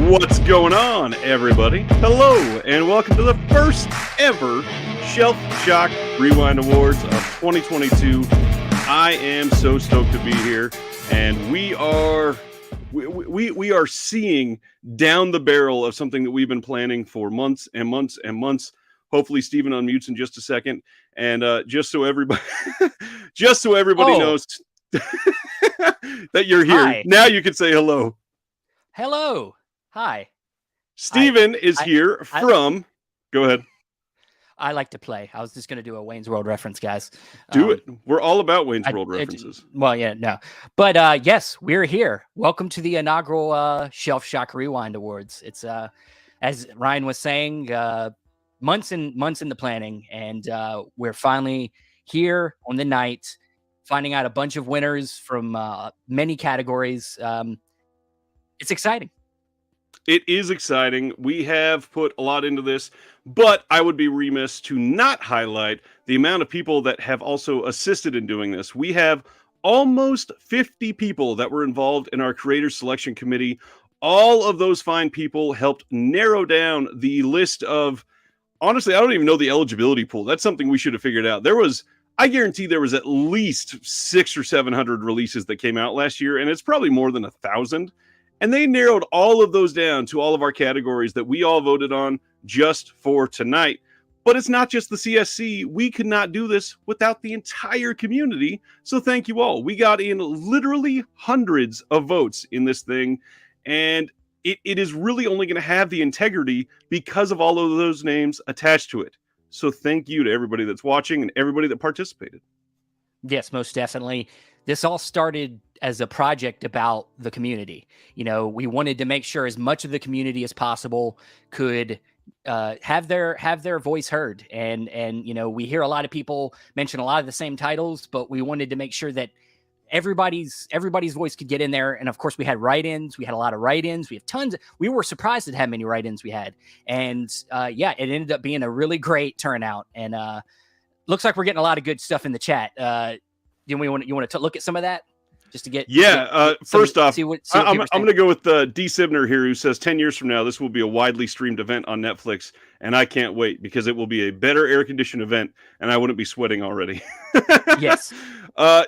What's going on, everybody? Hello, and welcome to the first ever Shelf Shock Rewind Awards of 2022. I am so stoked to be here, and we are seeing down the barrel of something that we've been planning for months and months and months. Hopefully, Steven unmutes in just a second, and just so everybody knows that you're here. Hi. Now you can say hello. Hello. Hi. Steven is here from... Go ahead. I like to play. I was just going to do a Wayne's World reference, guys. Do it. We're all about Wayne's World references. But yes, we're here. Welcome to the inaugural Shelf Shock Rewind Awards. It's, as Ryan was saying, months in the planning, and we're finally here on the night, finding out a bunch of winners from many categories. It's exciting. It is exciting. We have put a lot into this, but I would be remiss to not highlight the amount of people that have also assisted in doing this. We have almost 50 people that were involved in our creator selection committee. All of those fine people helped narrow down the list of, honestly, I don't even know the eligibility pool. That's something we should have figured out. I guarantee there was at least 600 or 700 releases that came out last year, and it's probably more than 1,000. And they narrowed all of those down to all of our categories that we all voted on just for tonight. But it's not just the CSC. We could not do this without the entire community. So thank you all. We got in literally hundreds of votes in this thing. And it is really only going to have the integrity because of all of those names attached to it. So thank you to everybody that's watching and everybody that participated. Yes, most definitely. This all started as a project about the community. You know, we wanted to make sure as much of the community as possible could have their voice heard. And you know, we hear a lot of people mention a lot of the same titles, but we wanted to make sure that everybody's voice could get in there. And of course, we had write-ins. We had a lot of write-ins. We have tons. We were surprised at how many write-ins we had. And yeah, it ended up being a really great turnout. And looks like we're getting a lot of good stuff in the chat. You want to look at some of that just to get? First off, I'm going to go with D. Sibner here, who says 10 years from now, this will be a widely streamed event on Netflix. And I can't wait because it will be a better air-conditioned event and I wouldn't be sweating already. Yes.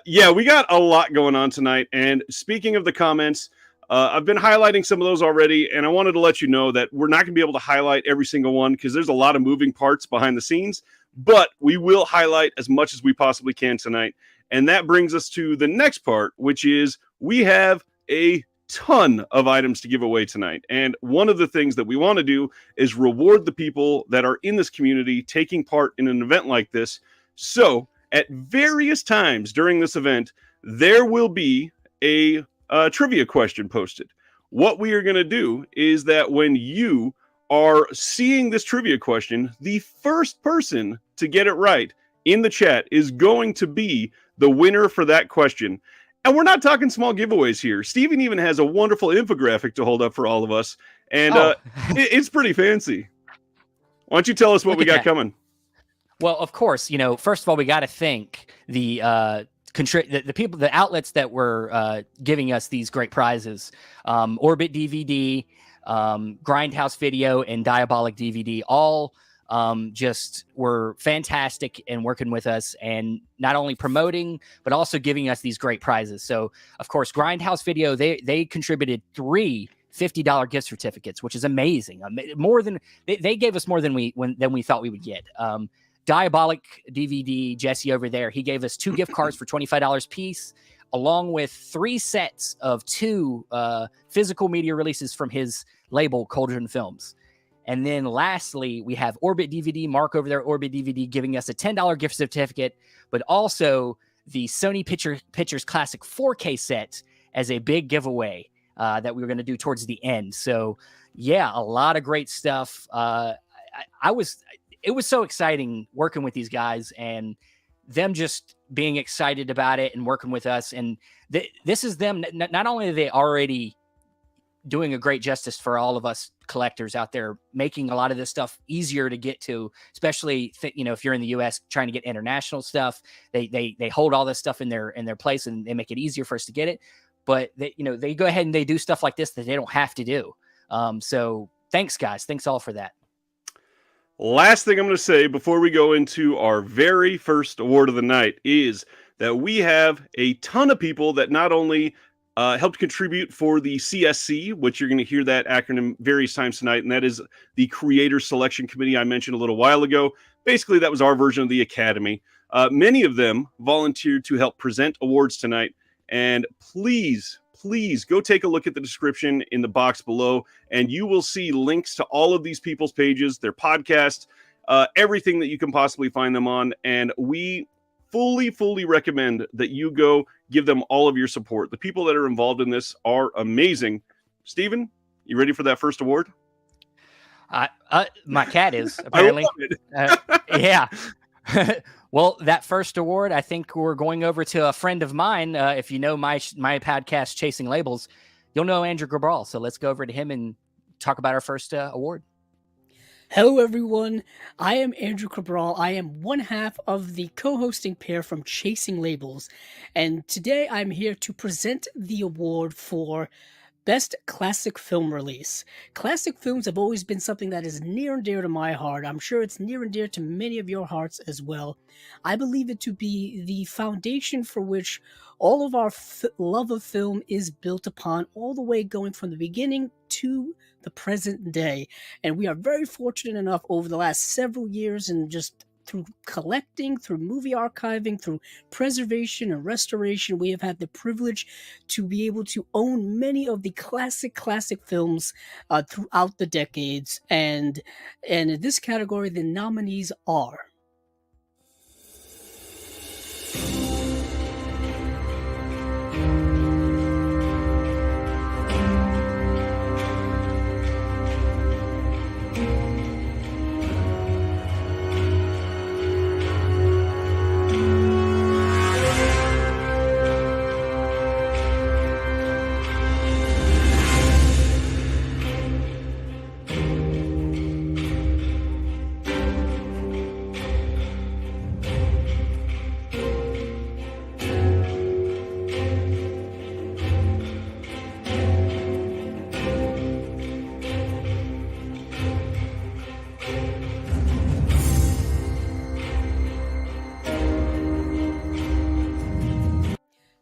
Yeah, we got a lot going on tonight. And speaking of the comments, I've been highlighting some of those already. And I wanted to let you know that we're not going to be able to highlight every single one because there's a lot of moving parts behind the scenes. But we will highlight as much as we possibly can tonight. And that brings us to the next part, which is we have a ton of items to give away tonight. And one of the things that we want to do is reward the people that are in this community taking part in an event like this. So at various times during this event, there will be a trivia question posted. What we are going to do is that when you are seeing this trivia question, the first person to get it right in the chat is going to be the winner for that question. And we're not talking small giveaways here. Steven even has a wonderful infographic to hold up for all of us. And it's pretty fancy. Why don't you tell us what we got coming? Well, of course, you know, first of all, we got to thank the people, the outlets that were giving us these great prizes. Orbit DVD, Grindhouse Video, and Diabolic DVD, all just were fantastic in working with us and not only promoting, but also giving us these great prizes. So, of course, Grindhouse Video, they contributed 3 $50 gift certificates, which is amazing. More than they gave us more than we thought we would get. Diabolic DVD, Jesse over there, he gave us 2 gift cards for $25 piece, along with 3 sets of 2 physical media releases from his label, Cauldron Films. And then lastly, we have Orbit DVD, Mark over there, Orbit DVD, giving us a $10 gift certificate, but also the Sony Pictures Classic 4K set as a big giveaway that we were going to do towards the end. So yeah, a lot of great stuff. It was so exciting working with these guys and them just being excited about it and working with us. And this is them. Not only are they already doing a great justice for all of us collectors out there, making a lot of this stuff easier to get to, especially if you're in the US trying to get international stuff, they hold all this stuff in their place and they make it easier for us to get it. But they go ahead and they do stuff like this that they don't have to do. So thanks, guys. Thanks all for that. Last thing I'm going to say before we go into our very first award of the night is that we have a ton of people that not only helped contribute for the CSC, which you're going to hear that acronym various times tonight, and that is the Creator Selection Committee I mentioned a little while ago. Basically, that was our version of the Academy. Many of them volunteered to help present awards tonight, and please go take a look at the description in the box below, and you will see links to all of these people's pages, their podcasts, everything that you can possibly find them on. And we fully recommend that you go give them all of your support. The people that are involved in this are amazing. Steven, you ready for that first award? My cat is, apparently. Yeah. Well, that first award, I think we're going over to a friend of mine. If you know my podcast, Chasing Labels, you'll know Andrew Cabral. So let's go over to him and talk about our first award. Hello, everyone. I am Andrew Cabral. I am one half of the co-hosting pair from Chasing Labels. And today I'm here to present the award for Best Classic Film Release. Classic films have always been something that is near and dear to my heart. I'm sure it's near and dear to many of your hearts as well. I believe it to be the foundation for which all of our love of film is built upon, all the way going from the beginning to the present day. And we are very fortunate enough over the last several years, and just through collecting, through movie archiving, through preservation and restoration, we have had the privilege to be able to own many of the classic films throughout the decades. And in this category, the nominees are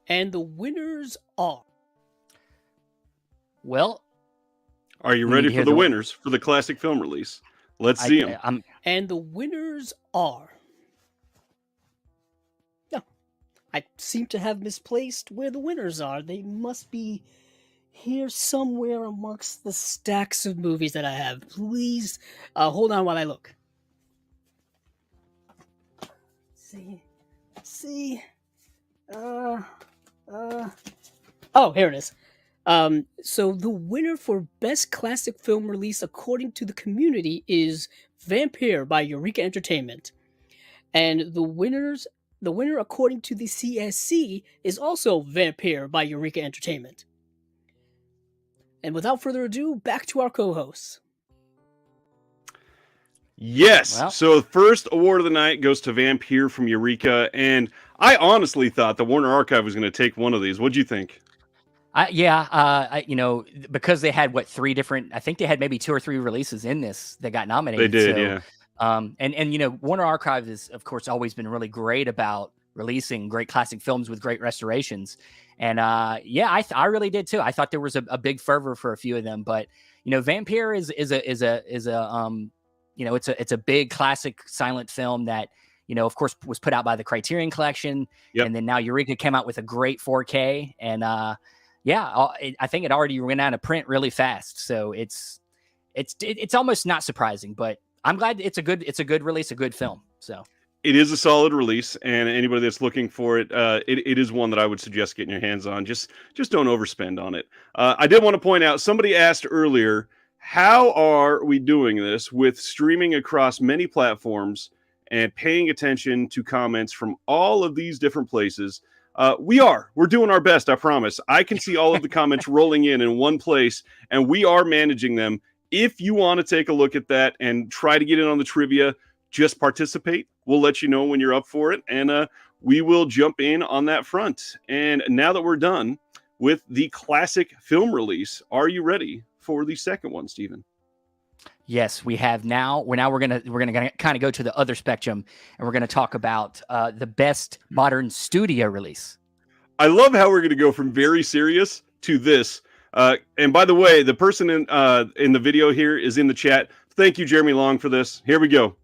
and the winners are. Well, are you ready for the winners for the classic film release? Let's see them. And the winners are. No, I seem to have misplaced where the winners are. They must be here somewhere amongst the stacks of movies that I have. Please hold on while I look. See. Oh, here it is. So the winner for Best Classic Film Release according to the community is Vampire by Eureka Entertainment. And the winner according to the CSC is also Vampire by Eureka Entertainment. And without further ado, back to our co-hosts. Yes. Well, so the first award of the night goes to Vampire from Eureka, and I honestly thought the Warner Archive was going to take one of these. What'd you think? Because they had three different. I think they had maybe 2 or 3 releases in this that got nominated. They did, yeah. And Warner Archive is, of course, always been really great about releasing great classic films with great restorations. And I really did too. I thought there was a big fervor for a few of them, but Vampire is a big classic silent film that, of course, was put out by the Criterion Collection. Yep. And then now Eureka came out with a great 4K. And I think it already ran out of print really fast. So it's almost not surprising, but I'm glad it's a good release, a good film. So it is a solid release, and anybody that's looking for it, it is one that I would suggest getting your hands on. Just don't overspend on it. I did want to point out, somebody asked earlier, how are we doing this with streaming across many platforms and paying attention to comments from all of these different places? We're doing our best, I promise. I can see all of the comments rolling in one place, and we are managing them. If you want to take a look at that and try to get in on the trivia, just participate. We'll let you know when you're up for it, and we will jump in on that front. And now that we're done with the classic film release, are you ready for the second one, Stephen? Yes, we have now. We're gonna kind of go to the other spectrum, and we're gonna talk about the best modern studio release. I love how we're gonna go from very serious to this. And by the way, the person in the video here is in the chat. Thank you, Jeremy Long, for this. Here we go.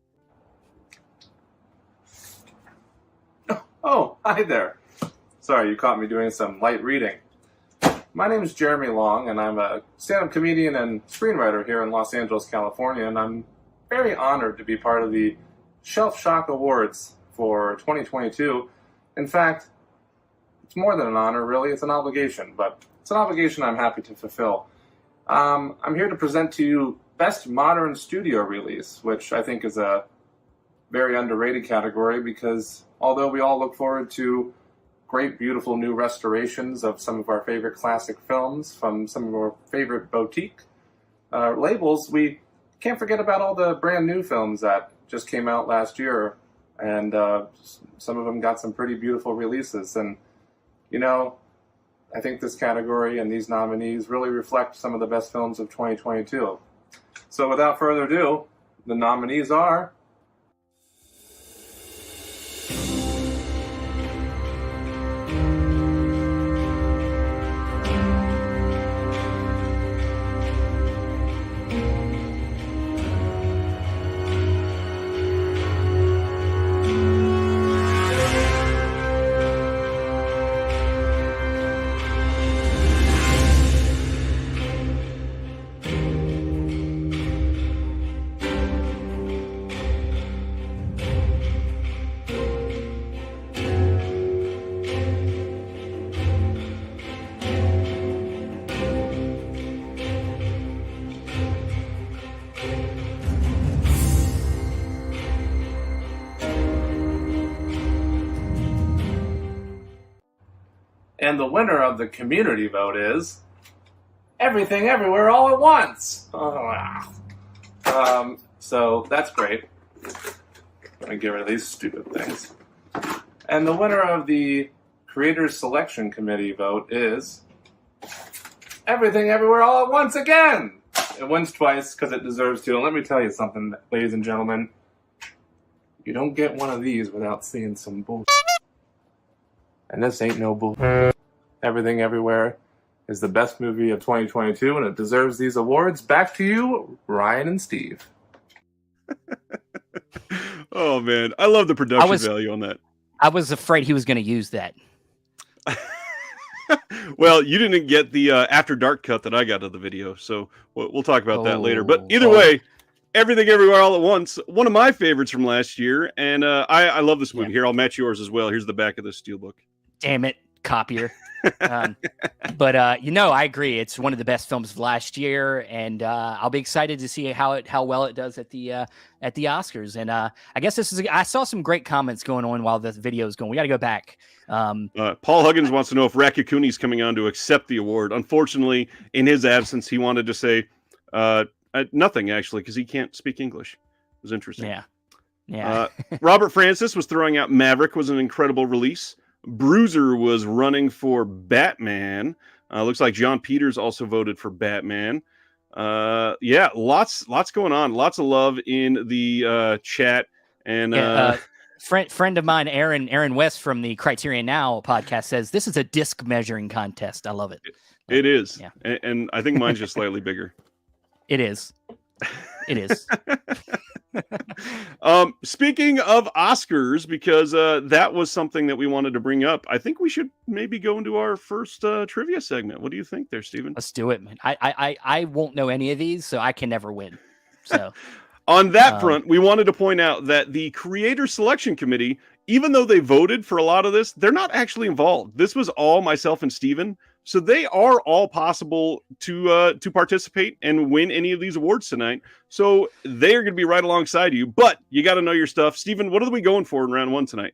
Oh, hi there. Sorry, you caught me doing some light reading. My name is Jeremy Long, and I'm a stand-up comedian and screenwriter here in Los Angeles, California, and I'm very honored to be part of the Shelf Shock Awards for 2022. In fact, it's more than an honor, really. It's an obligation, but it's an obligation I'm happy to fulfill. I'm here to present to you Best Modern Studio Release, which I think is a very underrated category because although we all look forward to great, beautiful new restorations of some of our favorite classic films from some of our favorite boutique labels, we can't forget about all the brand new films that just came out last year, and some of them got some pretty beautiful releases. And, you know, I think this category and these nominees really reflect some of the best films of 2022. So without further ado, the nominees are... And the winner of the community vote is Everything Everywhere All at Once. So that's great. Let me get rid of these stupid things. And the winner of the Creators Selection Committee vote is Everything Everywhere All at Once again. It wins twice because it deserves to. And let me tell you something, ladies and gentlemen. You don't get one of these without seeing some bullshit. And this ain't no bullshit. Everything Everywhere is the best movie of 2022, and it deserves these awards. Back to you, Ryan and Steve. Oh, man. I love the production value on that. I was afraid he was going to use that. Well, you didn't get the After Dark cut that I got of the video, so we'll talk about that later. But either way, Everything Everywhere All at Once, one of my favorites from last year, and I love this movie. Yeah. Here, I'll match yours as well. Here's the back of the steelbook. Damn it, copier. But I agree. It's one of the best films of last year, and I'll be excited to see how well it does at the Oscars. And I guess I saw some great comments going on while the video is going. We got to go back. Paul Huggins wants to know if Rakakuni's coming on to accept the award. Unfortunately, in his absence, he wanted to say nothing actually because he can't speak English. It was interesting. Yeah. Robert Francis was throwing out Maverick was an incredible release. Bruiser was running for Batman. Looks like John Peters also voted for Batman. Lots going on. Lots of love in the chat. And friend of mine, Aaron West from the Criterion Now podcast says this is a disc measuring contest. I love it. It is. Yeah. And I think mine's just slightly bigger. It is. It is. Speaking of Oscars, because that was something that we wanted to bring up, I think we should maybe go into our first trivia segment. What do you think there, Stephen? Let's do it, man. I won't know any of these, so I can never win. So on that front, we wanted to point out that the Creator Selection Committee, even though they voted for a lot of this, they're not actually involved. This was all myself and Stephen. So they are all possible to participate and win any of these awards tonight. So they are going to be right alongside you, but you got to know your stuff. Stephen, what are we going for in round one tonight?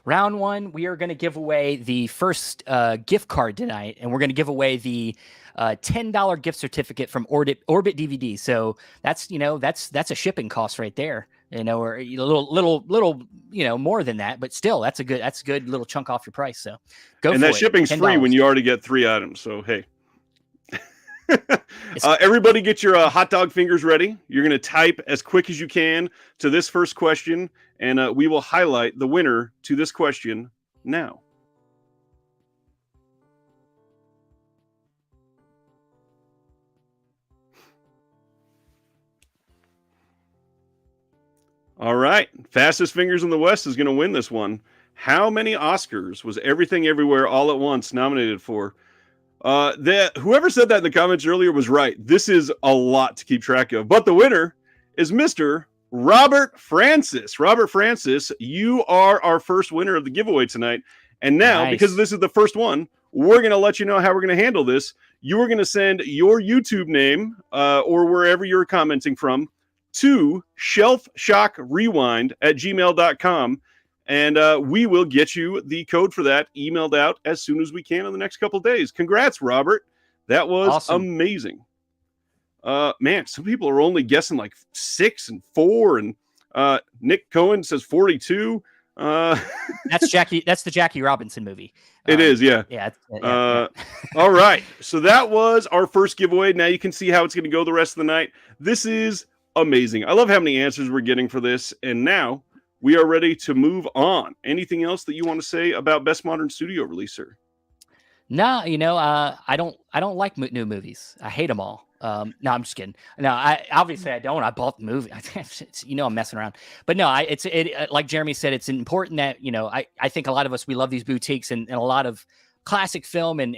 Round one, we are going to give away the first gift card tonight, and we're going to give away the $10 gift certificate from Orbit DVD. So that's a shipping cost right there. Or a little, more than that, but still, that's a good little chunk off your price. So go. And that shipping's free when you already get 3 items. So hey, Everybody get your hot dog fingers ready. You're going to type as quick as you can to this first question, and we will highlight the winner to this question now. All right. Fastest Fingers in the West is going to win this one. How many Oscars was Everything Everywhere All at Once nominated for? Whoever said that in the comments earlier was right. This is a lot to keep track of. But the winner is Mr. Robert Francis. Robert Francis, you are our first winner of the giveaway tonight. And now, because this is the first one, we're going to let you know how we're going to handle this. You are going to send your YouTube name or wherever you're commenting from to shelfshockrewind@gmail.com. And we will get you the code for that emailed out as soon as we can in the next couple of days. Congrats, Robert. That was amazing. Man, some people are only guessing like 6 and 4. And Nick Cohen says 42. That's the Jackie Robinson movie. It is, yeah. Yeah. All right. So that was our first giveaway. Now you can see how it's going to go the rest of the night. This is amazing. I love how many answers we're getting for this. And now we are ready to move on. Anything else that you want to say about Best Modern Studio Release, sir? No, I don't like new movies. I hate them all. No, I'm just kidding. No, I don't. I bought the movie. I'm messing around. But no, it's like Jeremy said, it's important that, I think a lot of us, we love these boutiques and a lot of classic film and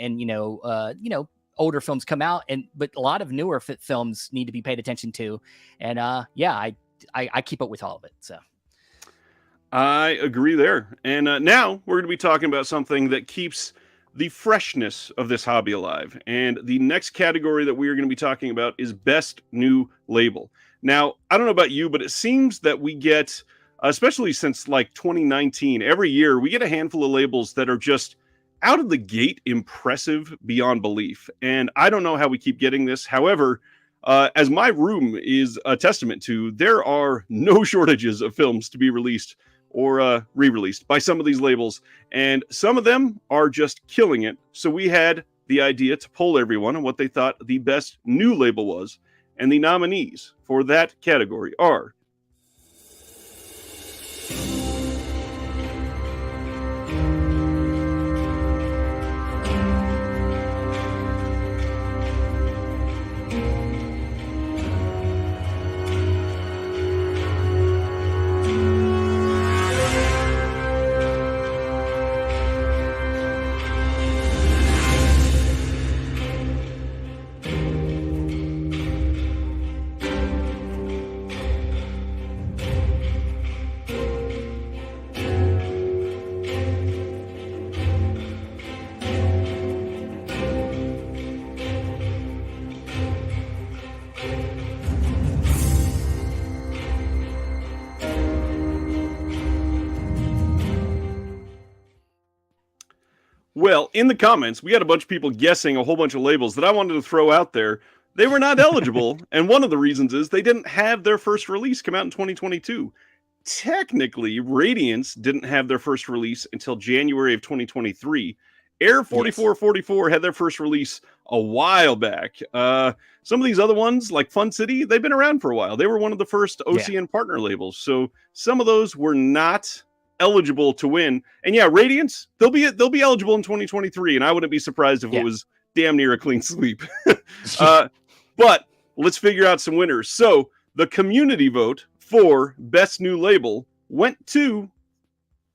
older films come out, but a lot of newer films need to be paid attention to. And I keep up with all of it. So I agree there. And now we're going to be talking about something that keeps the freshness of this hobby alive. And the next category that we are going to be talking about is Best New Label. Now, I don't know about you, but it seems that we get, especially since like 2019, every year we get a handful of labels that are just out of the gate impressive beyond belief. And I don't know how we keep getting this. However, as my room is a testament to, there are no shortages of films to be released or re-released by some of these labels, and some of them are just killing it. So we had the idea to poll everyone on what they thought the best new label was, and the nominees for that category are Well, in the comments, we got a bunch of people guessing a whole bunch of labels that I wanted to throw out there. They were not eligible, and one of the reasons is they didn't have their first release come out in 2022. Technically, Radiance didn't have their first release until January of 2023. Air 4444 had their first release a while back. Some of these other ones, like Fun City, they've been around for a while. They were one of the first OCN partner labels. So some of those were not eligible to win. And yeah, Radiance, they'll be eligible in 2023, and I wouldn't be surprised if it was damn near a clean sweep. But let's figure out some winners. So the community vote for Best New Label went to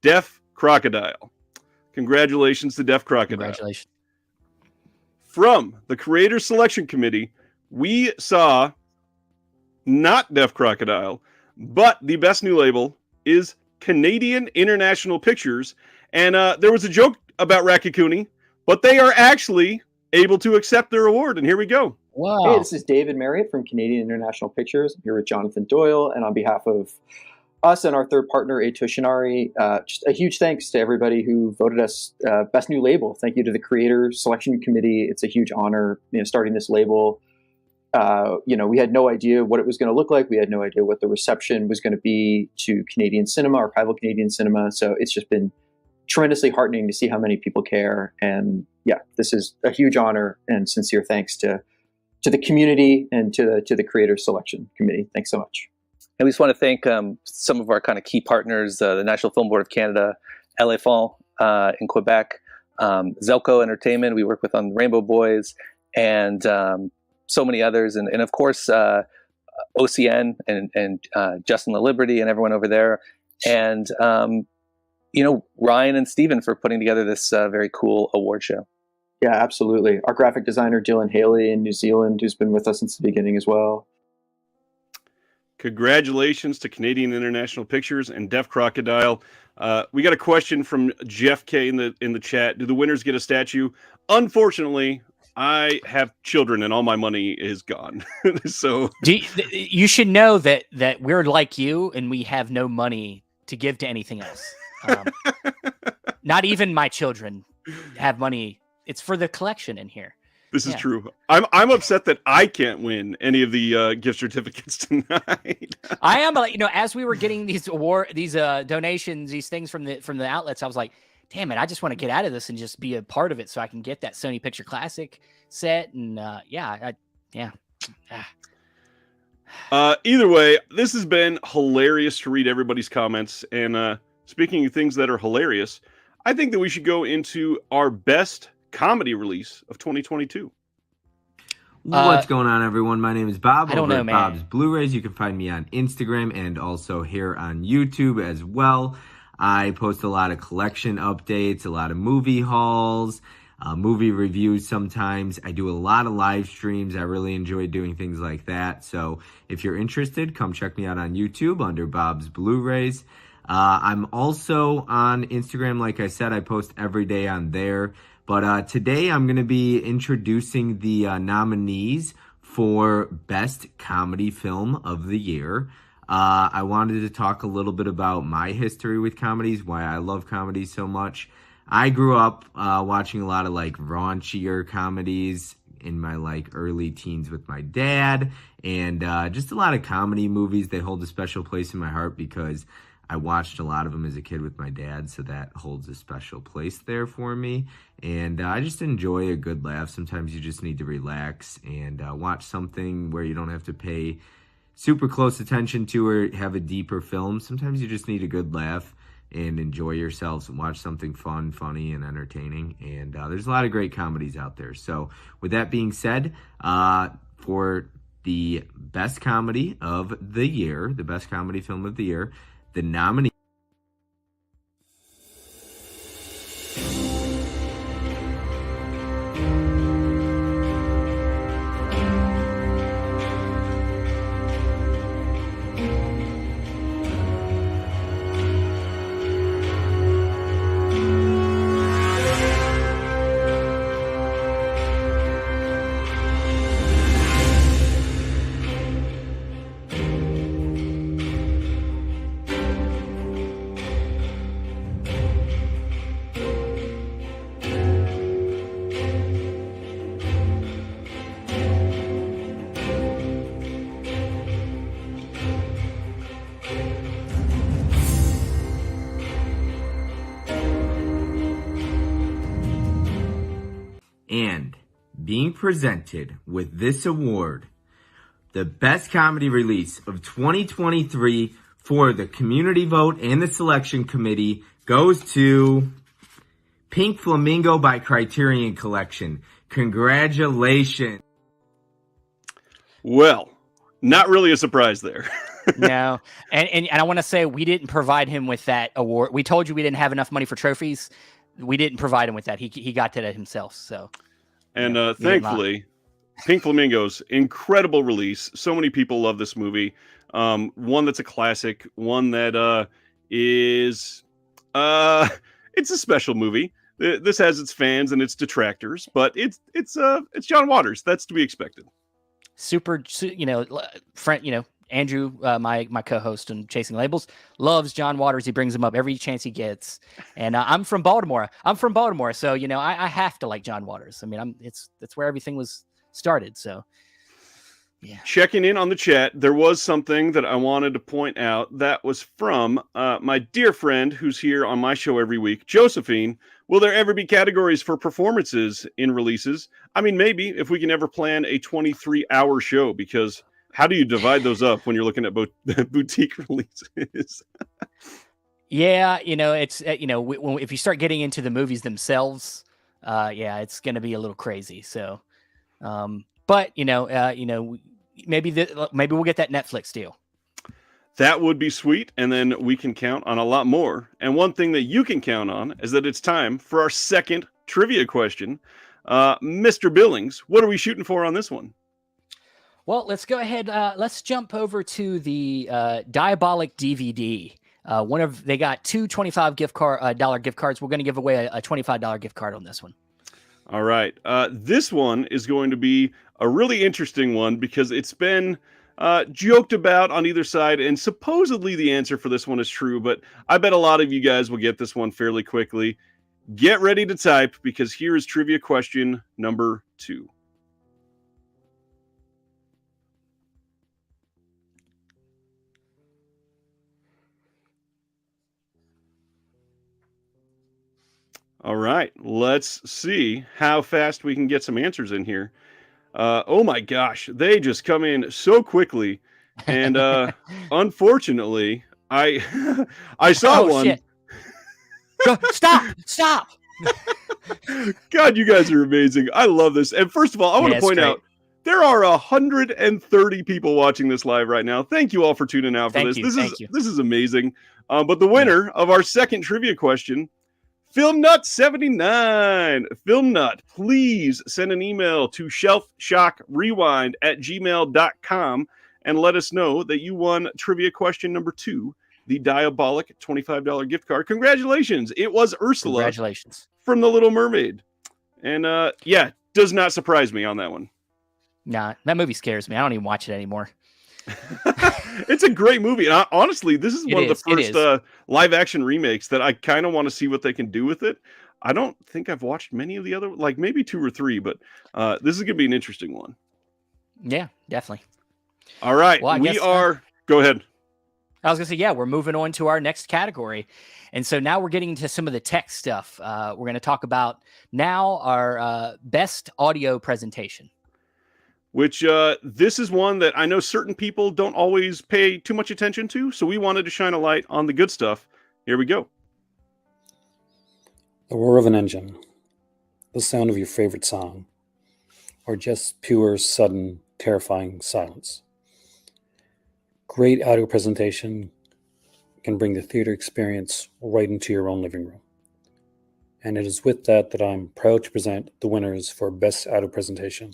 Deaf Crocodile. Congratulations to Deaf Crocodile. Congratulations. From the Creator Selection Committee, we saw not Deaf Crocodile, but the Best New Label is Canadian International Pictures. And there was a joke about Rakakuni, but they are actually able to accept their award. And here we go. Wow. Hey, this is David Marriott from Canadian International Pictures. I'm here with Jonathan Doyle. And on behalf of us and our third partner, A Toshinari, just a huge thanks to everybody who voted us Best New Label. Thank you to the Creator Selection Committee. It's a huge honor, starting this label. We had no idea what it was going to look like. We had no idea what the reception was going to be to Canadian cinema, archival Canadian cinema. So it's just been tremendously heartening to see how many people care. And yeah, this is a huge honor, and sincere thanks to the community and to the creator selection committee. Thanks so much. And we just want to thank some of our kind of key partners, the National Film Board of Canada, LA Film in Quebec, Zelco Entertainment, we work with on Rainbow Boys, and so many others. And of course, OCN and Justin La Liberty and everyone over there. And, Ryan and Steven for putting together this very cool award show. Yeah, absolutely. Our graphic designer, Dylan Haley in New Zealand, who's been with us since the beginning as well. Congratulations to Canadian International Pictures and Deaf Crocodile. We got a question from Jeff K in the chat. Do the winners get a statue? Unfortunately, I have children and all my money is gone. So you should know that we're like you and we have no money to give to anything else. Not even my children have money. It's for the collection in here. This is true. I'm upset that I can't win any of the gift certificates tonight. I am, as we were getting these donations, these things from the outlets, I was like, damn it, I just want to get out of this and just be a part of it so I can get that Sony Picture Classic set. And either way, this has been hilarious to read everybody's comments. And speaking of things that are hilarious, I think that we should go into our best comedy release of 2022. What's going on, everyone? My name is Bob. I don't know, at man. Bob's Blu Rays. You can find me on Instagram and also here on YouTube as well. I post a lot of collection updates, a lot of movie hauls, movie reviews sometimes. I do a lot of live streams. I really enjoy doing things like that. So if you're interested, come check me out on YouTube under Bob's Blu Rays. I'm also on Instagram. Like I said, I post every day on there. But today I'm going to be introducing the nominees for Best Comedy Film of the Year. I wanted to talk a little bit about my history with comedies, why I love comedies so much. I grew up watching a lot of raunchier comedies in my early teens with my dad, and just a lot of comedy movies. They hold a special place in my heart because I watched a lot of them as a kid with my dad, so that holds a special place there for me. And I just enjoy a good laugh. Sometimes you just need to relax and watch something where you don't have to pay super close attention to or have a deeper film. Sometimes you just need a good laugh and enjoy yourselves and watch something fun, funny, and entertaining. And there's a lot of great comedies out there. So with that being said, for the best comedy of the year, the best comedy film of the year, the nominee. And being presented with this award, the best comedy release of 2023 for the community vote and the selection committee goes to Pink Flamingo by Criterion Collection. Congratulations. Well, not really a surprise there. No. And I want to say we didn't provide him with that award. We told you we didn't have enough money for trophies. We didn't provide him with that. He got that himself. So, and thankfully, Pink Flamingo's incredible release. So many people love this movie. One that's a classic. One that is it's a special movie. This has its fans and its detractors, but it's John Waters. That's to be expected. Super, friend, Andrew, my co-host on Chasing Labels, loves John Waters. He brings him up every chance he gets. And I'm from Baltimore. So I have to like John Waters. I mean, that's where everything was started. So yeah. Checking in on the chat, there was something that I wanted to point out that was from my dear friend who's here on my show every week, Josephine, Will there ever be categories for performances in releases? I mean, maybe if we can ever plan a 23-hour show, because how do you divide those up when you're looking at boutique releases? Yeah, it's if you start getting into the movies themselves, it's going to be a little crazy. So, but maybe we'll get that Netflix deal. That would be sweet, and then we can count on a lot more. And one thing that you can count on is that it's time for our second trivia question. Mr. Billings, what are we shooting for on this one? Well, let's go ahead. Let's jump over to the Diabolic DVD. They got two $25 gift cards. We're going to give away a $25 gift card on this one. All right. This one is going to be a really interesting one because it's been joked about on either side, and supposedly the answer for this one is true, but I bet a lot of you guys will get this one fairly quickly. Get ready to type, because here is trivia question number 2. All right, let's see how fast we can get some answers in here. Oh my gosh, they just come in so quickly, and unfortunately, I saw one. Shit. Stop! God, you guys are amazing. I love this. And first of all, I want to point out there are 130 people watching this live right now. Thank you all for tuning out for this. This is amazing. But the winner of our second trivia question, FilmNut79. FilmNut, please send an email to shelfshockrewind@gmail.com and let us know that you won trivia question number 2, the Diabolic $25 gift card. Congratulations. It was Ursula. Congratulations. From The Little Mermaid. And does not surprise me on that one. Nah, that movie scares me. I don't even watch it anymore. It's a great movie. And honestly, this is one of the first live action remakes that I kind of want to see what they can do with it. I don't think I've watched many of the other, like maybe 2 or 3, but this is going to be an interesting one. Yeah, definitely. All right. Well, Go ahead. I was going to say, we're moving on to our next category. And so now we're getting into some of the tech stuff. We're going to talk about now our best audio presentation. Which this is one that I know certain people don't always pay too much attention to, so we wanted to shine a light on the good stuff. Here we go. The roar of an engine, the sound of your favorite song, or just pure, sudden, terrifying silence. Great audio presentation can bring the theater experience right into your own living room. And it is with that I'm proud to present the winners for Best Audio Presentation.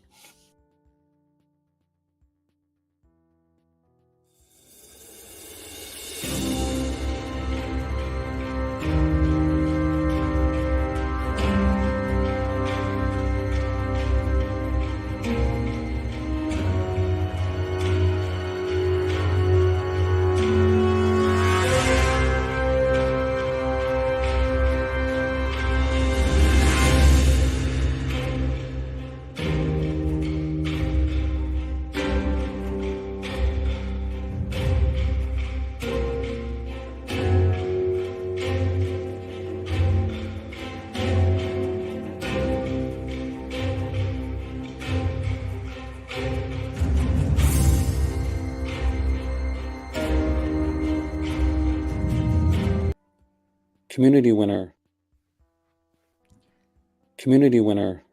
Community winner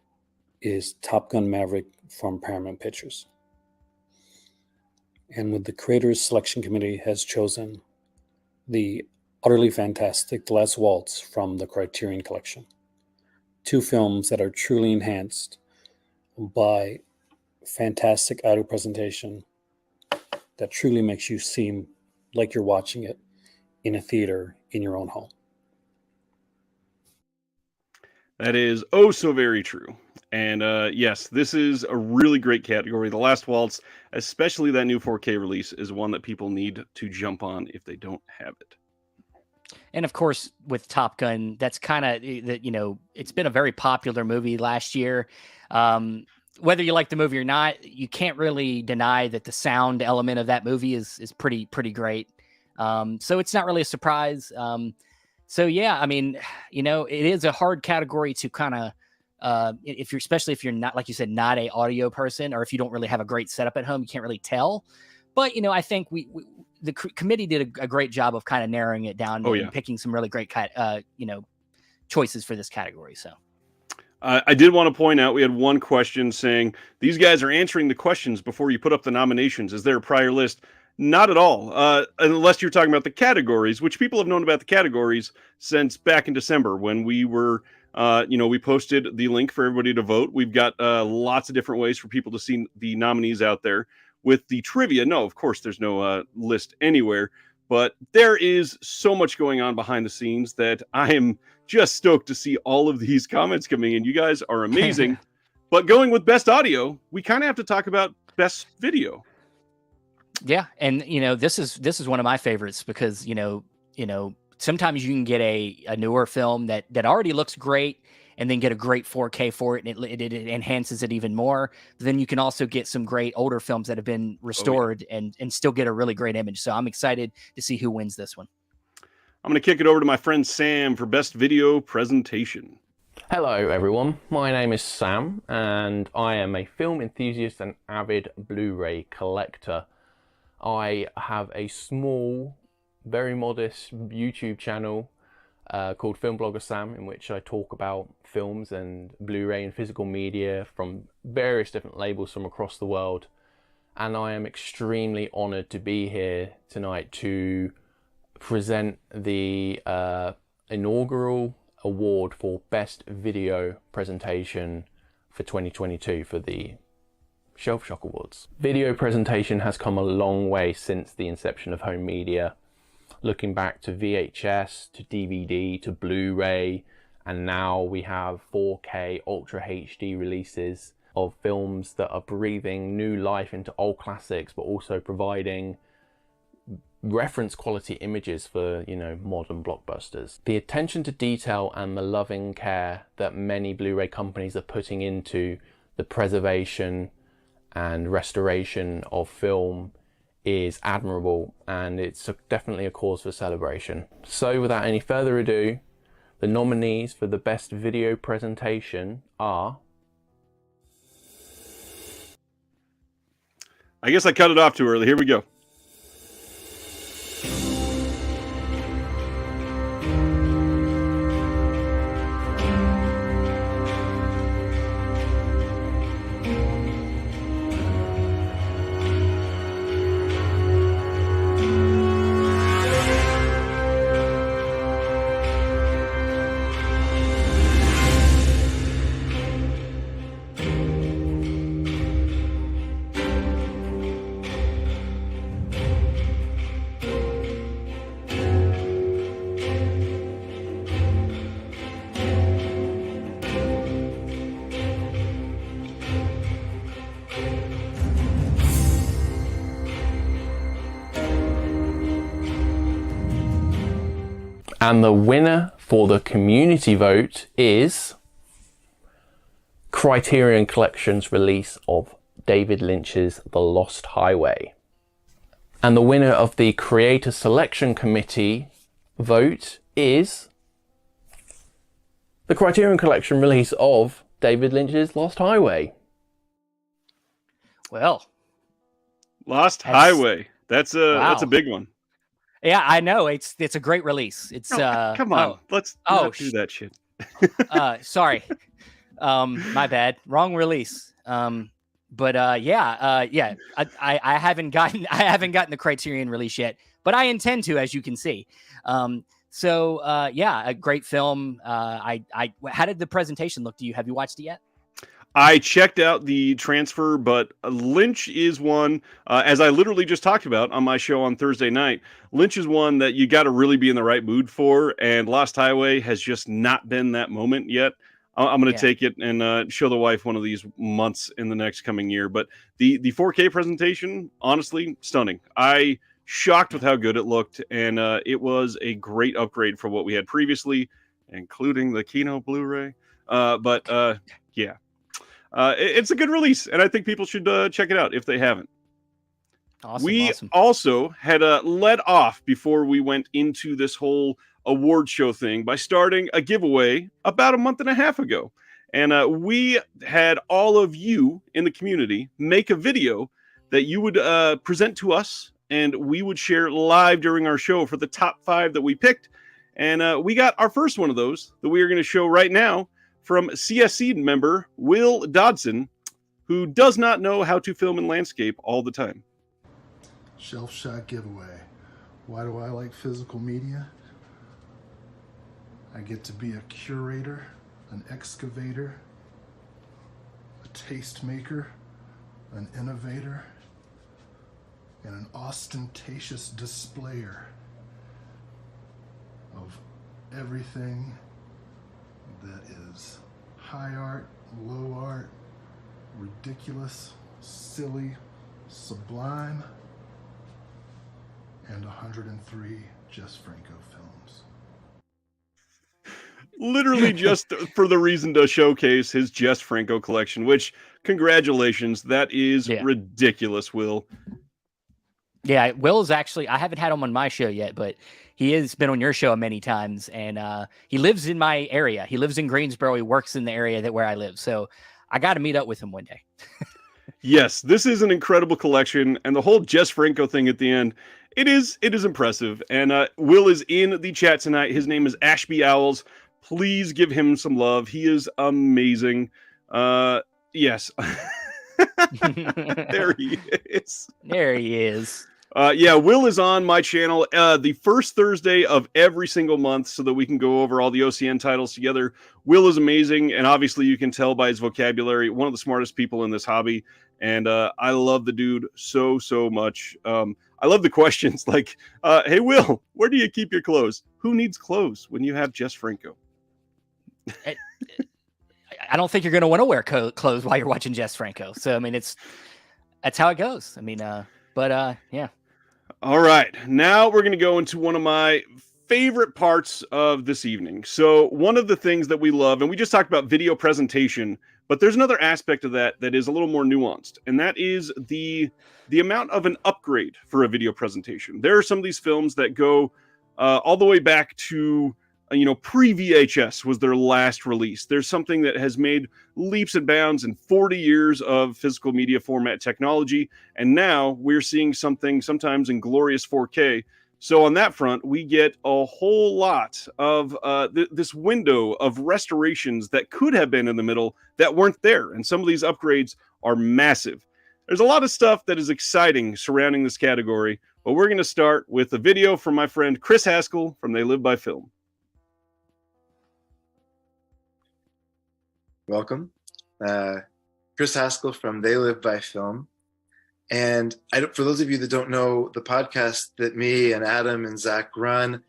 is Top Gun Maverick from Paramount Pictures. And with the Creators Selection Committee has chosen the utterly fantastic The Last Waltz from the Criterion Collection. 2 films that are truly enhanced by fantastic audio presentation that truly makes you seem like you're watching it in a theater in your own home. That is oh so very true. And yes, this is a really great category. The Last Waltz, especially that new 4K release, is one that people need to jump on if they don't have it. And of course, with Top Gun, that's kind of, it's been a very popular movie last year. Whether you like the movie or not, you can't really deny that the sound element of that movie is pretty great. So it's not really a surprise. So yeah, I mean, it is a hard category to kind of, especially if you're not, like you said, not a audio person, or if you don't really have a great setup at home, you can't really tell. But I think the committee did a great job of kind of narrowing it down and picking some really great choices for this category. So I did want to point out we had one question saying these guys are answering the questions before you put up the nominations. Is there a prior list? Not at all, unless you're talking about the categories, which people have known about the categories since back in December when we were, we posted the link for everybody to vote. We've got lots of different ways for people to see the nominees out there. With the trivia, no, of course, there's no list anywhere, but there is so much going on behind the scenes that I am just stoked to see all of these comments coming in. You guys are amazing. But going with best audio, we kind of have to talk about best video. Yeah, and this is one of my favorites because sometimes you can get a newer film that already looks great and then get a great 4K for it, and it enhances it even more. But then you can also get some great older films that have been restored and still get a really great image. So I'm excited to see who wins this one. I'm going to kick it over to my friend Sam for best video presentation. Hello everyone, my name is Sam and I am a film enthusiast and avid Blu-ray collector. I have a small, very modest YouTube channel called Film Blogger Sam, in which I talk about films and Blu-ray and physical media from various different labels from across the world. And I am extremely honoured to be here tonight to present the inaugural award for Best Video Presentation for 2022 for the Shelf Shock Awards. Video presentation has come a long way since the inception of home media, looking back to VHS, to DVD, to Blu-ray, and now we have 4K Ultra HD releases of films that are breathing new life into old classics, but also providing reference quality images for, modern blockbusters. The attention to detail and the loving care that many Blu-ray companies are putting into the preservation and restoration of film is admirable, and it's definitely a cause for celebration. So without any further ado, the nominees for the best video presentation are... I guess I cut it off too early. Here we go. And the winner for the community vote is Criterion Collection's release of David Lynch's The Lost Highway. And the winner of the Creator Selection Committee vote is the Criterion Collection release of David Lynch's Lost Highway. Well, Lost Highway. That's a big one. Yeah, I know. It's a great release. It's come on. Let's not do that shit. Sorry. My bad. Wrong release. But I haven't gotten the Criterion release yet, but I intend to, as you can see. A great film. How did the presentation look to you? Have you watched it yet? I checked out the transfer, but Lynch is one, as I literally just talked about on my show on Thursday night, Lynch is one that you got to really be in the right mood for, and Lost Highway has just not been that moment yet. I'm going to take it and show the wife one of these months in the next coming year. But the 4K presentation, honestly, stunning. I shocked with how good it looked, and it was a great upgrade from what we had previously, including the Kino Blu-ray. Yeah. It's a good release, and I think people should check it out if they haven't. Awesome. We also had led off before we went into this whole award show thing by starting a giveaway about a month and a half ago. And we had all of you in the community make a video that you would present to us, and we would share live during our show for the top 5 that we picked. And we got our first one of those that we are going to show right now from CSC member Will Dodson, who does not know how to film in landscape all the time. Shelf shot giveaway. Why do I like physical media? I get to be a curator, an excavator, a tastemaker, an innovator, and an ostentatious displayer of everything that is high art, low art, ridiculous, silly, sublime, and 103 Jess Franco films. Literally just for the reason to showcase his Jess Franco collection, which, congratulations, that is ridiculous, Will. Yeah, Will is actually, I haven't had him on my show yet, but he has been on your show many times, and he lives in my area. He lives in Greensboro. He works in the area where I live, so I got to meet up with him one day. Yes, this is an incredible collection, and the whole Jess Franco thing at the end, it is impressive. And Will is in the chat tonight. His name is Ashby Owls. Please give him some love. He is amazing. Yes. There he is. There he is. Yeah, Will is on my channel the first Thursday of every single month so that we can go over all the OCN titles together. Will is amazing, and obviously you can tell by his vocabulary, one of the smartest people in this hobby, and I love the dude so much. I love the questions like, hey, Will, where do you keep your clothes? Who needs clothes when you have Jess Franco? I don't think you're going to want to wear clothes while you're watching Jess Franco. So, I mean, that's how it goes. I mean, yeah. All right. Now we're going to go into one of my favorite parts of this evening. So one of the things that we love, and we just talked about video presentation, but there's another aspect of that is a little more nuanced, and that is the amount of an upgrade for a video presentation. There are some of these films that go all the way back to pre-VHS was their last release. There's something that has made leaps and bounds in 40 years of physical media format technology, and now we're seeing something sometimes in glorious 4K. So on that front, we get a whole lot of this window of restorations that could have been in the middle that weren't there, and some of these upgrades are massive. There's a lot of stuff that is exciting surrounding this category, but we're going to start with a video from my friend Chris Haskell from They Live by Film. Welcome. Chris Haskell from They Live by Film. And for those of you that don't know the podcast that me and Adam and Zach run,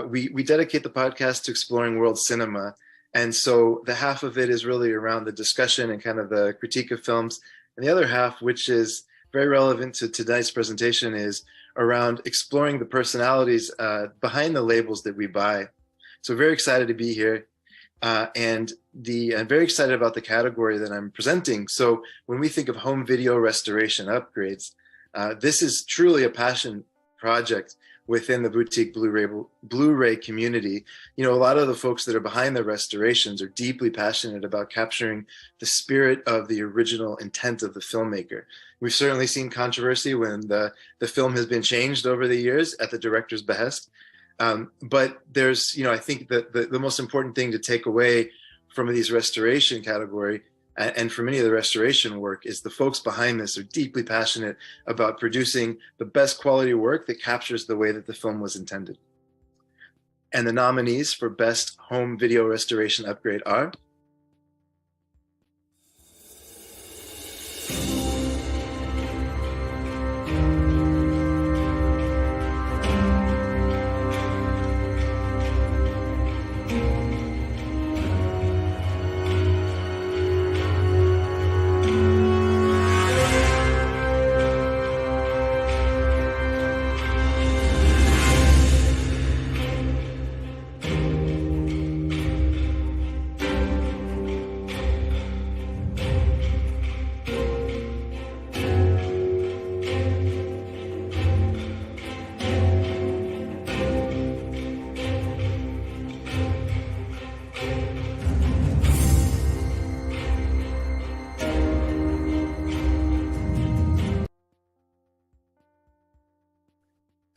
we dedicate the podcast to exploring world cinema. And so the half of it is really around the discussion and kind of the critique of films. And the other half, which is very relevant to tonight's presentation, is around exploring the personalities behind the labels that we buy. So very excited to be here. And I'm very excited about the category that I'm presenting. So when we think of home video restoration upgrades, this is truly a passion project within the boutique Blu-ray community. A lot of the folks that are behind the restorations are deeply passionate about capturing the spirit of the original intent of the filmmaker. We've certainly seen controversy when the film has been changed over the years at the director's behest. But there's, I think that the most important thing to take away from these restoration category and from any of the restoration work is the folks behind this are deeply passionate about producing the best quality work that captures the way that the film was intended. And the nominees for Best Home Video Restoration Upgrade are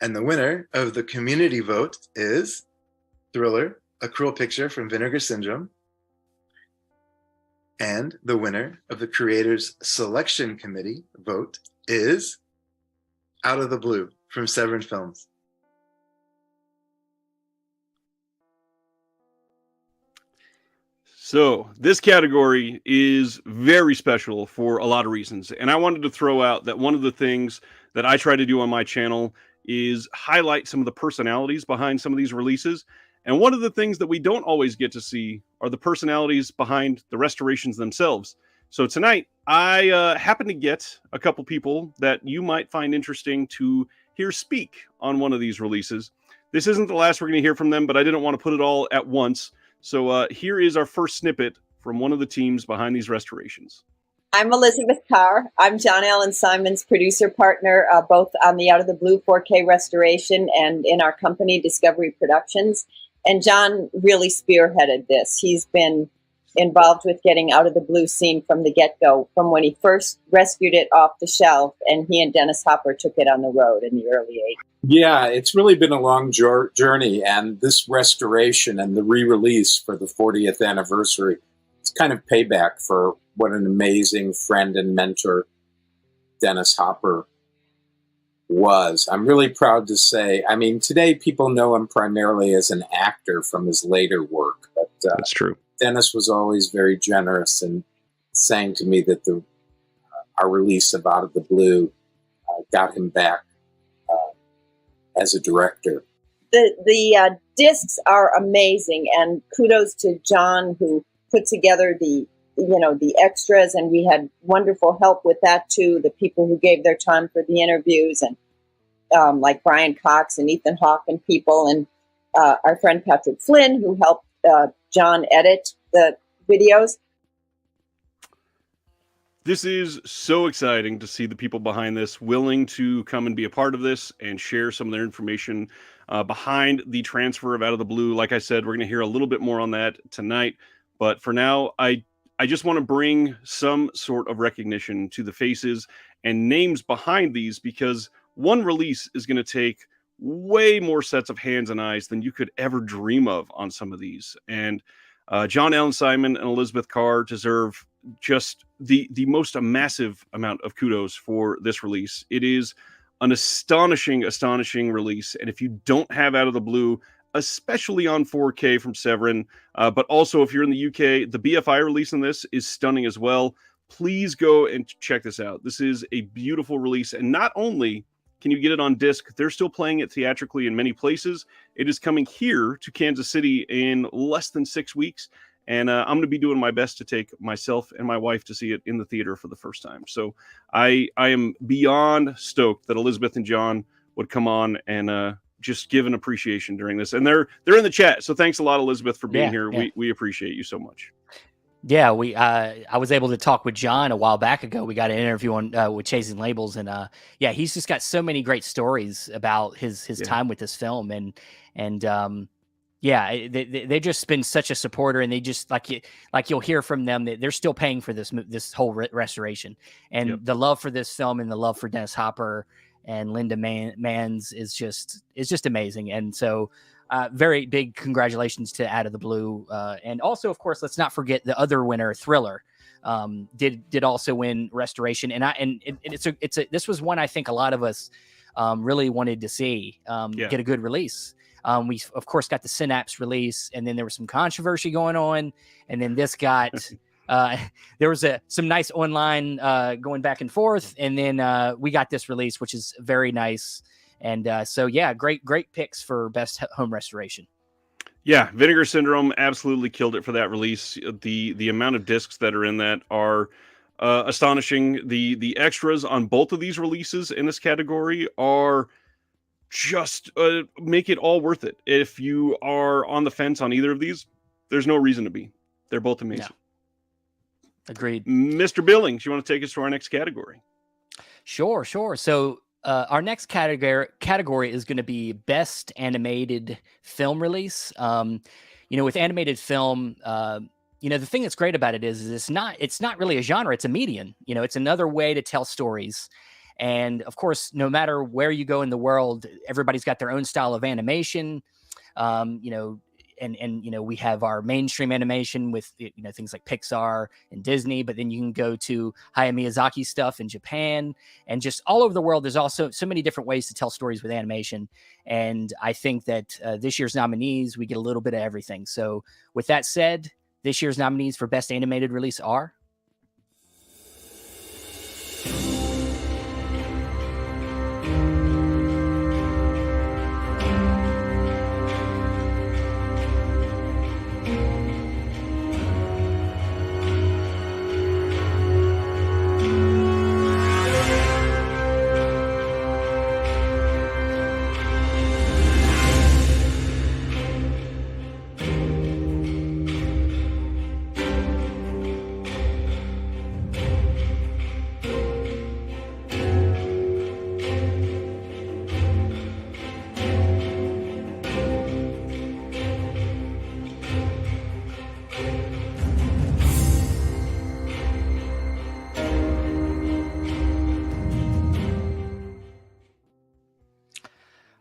And the winner of the community vote is Thriller, A Cruel Picture from Vinegar Syndrome. And the winner of the Creators Selection Committee vote is Out of the Blue from Severin Films. So this category is very special for a lot of reasons. And I wanted to throw out that one of the things that I try to do on my channel is highlight some of the personalities behind some of these releases. And one of the things that we don't always get to see are the personalities behind the restorations themselves. So tonight, I happen to get a couple people that you might find interesting to hear speak on one of these releases. This isn't the last we're going to hear from them, but I didn't want to put it all at once. So here is our first snippet from one of the teams behind these restorations. I'm Elizabeth Carr. I'm John Allen Simon's producer partner, both on the Out of the Blue 4K restoration and in our company, Discovery Productions. And John really spearheaded this. He's been involved with getting Out of the Blue seen from the get-go, from when he first rescued it off the shelf, and he and Dennis Hopper took it on the road in the early 80s. Yeah, it's really been a long journey, and this restoration and the re-release for the 40th anniversary, it's kind of payback for what an amazing friend and mentor Dennis Hopper was. I'm really proud to say, I mean, today people know him primarily as an actor from his later work, but that's true. Dennis was always very generous and saying to me that our release of Out of the Blue got him back as a director. The discs are amazing, and kudos to John, who put together the extras, and we had wonderful help with that too. The people who gave their time for the interviews, and like Brian Cox and Ethan Hawke and people, and our friend Patrick Flynn, who helped John edit the videos. This is so exciting to see the people behind this willing to come and be a part of this and share some of their information behind the transfer of Out of the Blue. Like I said, we're going to hear a little bit more on that tonight. But for now, I just want to bring some sort of recognition to the faces and names behind these, because one release is going to take way more sets of hands and eyes than you could ever dream of on some of these. And John Allen Simon and Elizabeth Carr deserve just the most massive amount of kudos for this release. It is an astonishing release. And if you don't have Out of the Blue, especially on 4K from Severin, but also if you're in the UK, the BFI release on this is stunning as well. Please go and check this out. This is a beautiful release. And not only can you get it on disc, they're still playing it theatrically in many places. It is coming here to Kansas City in less than 6 weeks. And I'm going to be doing my best to take myself and my wife to see it in the theater for the first time. So I am beyond stoked that Elizabeth and John would come on and just give an appreciation during this. And they're in the chat. So thanks a lot, Elizabeth, for being here. Yeah. We appreciate you so much. Yeah, I was able to talk with John a while back ago. We got an interview on with Chasing Labels, and yeah, he's just got so many great stories about his time with this film, and yeah, they've just been such a supporter, and they just like you'll hear from them that they're still paying for this whole restoration, and the love for this film and the love for Dennis Hopper and Linda Manns is just amazing. And so very big congratulations to Out of the Blue, and also, of course, let's not forget the other winner, Thriller, did also win restoration, and this was one I think a lot of us really wanted to see get a good release. We of course got the Synapse release, and then there was some controversy going on, and then this got there was some nice online going back and forth, and then we got this release, which is very nice. And so yeah, great picks for best home restoration. Yeah, Vinegar Syndrome absolutely killed it for that release. The amount of discs that are in that are astonishing. The extras on both of these releases in this category are just make it all worth it. If you are on the fence on either of these, there's no reason to be. They're both amazing. Yeah. Agreed. Mr. Billings, you want to take us to our next category? Sure. So our next category is going to be best animated film release. With animated film, the thing that's great about it is it's not really a genre, it's a medium. It's another way to tell stories. And of course, no matter where you go in the world, everybody's got their own style of animation. You know, and you know, we have our mainstream animation with, you know, things like Pixar and Disney, but then you can go to Hayao Miyazaki stuff in Japan, and just all over the world. There's also so many different ways to tell stories with animation. And I think that this year's nominees, we get a little bit of everything. So with that said, this year's nominees for Best Animated Release are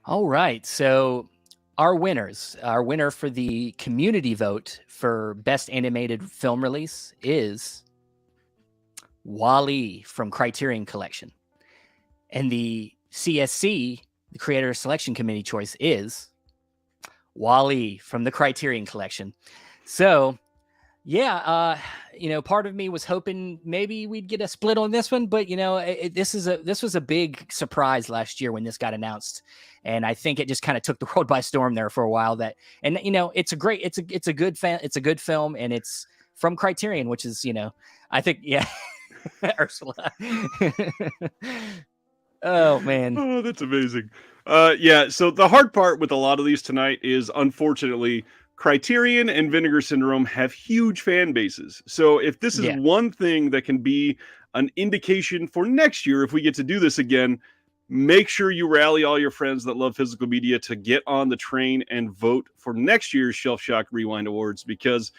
all right. So our winner for the community vote for Best Animated Film Release is WALL-E from Criterion Collection. And the CSC, the Creator Selection Committee choice, is WALL-E from the Criterion Collection. So, yeah, you know, part of me was hoping maybe we'd get a split on this one, but you know, this was a big surprise last year when this got announced, and I think it just kind of took the world by storm there for a while. And you know, it's a good film, and it's from Criterion, which is, you know, I think, yeah, Ursula. Oh man, oh, that's amazing. Yeah, so the hard part with a lot of these tonight is, unfortunately, Criterion and Vinegar Syndrome have huge fan bases. So if this is one thing that can be an indication for next year, if we get to do this again, make sure you rally all your friends that love physical media to get on the train and vote for next year's Shelf Shock Rewind Awards, because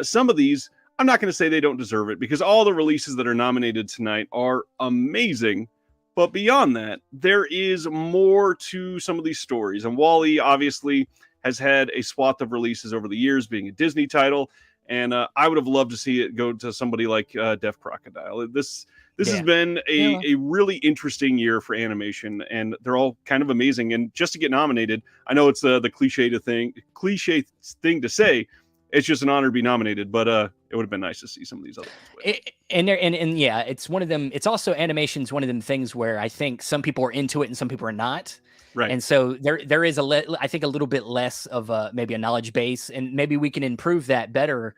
some of these, I'm not going to say they don't deserve it, because all the releases that are nominated tonight are amazing. But beyond that, there is more to some of these stories. And WALL-E obviously has had a swath of releases over the years, being a Disney title, and I would have loved to see it go to somebody like Deaf Crocodile. This has been a really interesting year for animation, and they're all kind of amazing. And just to get nominated, I know it's the cliche thing to say, it's just an honor to be nominated, but it would have been nice to see some of these other ones. And yeah, it's one of them. It's also, animation's one of them things where I think some people are into it and some people are not. Right. And so there is I think a little bit less of maybe a knowledge base, and maybe we can improve that better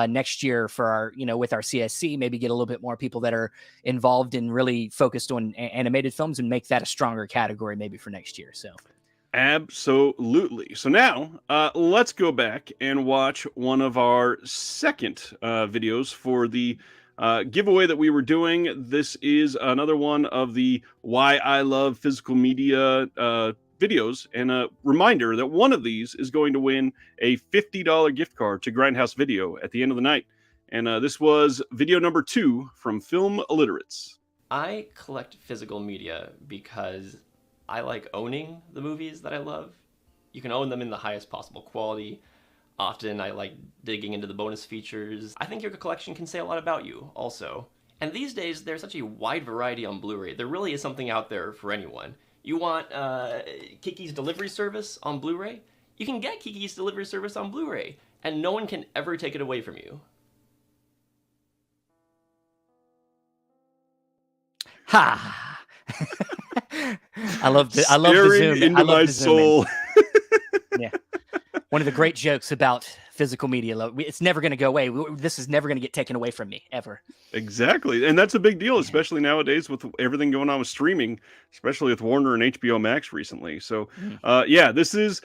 next year for our, you know, with our CSC, maybe get a little bit more people that are involved and really focused on animated films and make that a stronger category maybe for next year. So. Absolutely. So now let's go back and watch one of our second videos for the giveaway that we were doing. This is another one of the Why I Love Physical Media videos, and a reminder that one of these is going to win a $50 gift card to Grindhouse Video at the end of the night. And this was video number 2 from Film Illiterates. I collect physical media because I like owning the movies that I love. You can own them in the highest possible quality. Often I like digging into the bonus features. I think your collection can say a lot about you also. And these days there's such a wide variety on Blu-ray. There really is something out there for anyone. You want Kiki's Delivery Service on Blu-ray? You can get Kiki's Delivery Service on Blu-ray, and no one can ever take it away from you. Ha! I love the zoom. Into my soul. Yeah, one of the great jokes about physical media. It's never going to go away. This is never going to get taken away from me ever. Exactly, and that's a big deal, especially nowadays with everything going on with streaming, especially with Warner and HBO Max recently. So, yeah, this is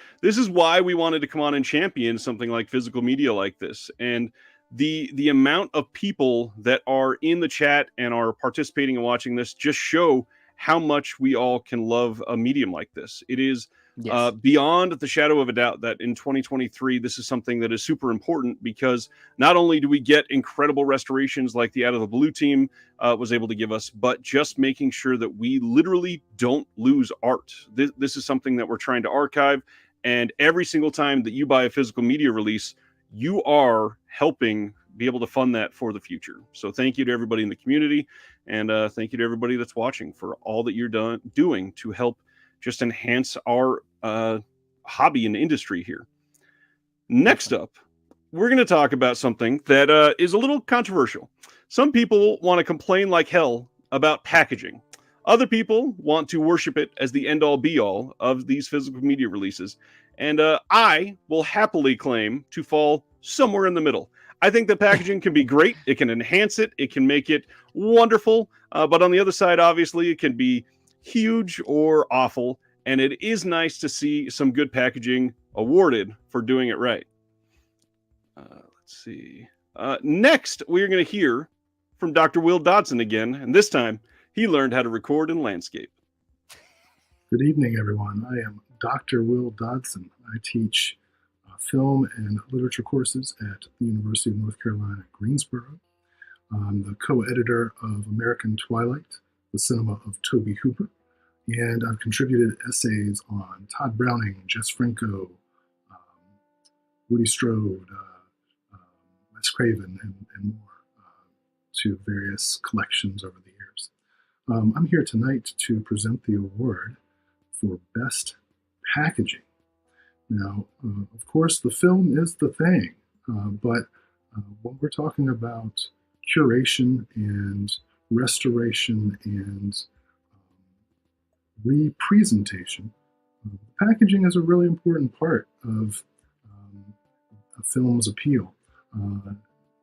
why we wanted to come on and champion something like physical media like this, and the amount of people that are in the chat and are participating and watching this just show how much we all can love a medium like this. It is Yes. beyond the shadow of a doubt that in 2023, this is something that is super important, because not only do we get incredible restorations like the Out of the Blue team was able to give us, but just making sure that we literally don't lose art. This is something that we're trying to archive. And every single time that you buy a physical media release, you are helping be able to fund that for the future. So thank you to everybody in the community. And thank you to everybody that's watching for all that you're doing to help just enhance our hobby and industry here. Next up, we're going to talk about something that is a little controversial. Some people want to complain like hell about packaging. Other people want to worship it as the end-all be-all of these physical media releases. And I will happily claim to fall somewhere in the middle. I think the packaging can be great. It can enhance it. It can make it wonderful. But on the other side, obviously, it can be huge or awful. And it is nice to see some good packaging awarded for doing it right. Let's see. Next, we're going to hear from Dr. Will Dodson again. And this time, he learned how to record in landscape. Good evening, everyone. I am Dr. Will Dodson. I teach film and literature courses at the University of North Carolina at Greensboro. I'm the co-editor of American Twilight, the cinema of Toby Hooper, and I've contributed essays on Todd Browning, Jess Franco, Woody Strode, Wes Craven, and more to various collections over the years. I'm here tonight to present the award for Best Packaging. Now, of course, the film is the thing, but when we're talking about curation and restoration and representation, packaging is a really important part of a film's appeal.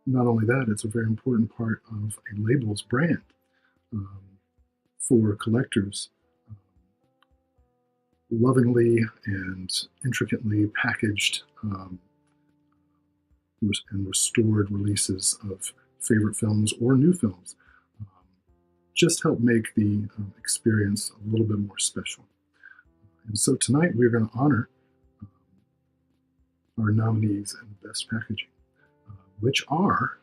Not only that, it's a very important part of a label's brand for collectors. Lovingly and intricately packaged and restored releases of favorite films or new films just help make the experience a little bit more special. And so tonight we're going to honor our nominees in Best Packaging, which are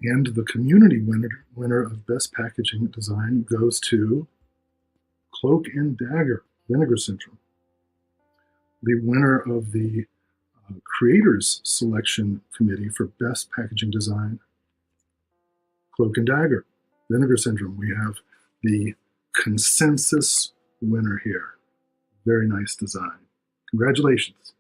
and the community winner of Best Packaging Design goes to Cloak and Dagger, Vinegar Syndrome. The winner of the Creators Selection Committee for Best Packaging Design, Cloak and Dagger, Vinegar Syndrome. We have the consensus winner here. Very nice design. Congratulations.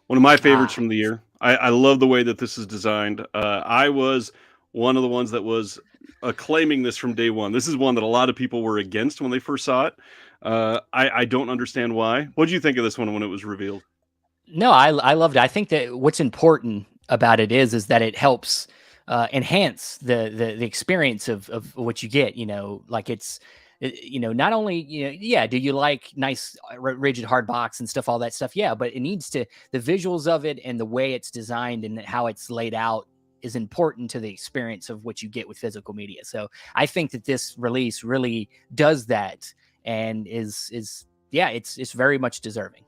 One of my favorites from the year. I love the way that this is designed. I was one of the ones that was acclaiming this from day one. This is one that a lot of people were against when they first saw it. I don't understand why. What did you think of this one when it was revealed? No, I loved it. I think that what's important about it is that it helps enhance the experience of what you get. You know, like it's, you know, not only, you know, yeah, do you like nice rigid hard box and stuff, all that stuff? Yeah, but it needs to, the visuals of it and the way it's designed and how it's laid out is important to the experience of what you get with physical media. So I think that this release really does that and is yeah, it's very much deserving.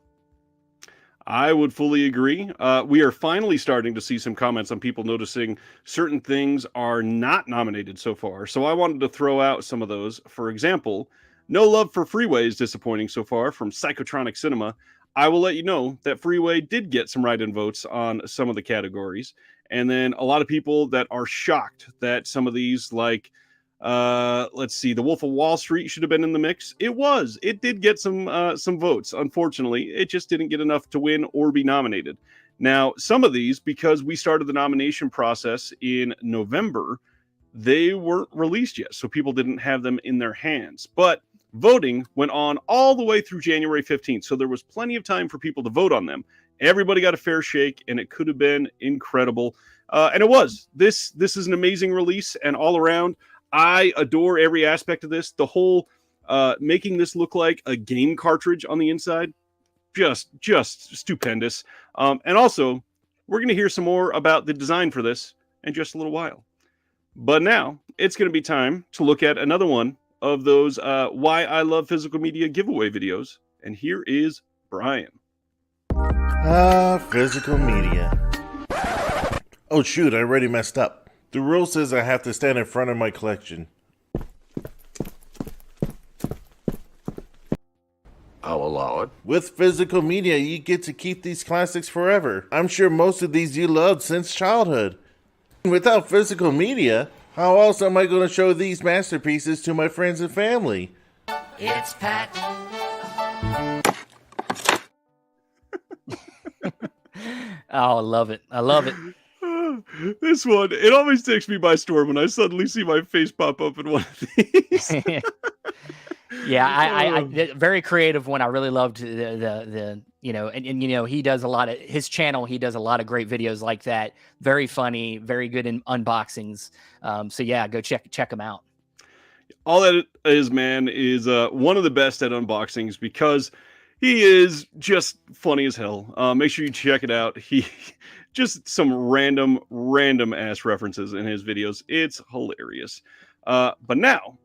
I would fully agree. We are finally starting to see some comments on people noticing certain things are not nominated so far. So I wanted to throw out some of those. For example, No Love for Freeway is disappointing so far from Psychotronic Cinema. I will let you know that Freeway did get some write-in votes on some of the categories. And then a lot of people that are shocked that some of these, like, let's see, The Wolf of Wall Street should have been in the mix. It did get some votes. Unfortunately, it just didn't get enough to win or be nominated. Now, some of these, because we started the nomination process in November, they weren't released yet, so people didn't have them in their hands. But voting went on all the way through January 15th, so there was plenty of time for people to vote on them. Everybody got a fair shake, and it could have been incredible. And it was. This is an amazing release, and all around, I adore every aspect of this. The whole making this look like a game cartridge on the inside, just stupendous. And also, we're going to hear some more about the design for this in just a little while. But now, it's going to be time to look at another one of those Why I Love Physical Media giveaway videos. And here is Brian. Physical media. Oh shoot, I already messed up. The rule says I have to stand in front of my collection. I'll allow it. With physical media, you get to keep these classics forever. I'm sure most of these you loved since childhood. Without physical media, how else am I going to show these masterpieces to my friends and family? It's Pat. Oh, I love it. I love it. This one, it always takes me by storm when I suddenly see my face pop up in one of these. Yeah, I very creative one. I really loved the you know, and you know, he does a lot of his channel. He does a lot of great videos like that. Very funny, very good in unboxings. So yeah, go check him out. All that is, man, is one of the best at unboxings because he is just funny as hell. Make sure you check it out. He just some random ass references in his videos. It's hilarious. But now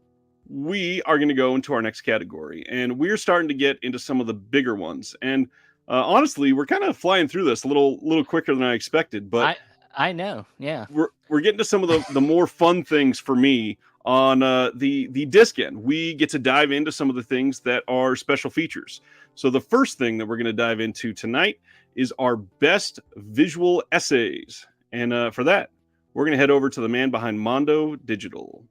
we are going to go into our next category, and we're starting to get into some of the bigger ones. And honestly, we're kind of flying through this a little quicker than I expected. But I know, yeah, we're getting to some of the more fun things for me on the disc end. We get to dive into some of the things that are special features. So the first thing that we're going to dive into tonight is our best visual essays. And for that, we're going to head over to the man behind Mondo Digital.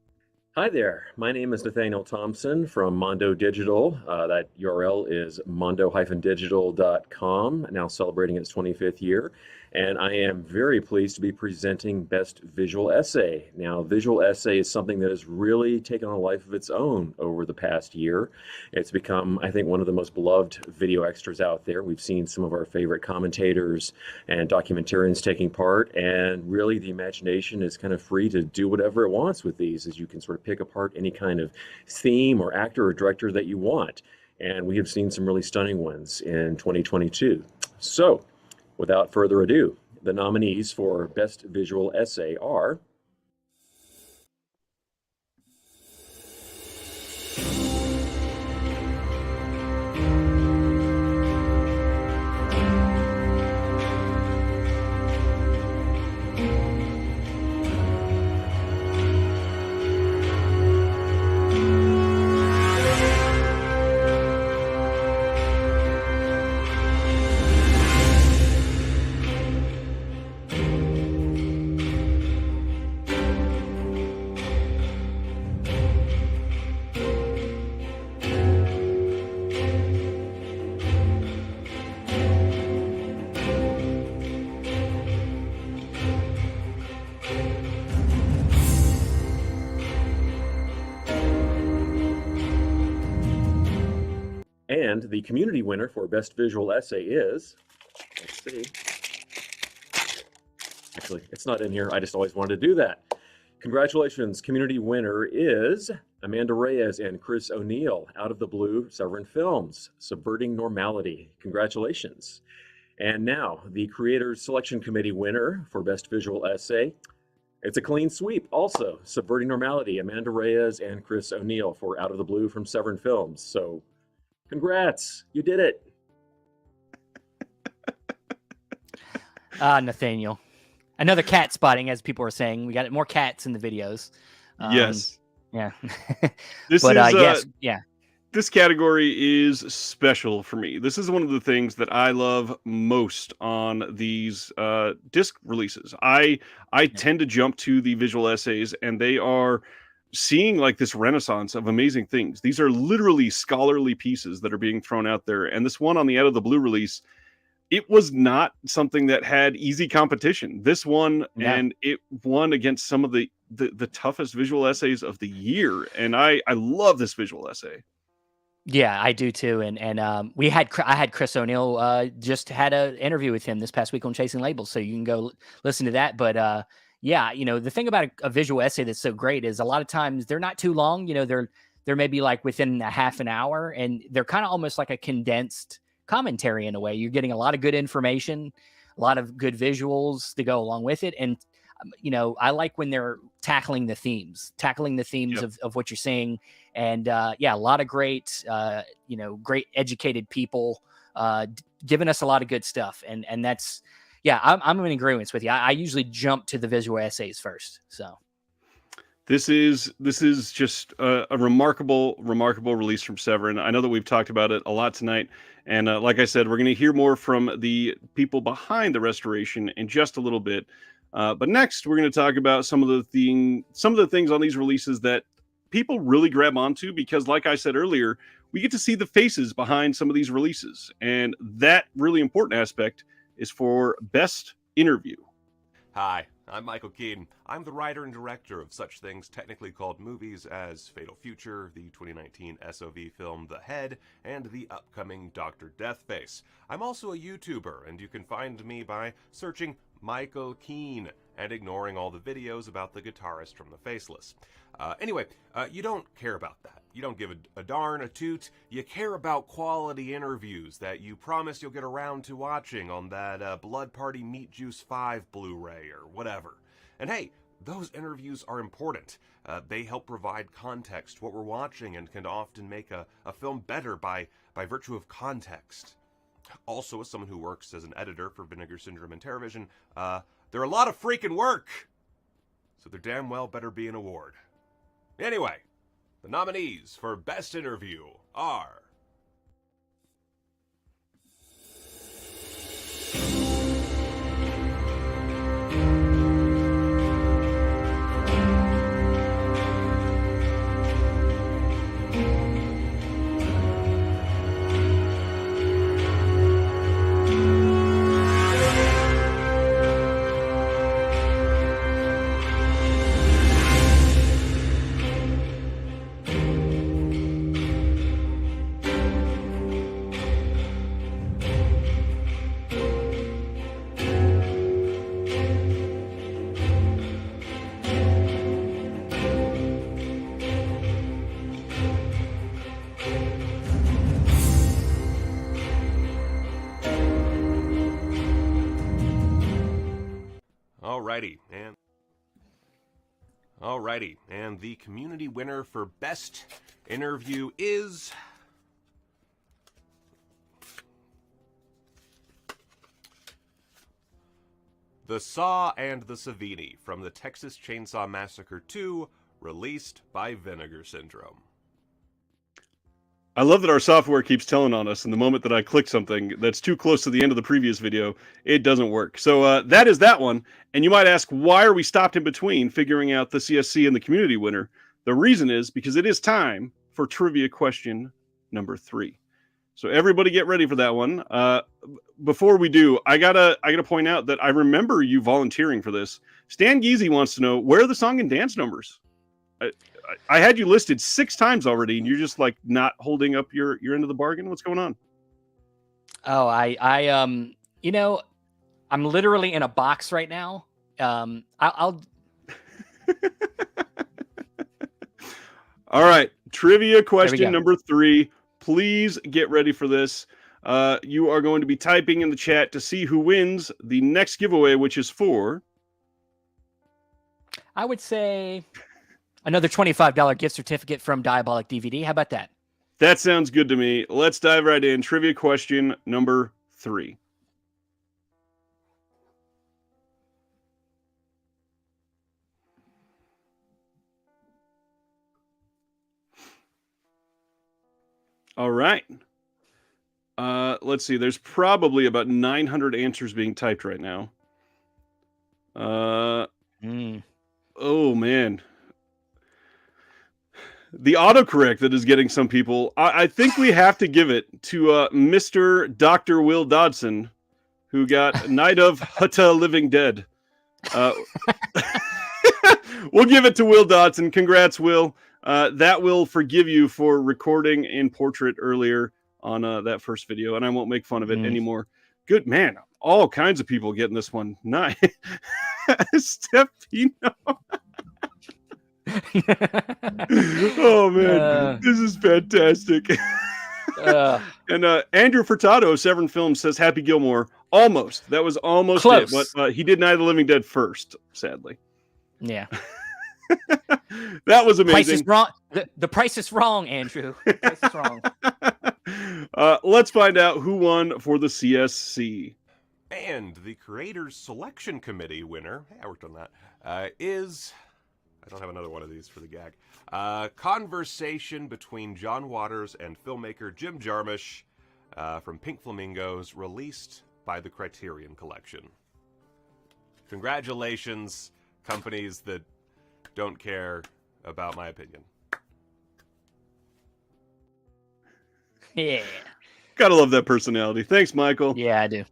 Hi there, my name is Nathaniel Thompson from Mondo Digital. That URL is mondo-digital.com, now celebrating its 25th year. And I am very pleased to be presenting Best Visual Essay. Now, visual essay is something that has really taken on a life of its own over the past year. It's become, I think, one of the most beloved video extras out there. We've seen some of our favorite commentators and documentarians taking part, and really the imagination is kind of free to do whatever it wants with these, as you can sort of pick apart any kind of theme or actor or director that you want. And we have seen some really stunning ones in 2022. So, without further ado, the nominees for Best Visual Essay are and the community winner for Best Visual Essay is, let's see. Actually, it's not in here. I just always wanted to do that. Congratulations, community winner is Amanda Reyes and Chris O'Neill, Out of the Blue, Severin Films, Subverting Normality. Congratulations. And now, the Creators Selection Committee winner for Best Visual Essay. It's a clean sweep also, Subverting Normality, Amanda Reyes and Chris O'Neill for Out of the Blue from Severin Films. So, congrats, you did it. Nathaniel. Another cat spotting, as people are saying. We got more cats in the videos. Yes. Yeah. This but is, yes, yeah. This category is special for me. This is one of the things that I love most on these disc releases. I tend to jump to the visual essays, and they are seeing like this renaissance of amazing things. These are literally scholarly pieces that are being thrown out there. And this one on the Out of the Blue release, it was not something that had easy competition. This one, and it won against some of the toughest visual essays of the year. And I love this visual essay. Yeah, I do too. And I had Chris O'Neill just had an interview with him this past week on Chasing Labels, so you can go listen to that. But yeah, the thing about a visual essay that's so great is a lot of times they're not too long. They're maybe like within a half an hour, and they're kind of almost like a condensed commentary in a way. You're getting a lot of good information, a lot of good visuals to go along with it, and I like when they're tackling the themes of what you're seeing. And yeah, a lot of great, great educated people giving us a lot of good stuff. And that's, yeah, I'm in agreement with you. I usually jump to the visual essays first. So this is just a remarkable release from Severin. I know that we've talked about it a lot tonight. And like I said, we're going to hear more from the people behind the restoration in just a little bit. But next, we're going to talk about some of the things on these releases that people really grab onto, because like I said earlier, we get to see the faces behind some of these releases. And that really important aspect is for Best Interview. Hi, I'm Michael Keene. I'm the writer and director of such things technically called movies as Fatal Future, the 2019 SOV film The Head, and the upcoming Dr. Deathface. I'm also a YouTuber, and you can find me by searching Michael Keene and ignoring all the videos about the guitarist from The Faceless. Anyway, you don't care about that. You don't give a darn a toot. You care about quality interviews that you promise you'll get around to watching on that Blood Party Meat Juice 5 Blu Ray or whatever. And hey, those interviews are important. They help provide context to what we're watching and can often make a film better by virtue of context. Also, as someone who works as an editor for Vinegar Syndrome and TerraVision, they're a lot of freaking work. So they're damn well better be an award. Anyway, the nominees for Best Interview are... Alrighty, and the community winner for Best Interview is... The Saw and the Savini from the Texas Chainsaw Massacre 2, released by Vinegar Syndrome. I love that our software keeps telling on us, and the moment that I click something that's too close to the end of the previous video, it doesn't work. So that is that one. And you might ask, why are we stopped in between figuring out the CSC and the community winner? The reason is because it is time for trivia question number 3. So everybody get ready for that one. Before we do, I gotta point out that I remember you volunteering for this. Stan Geezy wants to know, where are the song and dance numbers? I had you listed 6 times already, and you're just like not holding up your end of the bargain. What's going on? Oh, I'm literally in a box right now. I'll. All right, trivia question number 3. Please get ready for this. You are going to be typing in the chat to see who wins the next giveaway, which is for... I would say another $25 gift certificate from Diabolic DVD. How about that? That sounds good to me. Let's dive right in. Trivia question number 3. All right. Let's see. There's probably about 900 answers being typed right now. Oh man. The autocorrect that is getting some people. I think we have to give it to Mr. Dr. Will Dodson, who got Night of Hutta Living Dead. We'll give it to Will Dodson. Congrats, Will. That will forgive you for recording in portrait earlier on that first video, and I won't make fun of it anymore. Good man. All kinds of people getting this one. Nice. Stepino. Oh, man. This is fantastic. And Andrew Furtado of Severn Films says, Happy Gilmore. Almost. That was almost close. It, but he did Night of the Living Dead first, sadly. Yeah. That was amazing. Price is wrong. The price is wrong, Andrew. The price is wrong. Let's find out who won for the CSC. And the Creators Selection Committee winner, I worked on that, is... I don't have another one of these for the gag. Conversation between John Waters and filmmaker Jim Jarmusch from Pink Flamingos, released by the Criterion Collection. Congratulations, companies that don't care about my opinion. Yeah. Gotta love that personality. Thanks, Michael. Yeah, I do.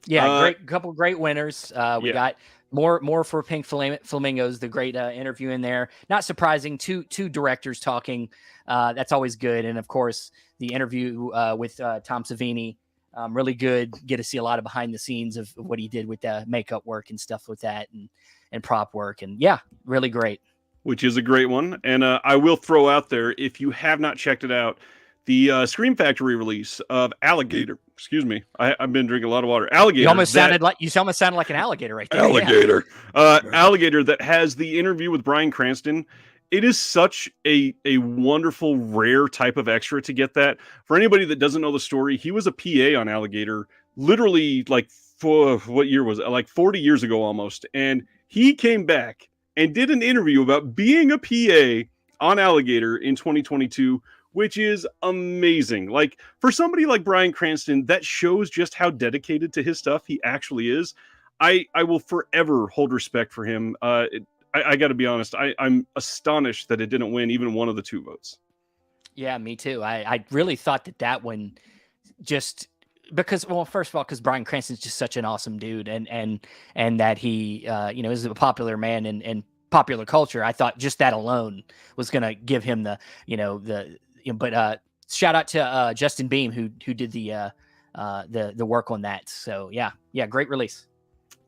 Yeah, couple great winners. We got more for Pink Flamingos, the great interview in there. Not surprising, two directors talking. That's always good. And of course, the interview with Tom Savini, really good. Get to see a lot of behind the scenes of what he did with the makeup work and stuff with that, and prop work. And yeah, really great. Which is a great one. And I will throw out there, if you have not checked it out, the Scream Factory release of Alligator. Excuse me, I've been drinking a lot of water. Alligator. You almost sounded like an alligator right there. Alligator. Yeah. Alligator that has the interview with Bryan Cranston. It is such a wonderful, rare type of extra to get that. For anybody that doesn't know the story, he was a PA on Alligator, literally what year was it? Like 40 years ago almost. And he came back and did an interview about being a PA on Alligator in 2022, which is amazing. Like, for somebody like Bryan Cranston, that shows just how dedicated to his stuff he actually is. I will forever hold respect for him. I got to be honest. I'm astonished that it didn't win even one of the two votes. Yeah, me too. I really thought that one just because, well, first of all, because Bryan Cranston's just such an awesome dude, and that he is a popular man in popular culture. I thought just that alone was going to give him but shout out to Justin Beam who did the work on that. So yeah, great release.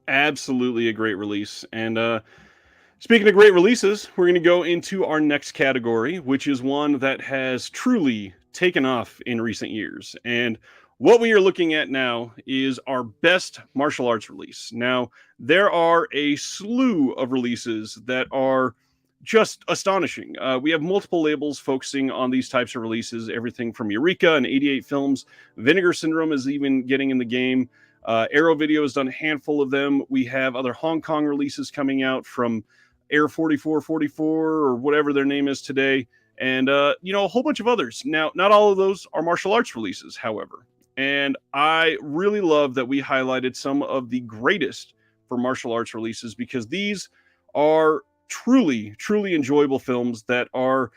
Absolutely a great release. And speaking of great releases, we're going to go into our next category, which is one that has truly taken off in recent years. And what we are looking at now is our best martial arts release. Now, there are a slew of releases that are just astonishing. We have multiple labels focusing on these types of releases, everything from Eureka and 88 Films. Vinegar Syndrome is even getting in the game. Arrow Video has done a handful of them. We have other Hong Kong releases coming out from Air 4444 or whatever their name is today. And, a whole bunch of others. Now, not all of those are martial arts releases, however. And I really love that we highlighted some of the greatest for martial arts releases, because these are truly, truly enjoyable films that are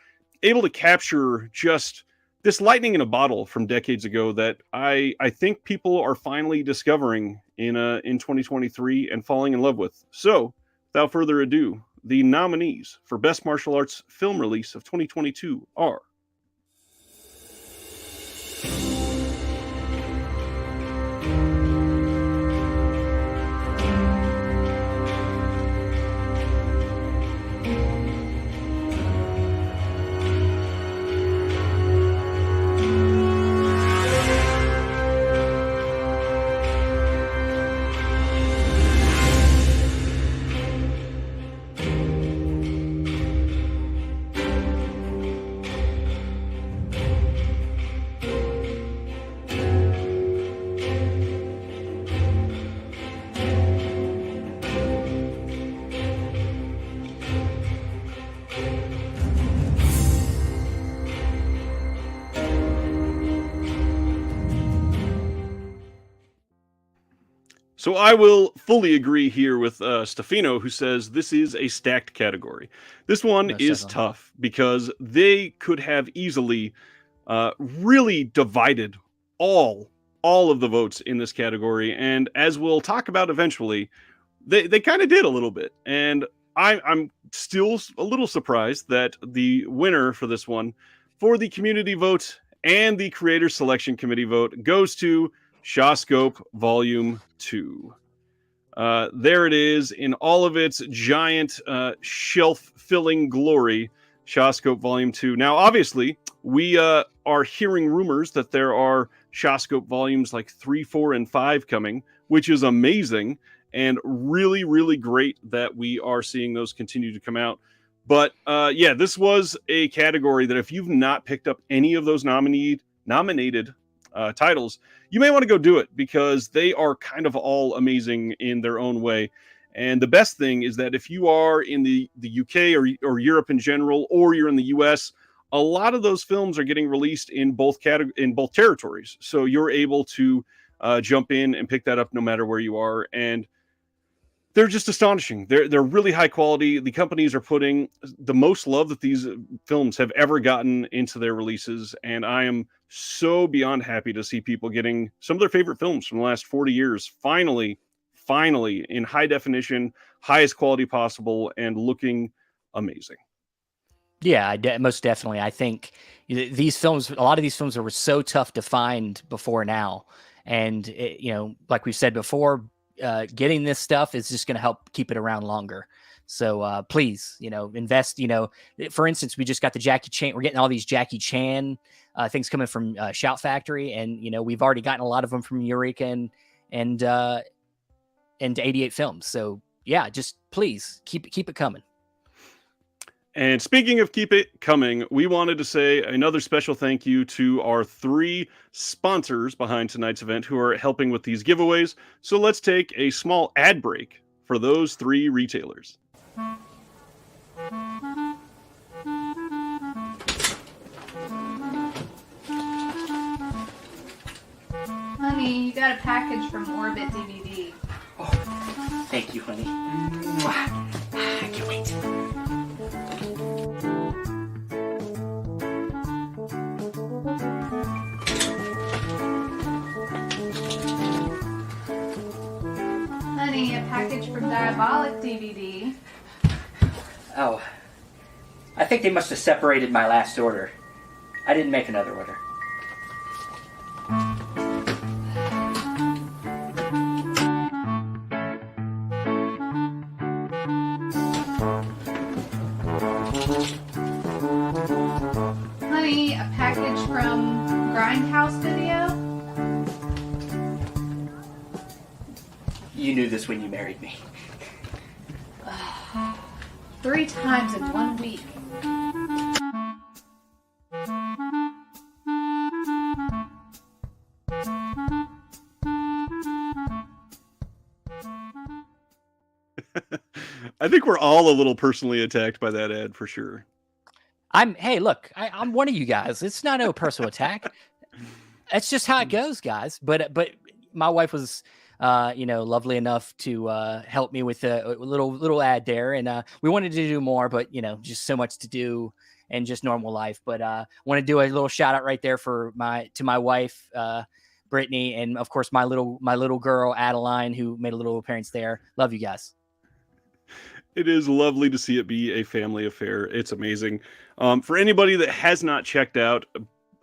able to capture just this lightning in a bottle from decades ago that I think people are finally discovering in 2023 and falling in love with. So, without further ado, the nominees for Best Martial Arts Film Release of 2022 are... So I will fully agree here with Stefano, who says this is a stacked category. This one Most is definitely. tough because they could have easily really divided all of the votes in this category. And as we'll talk about eventually, they kind of did a little bit. And I'm still a little surprised that the winner for this one, for the community vote and the creator selection committee vote, goes to Shawscope Volume 2. There it is in all of its giant shelf-filling glory, Shawscope Volume 2. Now, obviously, we are hearing rumors that there are Shawscope Volumes like 3, 4, and 5 coming, which is amazing and really, really great that we are seeing those continue to come out. But yeah, this was a category that if you've not picked up any of those nominated titles, you may want to go do it because they are kind of all amazing in their own way. And the best thing is that if you are in the UK or Europe in general, or you're in the US, a lot of those films are getting released in both territories. So you're able to jump in and pick that up no matter where you are. And they're just astonishing. They're really high quality. The companies are putting the most love that these films have ever gotten into their releases, and I am so beyond happy to see people getting some of their favorite films from the last 40 years finally in high definition, highest quality possible, and looking amazing. Yeah, most definitely. I think these films, a lot of these films were so tough to find before now, and like we've said before, getting this stuff is just going to help keep it around longer. So please, invest. For instance, we just got the Jackie Chan. We're getting all these Jackie Chan things coming from Shout Factory, and we've already gotten a lot of them from Eureka and 88 Films. So yeah, just please keep it coming. And speaking of keep it coming, we wanted to say another special thank you to our 3 sponsors behind tonight's event who are helping with these giveaways. So let's take a small ad break for those 3 retailers. Honey, you got a package from Orbit DVD. Oh, thank you, honey. I can't wait. Honey, a package from Diabolic DVD. Oh, I think they must have separated my last order. I didn't make another order. Honey, a package from Grindhouse Video. You knew this when you married me. 3 times in 1 week. I think we're all a little personally attacked by that ad for sure. Hey, look, I'm one of you guys. It's not no personal attack. That's just how it goes, guys. But my wife was, lovely enough to help me with a little ad there, and we wanted to do more, but just so much to do and just normal life. But want to do a little shout out right there to my wife, Brittany, and of course my little girl Adeline, who made a little appearance there. Love you guys. It is lovely to see it be a family affair. It's amazing. For anybody that has not checked out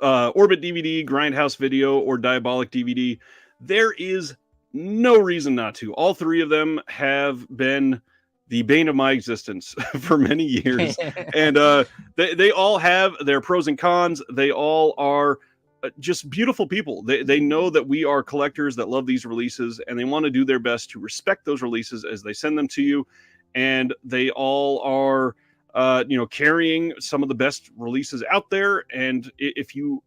Orbit DVD, Grindhouse Video, or Diabolic DVD, there is no reason not to. All 3 of them have been the bane of my existence for many years. And they all have their pros and cons. They all are just beautiful people. They know that we are collectors that love these releases, and they want to do their best to respect those releases as they send them to you. And they all are, carrying some of the best releases out there. And if you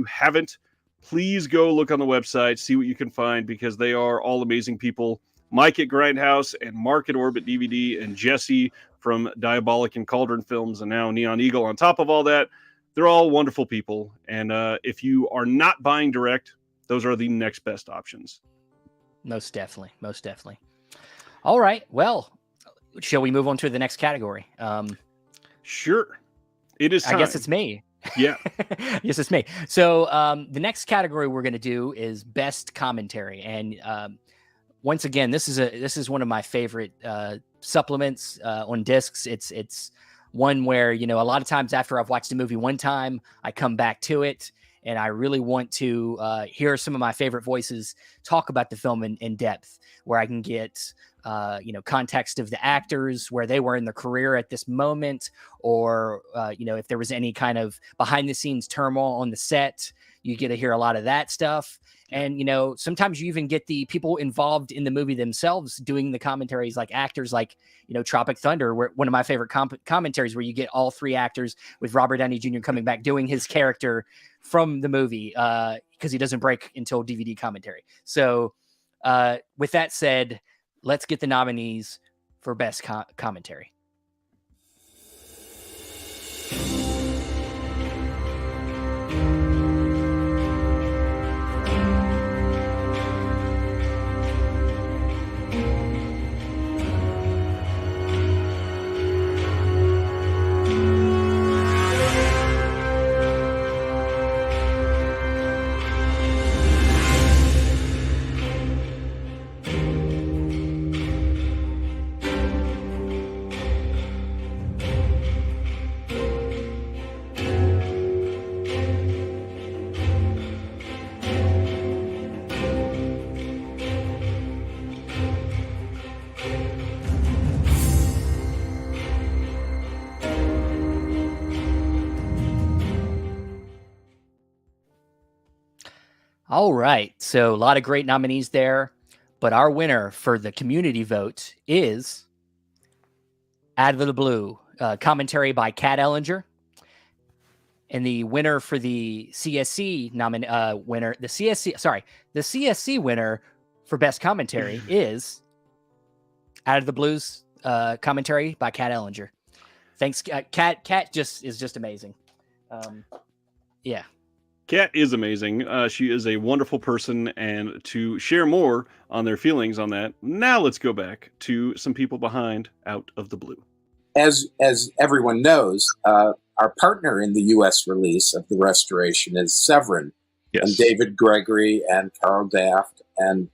haven't, please go look on the website, see what you can find, because they are all amazing people. Mike at Grindhouse and Mark at Orbit DVD and Jesse from Diabolic and Cauldron Films and now Neon Eagle on top of all that. They're all wonderful people. And if you are not buying direct, those are the next best options. Most definitely. Most definitely. All right. Well, shall we move on to the next category? Sure. It is time. I guess it's me. Yeah. Yes, it's me. So the next category we're going to do is best commentary. And once again, this is one of my favorite supplements on discs. It's one where, you know, a lot of times after I've watched a movie one time, I come back to it and I really want to hear some of my favorite voices talk about the film in depth, where I can get you know, context of the actors, where they were in their career at this moment, or you know, if there was any kind of behind the scenes turmoil on the set, you get to hear a lot of that stuff. And, you know, sometimes you even get the people involved in the movie themselves doing the commentaries, like actors like, you know, Tropic Thunder, where one of my favorite commentaries, where you get all three actors with Robert Downey Jr. coming back doing his character from the movie, because he doesn't break until DVD commentary. So with that said, let's get the nominees for best commentary. All right. So a lot of great nominees there, but our winner for the community vote is Out of the Blue, commentary by Kat Ellinger. And the winner for the CSC winner, the CSC winner for best commentary is Out of the Blues, commentary by Kat Ellinger. Thanks, Kat. Kat is just amazing. Yeah. Kat is amazing. She is a wonderful person, and to share more on their feelings on that, now let's go back to some people behind Out of the Blue. As everyone knows, our partner in the U.S. release of the restoration is Severin, yes, and David Gregory and Carl Daft and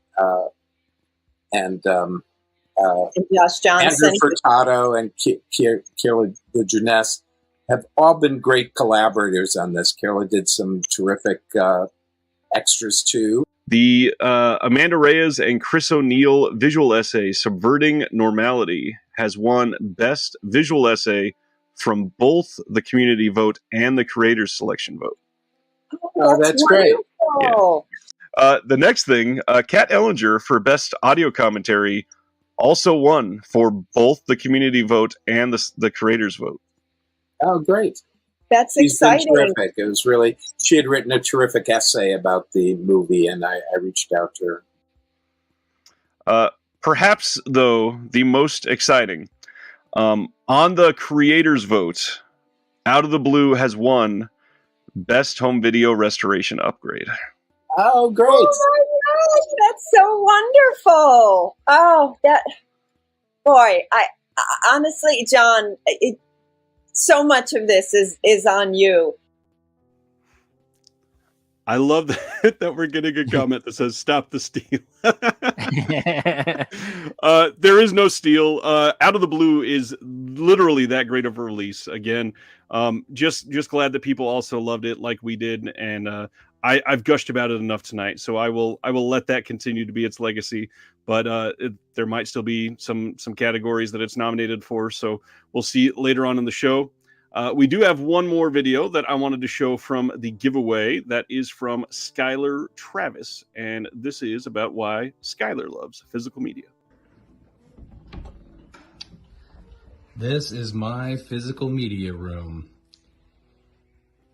Josh Johnson, Andrew Furtado and Kayla the Juness have all been great collaborators on this. Kayla did some terrific extras too. The Amanda Reyes and Chris O'Neill visual essay, Subverting Normality, has won Best Visual Essay from both the community vote and the creators selection vote. Oh, that's great. Yeah. The next thing, Kat Ellinger for Best Audio Commentary also won for both the community vote and the creators vote. Oh, great. That's She's been exciting. terrific. It was really, she had written a terrific essay about the movie, and I reached out to her. Perhaps, though, the most exciting, on the creators vote, Out of the Blue has won Best Home Video Restoration Upgrade. Oh, great. Oh my gosh, that's so wonderful. Oh, I honestly, John, so much of this is on you. I love that we're getting a comment that says, stop the steal. There is no steal. Out of the Blue is literally that great of a release. Again, just glad that people also loved it like we did. And I've gushed about it enough tonight, so I will let that continue to be its legacy. But there might still be some categories that it's nominated for, so we'll see later on in the show. We do have one more video that I wanted to show from the giveaway. That is from Skylar Travis, and this is about why Skylar loves physical media. This is my physical media room.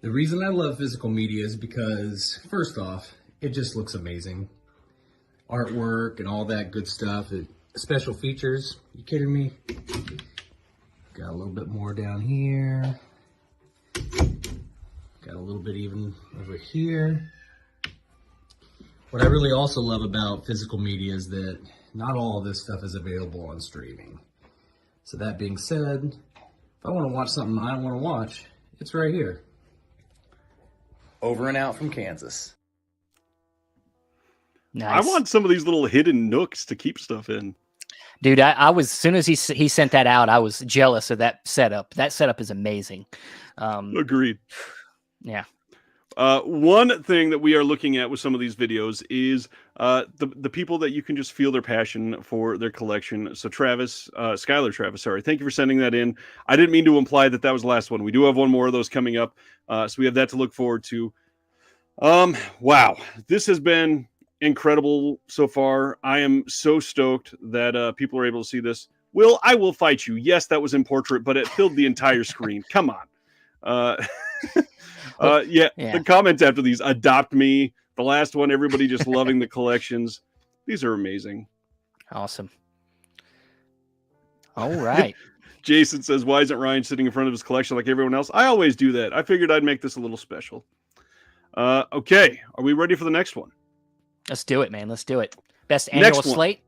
The reason I love physical media is because, first off, it just looks amazing. Artwork and all that good stuff. Special features. You kidding me? Got a little bit more down here. Got a little bit even over here. What I really also love about physical media is that not all of this stuff is available on streaming. So that being said, if I want to watch something I want to watch, it's right here. Over and out from Kansas. Nice. I want some of these little hidden nooks to keep stuff in. Dude, I was, as soon as he sent that out, I was jealous of that setup. That setup is amazing. Agreed. Yeah. One thing that we are looking at with some of these videos is the people that you can just feel their passion for their collection. So Skylar Travis, sorry. Thank you for sending that in. I didn't mean to imply that was the last one. We do have one more of those coming up. So we have that to look forward to. Wow. This has been incredible so far. I am so stoked that people are able to see this. Will, I will fight you. Yes, that was in portrait, but it filled the entire screen. Come on. Yeah, the comments after these, adopt me. The last one, everybody just loving the collections. These are amazing. Awesome. All right. Jason says, why isn't Ryan sitting in front of his collection like everyone else? I always do that. I figured I'd make this a little special. Okay, are we ready for the next one? Let's do it, man. Let's do it. Best annual slate?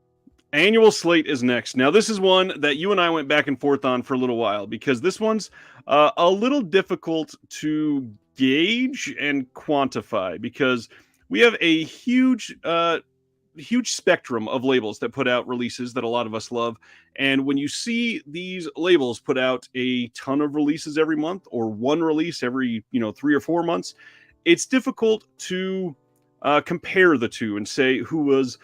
Annual slate is next. Now, this is one that you and I went back and forth on for a little while because this one's a little difficult to gauge and quantify because we have a huge spectrum of labels that put out releases that a lot of us love. And when you see these labels put out a ton of releases every month or one release every 3 or 4 months, it's difficult to compare the two and say who was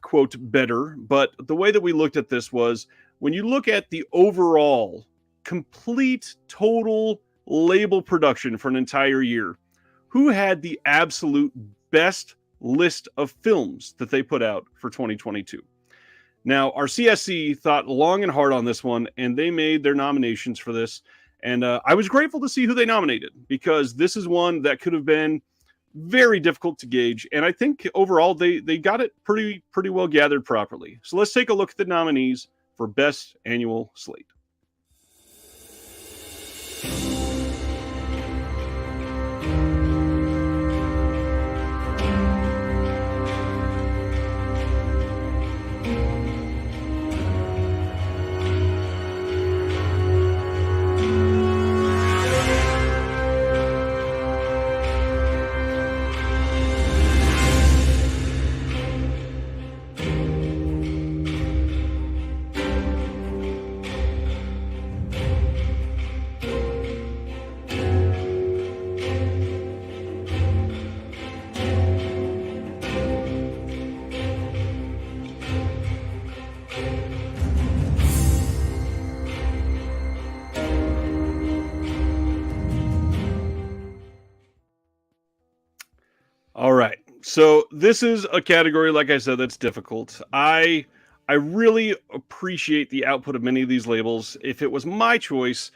quote better. But the way that we looked at this was when you look at the overall complete total label production for an entire year, who had the absolute best list of films that they put out for 2022. Now, our CSC thought long and hard on this one, and they made their nominations for this. And I was grateful to see who they nominated because this is one that could have been very difficult to gauge. And I think overall they got it pretty well gathered properly. So let's take a look at the nominees for Best Annual Slate. All right. So this is a category, like I said, that's difficult. I really appreciate the output of many of these labels. If it was my choice,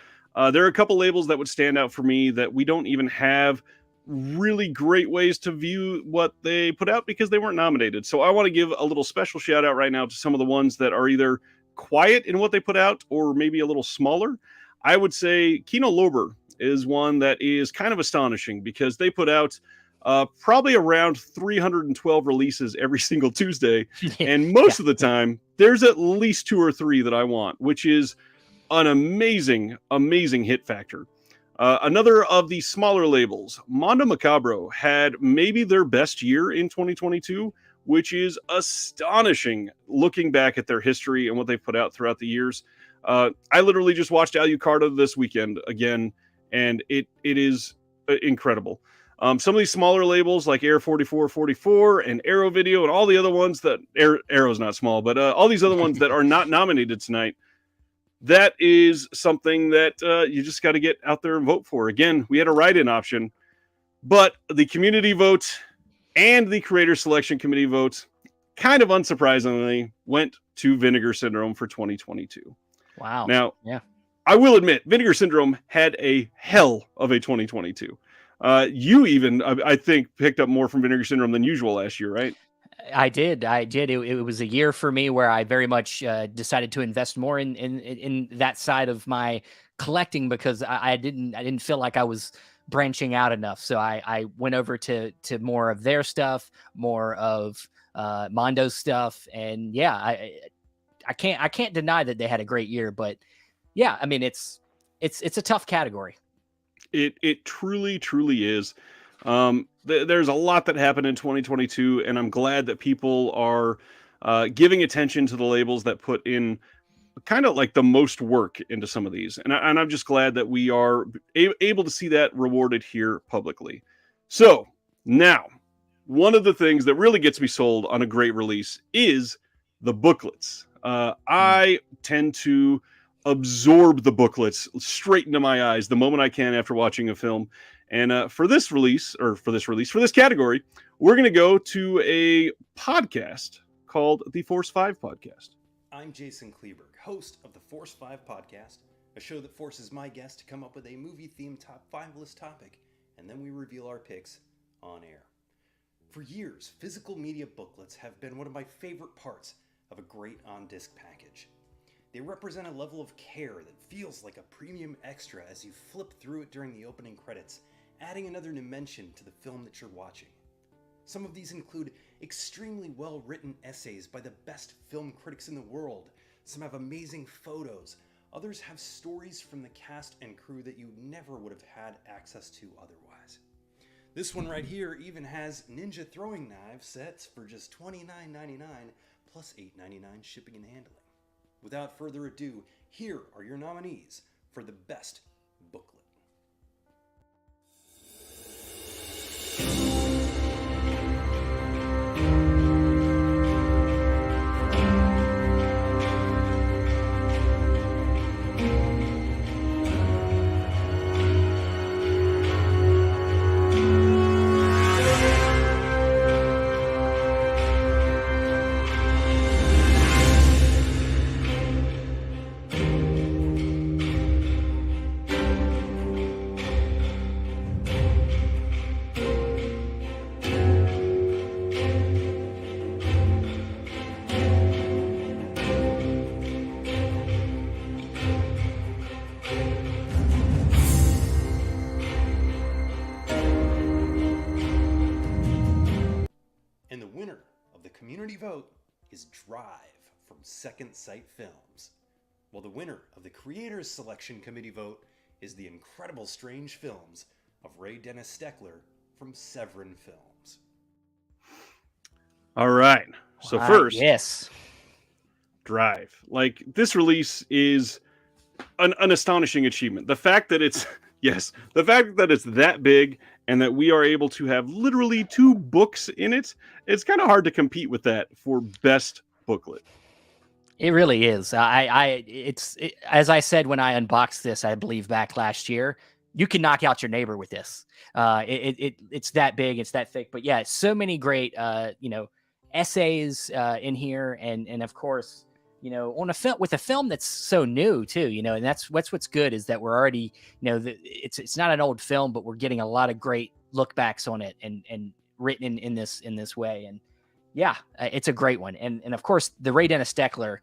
there are a couple labels that would stand out for me that we don't even have really great ways to view what they put out because they weren't nominated. So I want to give a little special shout out right now to some of the ones that are either quiet in what they put out or maybe a little smaller. I would say Kino Lorber is one that is kind of astonishing because they put out probably around 312 releases every single Tuesday. And most of the time, there's at least 2 or 3 that I want, which is an amazing, amazing hit factor. Another of the smaller labels, Mondo Macabro, had maybe their best year in 2022, which is astonishing looking back at their history and what they've put out throughout the years. I literally just watched Alucarda this weekend again, and it is incredible. Some of these smaller labels like Air 4444 and Arrow Video and all the other ones that Arrow's not small, but all these other ones that are not nominated tonight, that is something that you just got to get out there and vote for. Again, we had a write-in option, but the community vote and the creator selection committee votes, kind of unsurprisingly, went to Vinegar Syndrome for 2022. Wow. Now, yeah, I will admit, Vinegar Syndrome had a hell of a 2022. You even, I think, picked up more from Vinegar Syndrome than usual last year, right? I did. It was a year for me where I very much decided to invest more in that side of my collecting because I didn't feel like I was branching out enough. So I went over to more of their stuff, more of Mondo's stuff, and yeah, I can't deny that they had a great year. But yeah, I mean it's a tough category. It truly is. There's a lot that happened in 2022, and I'm glad that people are giving attention to the labels that put in kind of like the most work into some of these. And I'm just glad that we are able to see that rewarded here publicly. So now, one of the things that really gets me sold on a great release is the booklets. I tend to absorb the booklets straight into my eyes the moment I can after watching a film. And for this category, we're going to go to a podcast called the Force 5 Podcast. I'm Jason Kleeberg, host of the Force 5 Podcast, a show that forces my guests to come up with a movie-themed top 5 list topic, and then we reveal our picks on air. For years, physical media booklets have been one of my favorite parts of a great on-disc package. They represent a level of care that feels like a premium extra as you flip through it during the opening credits, adding another dimension to the film that you're watching. Some of these include extremely well-written essays by the best film critics in the world. Some have amazing photos. Others have stories from the cast and crew that you never would have had access to otherwise. This one right here even has ninja throwing knife sets for just $29.99 plus $8.99 shipping and handling. Without further ado, here are your nominees for the best booklet. And the winner of the community vote is Drive from Second Sight Films, while the winner of the Creators Selection Committee vote is The Incredible Strange Films of Ray Dennis Steckler from Severin Films. All right. So first, yes, Drive. Like, this release is an astonishing achievement. The fact that it's that big and that we are able to have literally 2 books in it, it's kind of hard to compete with that for best booklet. It really is. As I said when I unboxed this, I believe back last year, you can knock out your neighbor with this. It's that big, it's that thick. But yeah, so many great essays in here, and of course, on a film with a film that's so new too, and that's what's good is that we're already, it's not an old film, but we're getting a lot of great look backs on it and written in this way. And yeah, it's a great one. And of course the Ray Dennis Steckler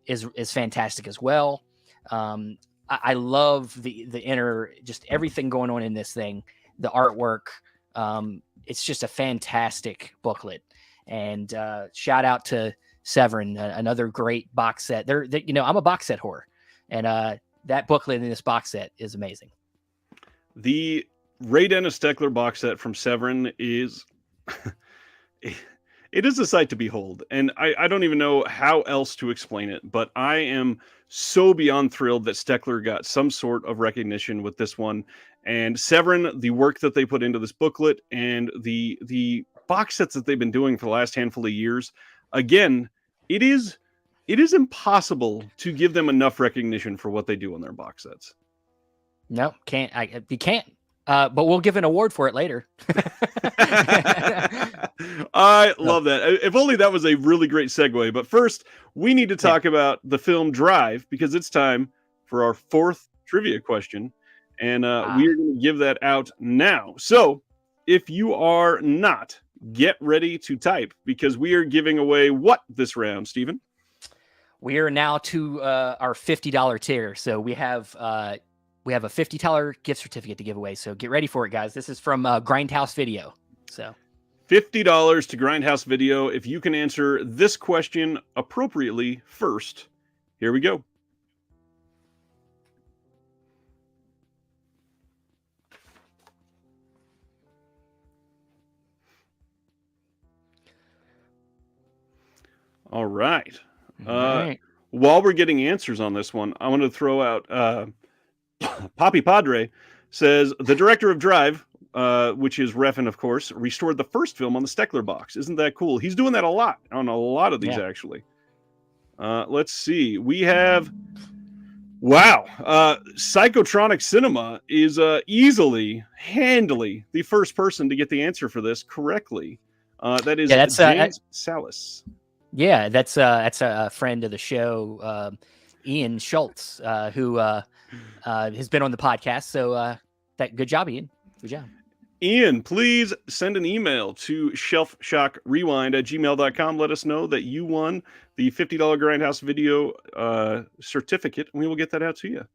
is fantastic as well. I love the inner, just everything going on in this thing, the artwork. It's just a fantastic booklet, and shout out to Severin, another great box set. I'm a box set whore, and that booklet in this box set is amazing. The Ray Dennis Steckler box set from Severin is it is a sight to behold, and I don't even know how else to explain it, but I am so beyond thrilled that Steckler got some sort of recognition with this one. And Severin, the work that they put into this booklet and the box sets that they've been doing for the last handful of years, again, it is impossible to give them enough recognition for what they do on their box sets. No, you can't. But we'll give an award for it later. I love that. If only that was a really great segue. But first, we need to talk about the film Drive, because it's time for our 4th trivia question. And we are going to give that out now. So if you are not, get ready to type, because we are giving away what this round, Stephen? We are now to our $50 tier. So we have we have a $50 gift certificate to give away. So get ready for it, guys. This is from Grindhouse Video. So $50 to Grindhouse Video if you can answer this question appropriately first. Here we go. All right. While we're getting answers on this one, I want to throw out Poppy Padre says the director of Drive, which is Refn, of course, restored the first film on the Steckler box. Isn't that cool? He's doing that a lot on a lot of these, actually. Let's see. We have... Wow. Psychotronic Cinema is handily the first person to get the answer for this correctly. That is James Salas. Yeah, that's a friend of the show, Ian Schultz, who has been on the podcast. So good job, Ian. Good job. Ian, please send an email to shelfshockrewind@gmail.com. Let us know that you won the $50 Grindhouse Video certificate, and we will get that out to you.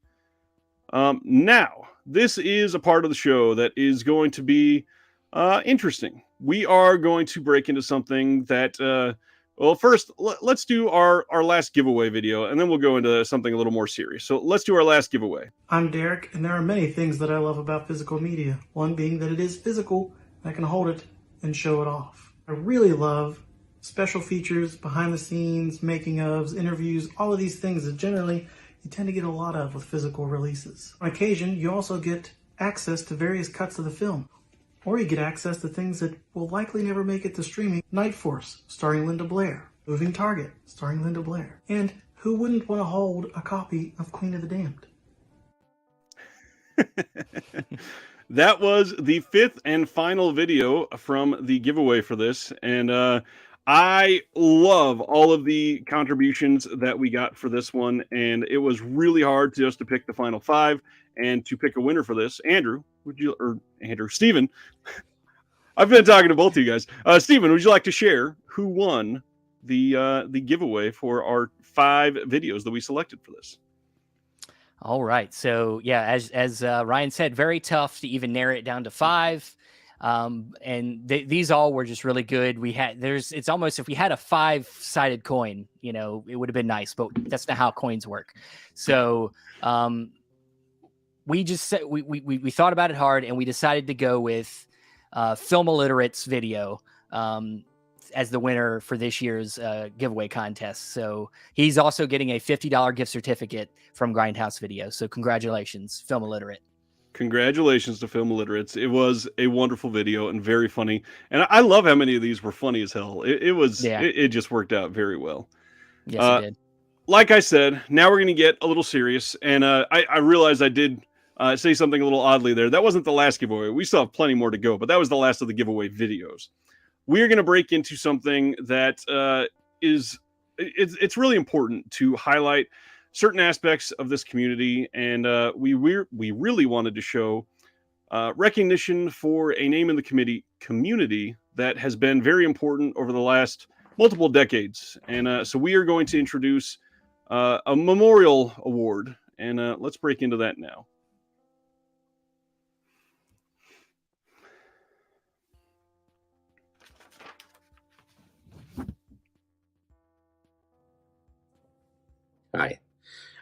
Now, this is a part of the show that is going to be interesting. We are going to break into something that... well, first, let's do our last giveaway video, and then we'll go into something a little more serious. So let's do our last giveaway. I'm Derek, and there are many things that I love about physical media. One being that it is physical, and I can hold it and show it off. I really love special features, behind the scenes, making ofs, interviews, all of these things that generally you tend to get a lot of with physical releases. On occasion, you also get access to various cuts of the film. Or you get access to things that will likely never make it to streaming. Night Force, starring Linda Blair. Moving Target, starring Linda Blair. And who wouldn't want to hold a copy of Queen of the Damned? That was the fifth and final video from the giveaway for this. And I love all of the contributions that we got for this one. And it was really hard just to pick the final five and to pick a winner for this. Steven, I've been talking to both of you guys. Steven, would you like to share who won the giveaway for our 5 videos that we selected for this? All right. So yeah, as Ryan said, very tough to even narrow it down to 5. And these all were just really good. It's almost, if we had a 5-sided coin, it would have been nice, but that's not how coins work. So, we just said we thought about it hard, and we decided to go with Film Illiterate's video as the winner for this year's giveaway contest. So he's also getting a $50 gift certificate from Grindhouse Video. So congratulations, Film Illiterate. Congratulations to Film Illiterates. It was a wonderful video and very funny. And I love how many of these were funny as hell. It just worked out very well. Yes, it did. Like I said, now we're going to get a little serious. And I realized I did say something a little oddly there. That wasn't the last giveaway. We still have plenty more to go, but that was the last of the giveaway videos. We are going to break into something that it's really important to highlight certain aspects of this community, and we really wanted to show recognition for a name in the community that has been very important over the last multiple decades. And so we are going to introduce a memorial award, and let's break into that now. Hi,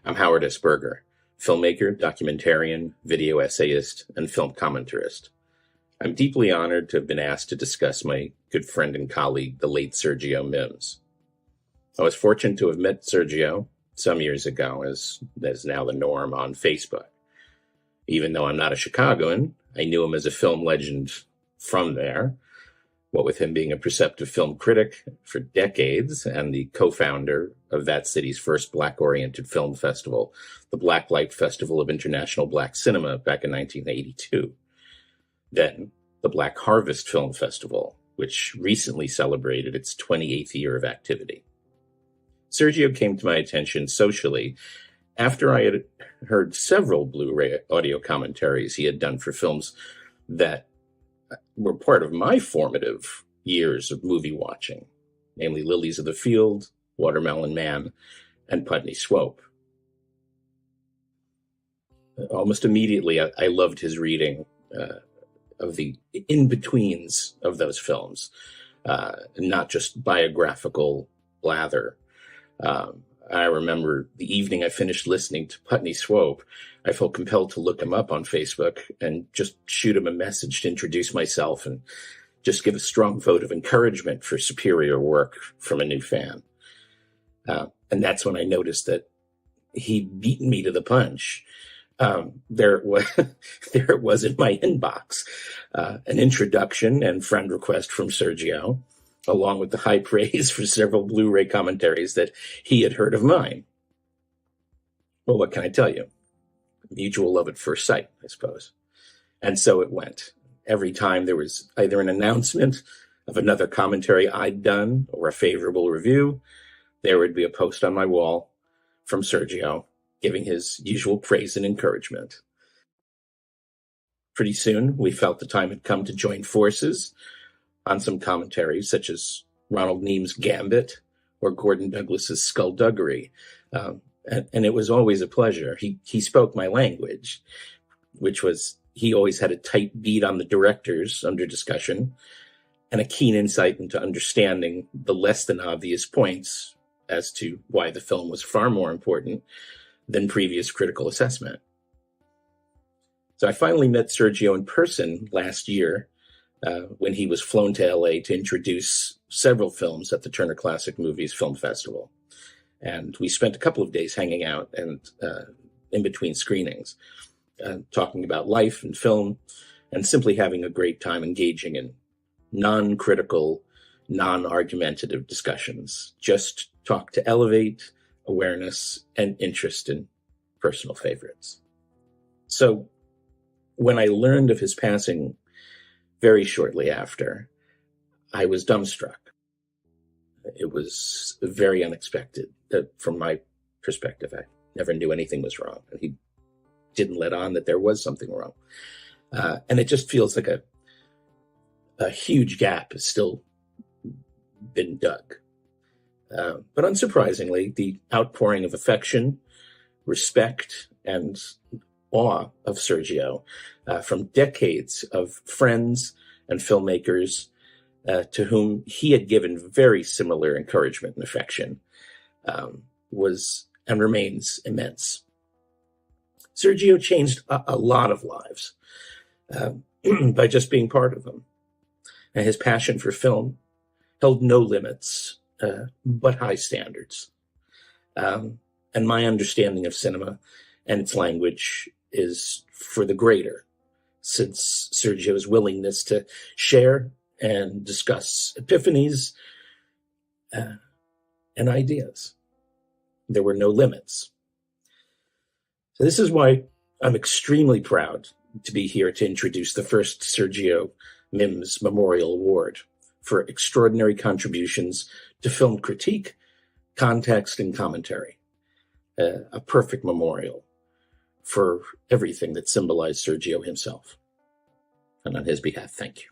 I'm Howard S. Berger, filmmaker, documentarian, video essayist, and film commentarist. I'm deeply honored to have been asked to discuss my good friend and colleague, the late Sergio Mims. I was fortunate to have met Sergio some years ago, as is now the norm, on Facebook. Even though I'm not a Chicagoan, I knew him as a film legend from there, what with him being a perceptive film critic for decades and the co-founder of that city's first Black-oriented film festival, the Blacklight Festival of International Black Cinema, back in 1982. Then, the Black Harvest Film Festival, which recently celebrated its 28th year of activity. Sergio came to my attention socially after I had heard several Blu Ray audio commentaries he had done for films that were part of my formative years of movie watching, namely Lilies of the Field, Watermelon Man, and Putney Swope. almost immediately, I loved his reading of the in-betweens of those films, not just biographical blather. I remember the evening I finished listening to Putney Swope, I felt compelled to look him up on Facebook and just shoot him a message to introduce myself and just give a strong vote of encouragement for superior work from a new fan. And that's when I noticed that he'd beaten me to the punch. There it was in my inbox, an introduction and friend request from Sergio, along with the high praise for several Blu-ray commentaries that he had heard of mine. Well, what can I tell you? Mutual love at first sight, I suppose. And so it went. Every time there was either an announcement of another commentary I'd done or a favorable review, there would be a post on my wall from Sergio giving his usual praise and encouragement. Pretty soon, we felt the time had come to join forces on some commentaries, such as Ronald Neam's Gambit or Gordon Douglas's Skullduggery. And it was always a pleasure. He spoke my language, which was he always had a tight beat on the directors under discussion and a keen insight into understanding the less than obvious points as to why the film was far more important than previous critical assessment. So I finally met Sergio in person last year when he was flown to LA to introduce several films at the Turner Classic Movies Film Festival. And we spent a couple of days hanging out and in between screenings, talking about life and film, and simply having a great time engaging in non-critical, non-argumentative discussions. Just talk to elevate awareness and interest in personal favorites. So when I learned of his passing very shortly after, I was dumbstruck. It was very unexpected. From my perspective, I never knew anything was wrong. And he didn't let on that there was something wrong. And it just feels like a huge gap has still been dug. But unsurprisingly, the outpouring of affection, respect, and awe of Sergio from decades of friends and filmmakers to whom he had given very similar encouragement and affection was and remains immense. Sergio changed a lot of lives by just being part of them. And his passion for film held no limits but high standards. And my understanding of cinema and its language is for the greater, since Sergio's willingness to share and discuss epiphanies and ideas. There were no limits. So this is why I'm extremely proud to be here to introduce the first Sergio Mims Memorial Award for extraordinary contributions to film critique, context, and commentary. A perfect memorial for everything that symbolized Sergio himself. And on his behalf, thank you.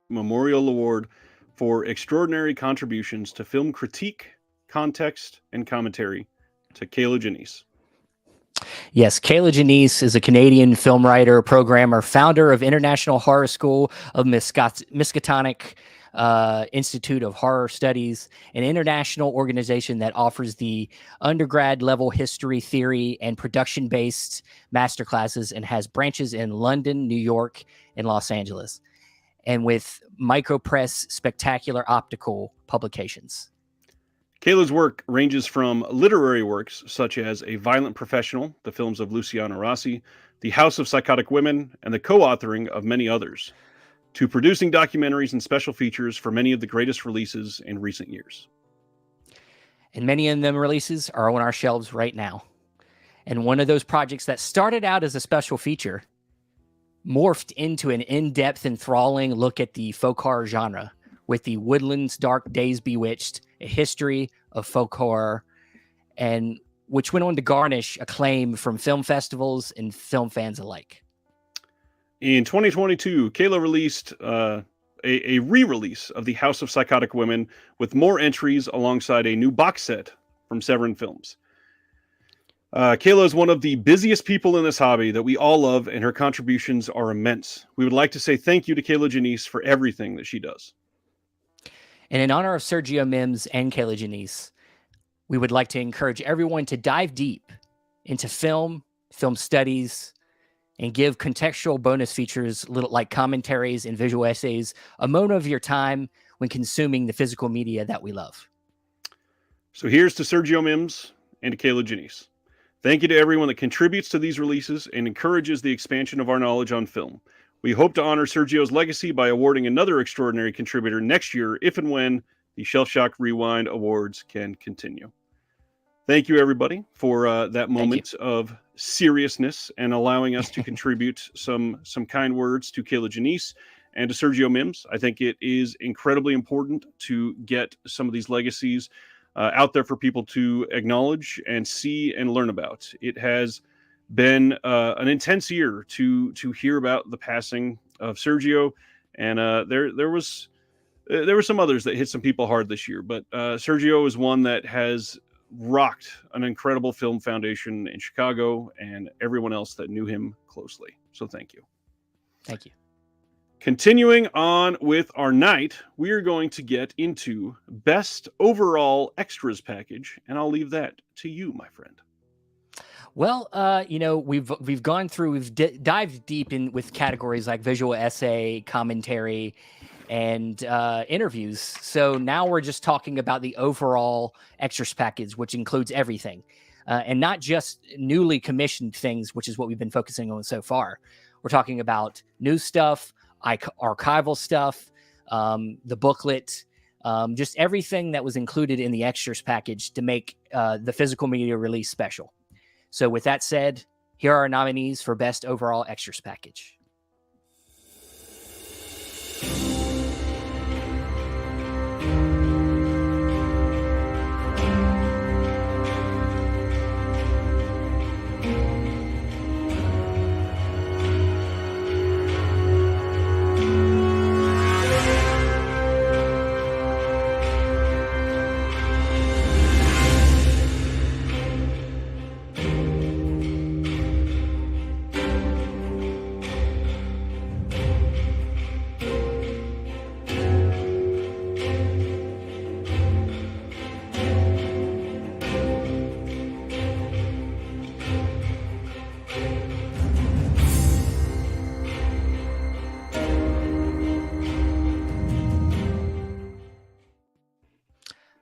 Memorial Award for extraordinary contributions to film critique, context, and commentary to Kayla Janice. Yes, Kayla Janice is a Canadian film writer, programmer, founder of International Horror School of Miskatonic Institute of Horror Studies, an international organization that offers the undergrad level history, theory, and production-based masterclasses and has branches in London, New York, and Los Angeles, and with Micropress Spectacular Optical Publications. Kayla's work ranges from literary works such as A Violent Professional, the films of Luciano Rossi, The House of Psychotic Women, and the co-authoring of many others, to producing documentaries and special features for many of the greatest releases in recent years. And many of them releases are on our shelves right now. And one of those projects that started out as a special feature morphed into an in-depth, enthralling look at the folk horror genre with The Woodlands Dark Days Bewitched, a history of folk horror, and which went on to garnish acclaim from film festivals and film fans alike. In 2022, Kayla released a re-release of the House of Psychotic Women with more entries alongside a new box set from Severin Films. Kayla is one of the busiest people in this hobby that we all love, and her contributions are immense. We would like to say thank you to Kayla Janice for everything that she does. And in honor of Sergio Mims and Kayla Janice, we would like to encourage everyone to dive deep into film studies, and give contextual bonus features, little like commentaries and visual essays, a moment of your time when consuming the physical media that we love. So here's to Sergio Mims and to Kayla Janice. Thank you to everyone that contributes to these releases and encourages the expansion of our knowledge on film. We hope to honor Sergio's legacy by awarding another extraordinary contributor next year, if and when the Shelf Shock Rewind Awards can continue. Thank you, everybody, for that moment of seriousness and allowing us to contribute some kind words to Kayla Janice and to Sergio Mims. I think it is incredibly important to get some of these legacies out there for people to acknowledge and see and learn about. It has been an intense year to hear about the passing of Sergio, and there were some others that hit some people hard this year, but Sergio is one that has rocked an incredible film foundation in Chicago and everyone else that knew him closely. So thank you. Thank you. Continuing on with our night, we are going to get into best overall extras package, and I'll leave that to you, my friend. Well, we've gone through, we've dived deep in with categories like visual essay, commentary, and interviews. So now we're just talking about the overall extras package, which includes everything, and not just newly commissioned things, which is what we've been focusing on so far. We're talking about new stuff, archival stuff, the booklet, just everything that was included in the extras package to make the physical media release special. So with that said, here are our nominees for best overall extras package.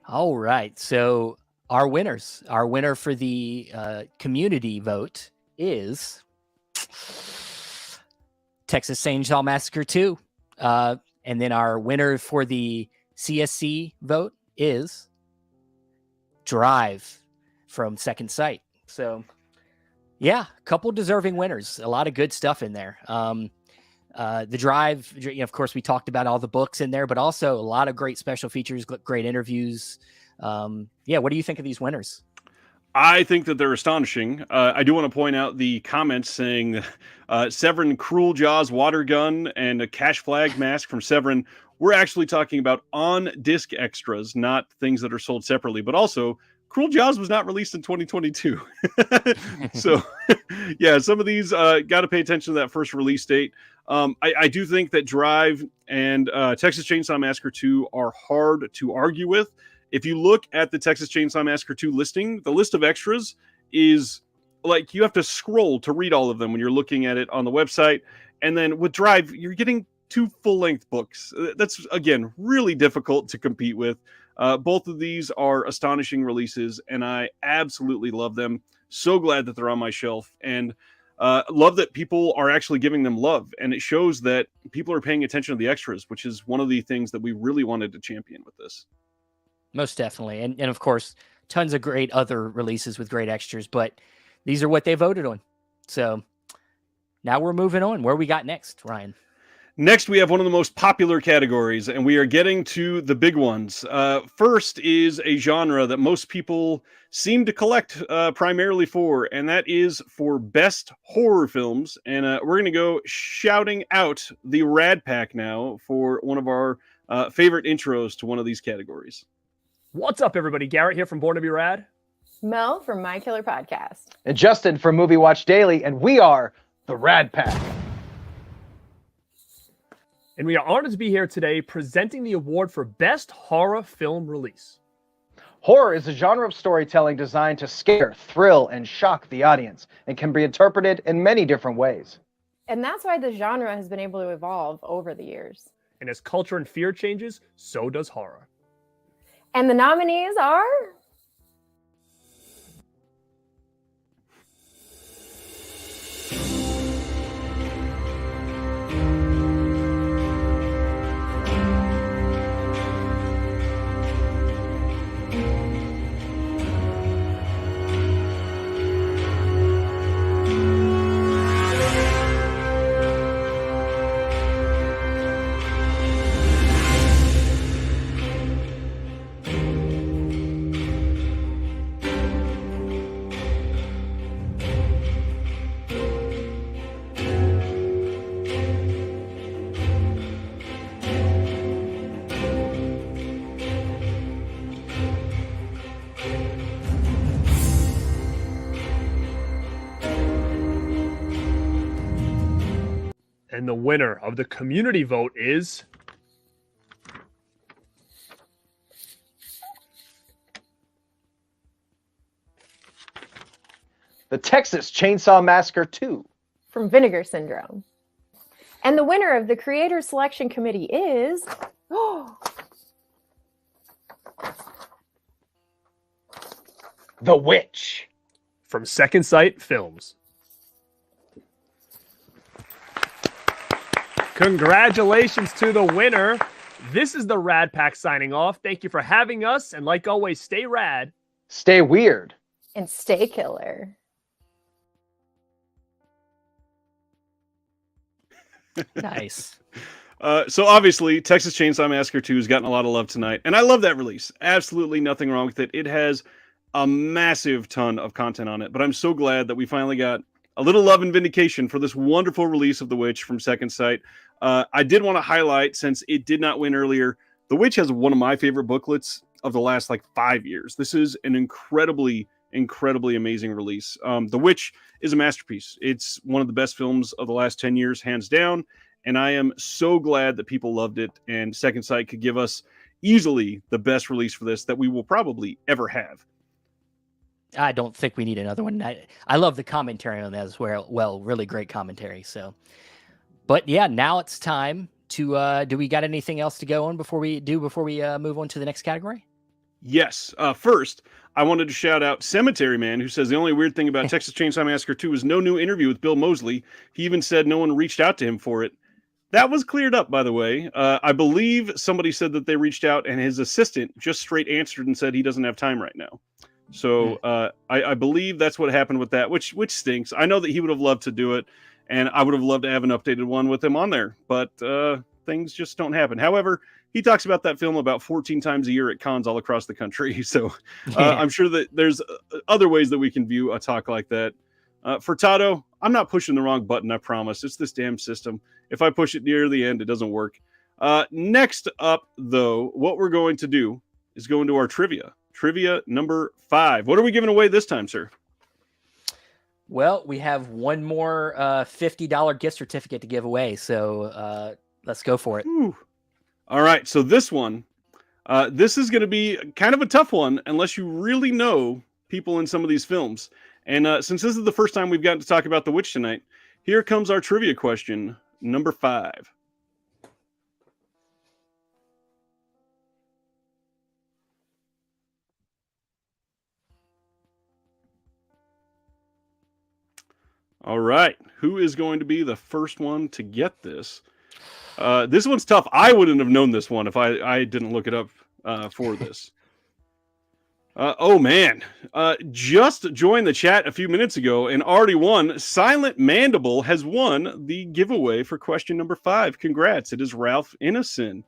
All right. So our winner for the community vote is Texas Chainsaw Massacre 2. And then our winner for the CSC vote is Drive from Second Sight. So yeah, a couple deserving winners, a lot of good stuff in there. The Drive, of course, we talked about all the books in there, but also a lot of great special features, great interviews. What do you think of these winners? I think that they're astonishing. I do want to point out the comments saying Severin Cruel Jaws water gun and a cash flag mask from Severin. We're actually talking about on-disc extras, not things that are sold separately, but also Cruel Jaws was not released in 2022. So, yeah, some of these got to pay attention to that first release date. I do think that Drive and Texas Chainsaw Massacre 2 are hard to argue with. If you look at the Texas Chainsaw Massacre 2 listing, the list of extras is like you have to scroll to read all of them when you're looking at it on the website. And then with Drive, you're getting 2 full-length books. That's, again, really difficult to compete with. Both of these are astonishing releases, and I absolutely love them. So glad that they're on my shelf, and love that people are actually giving them love. And it shows that people are paying attention to the extras, which is one of the things that we really wanted to champion with this. Most definitely. And of course, tons of great other releases with great extras, but these are what they voted on. So now we're moving on. Where we got next, Ryan? Next, we have one of the most popular categories, and we are getting to the big ones. First is a genre that most people seem to collect primarily for, and that is for best horror films. And we're going to go shouting out the Rad Pack now for one of our favorite intros to one of these categories. What's up, everybody? Garrett here from Born to Be Rad. Mel from My Killer Podcast. And Justin from Movie Watch Daily, and we are the Rad Pack. And we are honored to be here today presenting the award for Best Horror Film Release. Horror is a genre of storytelling designed to scare, thrill, and shock the audience, and can be interpreted in many different ways. And that's why the genre has been able to evolve over the years. And as culture and fear changes, so does horror. And the nominees are... And the winner of the community vote is... The Texas Chainsaw Massacre 2. From Vinegar Syndrome. And the winner of the Creator Selection Committee is... The Witch. From Second Sight Films. Congratulations to the winner. This is the Rad Pack signing off. Thank you for having us. And like always, stay rad. Stay weird. And stay killer. Nice. So obviously, Texas Chainsaw Massacre 2 has gotten a lot of love tonight. And I love that release. Absolutely nothing wrong with it. It has a massive ton of content on it. But I'm so glad that we finally got a little love and vindication for this wonderful release of The Witch from Second Sight. I did want to highlight, since it did not win earlier, The Witch has one of my favorite booklets of the last 5 years. This is an incredibly amazing release. The Witch is a masterpiece. It's one of the best films of the last 10 years, hands down. And I am so glad that people loved it. And Second Sight could give us easily the best release for this that we will probably ever have. I don't think we need another one. I love the commentary on that as well. Well, really great commentary. So, but yeah, now it's time to. Do we got anything else to go on before we move on to the next category? Yes. First, I wanted to shout out Cemetery Man, who says the only weird thing about Texas Chainsaw Massacre 2 is no new interview with Bill Moseley. He even said no one reached out to him for it. That was cleared up, by the way. I believe somebody said that they reached out, and his assistant just straight answered and said he doesn't have time right now. So I believe that's what happened with that, which stinks. I know that he would have loved to do it, and I would have loved to have an updated one with him on there, but things just don't happen. However, he talks about that film about 14 times a year at cons all across the country. So I'm sure that there's other ways that we can view a talk like that. Furtado, I'm not pushing the wrong button, I promise. It's this damn system. If I push it near the end, it doesn't work. Next up, though, what we're going to do is go into our trivia. Trivia number 5. What are we giving away this time, sir? Well, we have one more $50 gift certificate to give away. So let's go for it. Ooh. All right. So this one, this is going to be kind of a tough one unless you really know people in some of these films. And since this is the first time we've gotten to talk about The Witch tonight, here comes our trivia question, number 5. All right. Who is going to be the first one to get this? This one's tough. I wouldn't have known this one if I didn't look it up for this. Oh man, just joined the chat a few minutes ago and already won. Silent Mandible has won the giveaway for question number 5. Congrats. It is Ralph Innocent.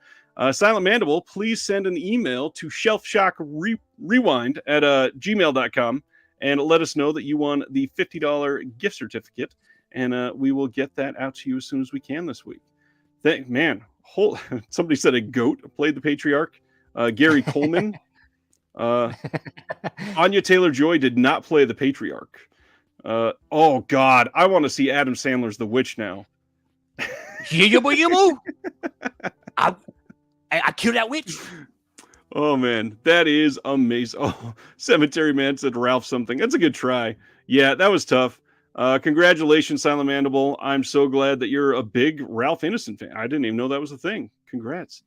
Silent Mandible, please send an email to shelfshockrewind at gmail.com and let us know that you won the $50 gift certificate. And we will get that out to you as soon as we can this week. Somebody said a goat played the patriarch. Gary Coleman. Anya Taylor-Joy did not play the patriarch. Oh God, I want to see Adam Sandler's The Witch now. I killed that witch. Oh man, that is amazing. Oh, Cemetery Man said Ralph something. That's a good try. Yeah, that was tough. Congratulations, Silent Mandible. I'm so glad that you're a big Ralph Innocent fan. I didn't even know that was a thing. Congrats.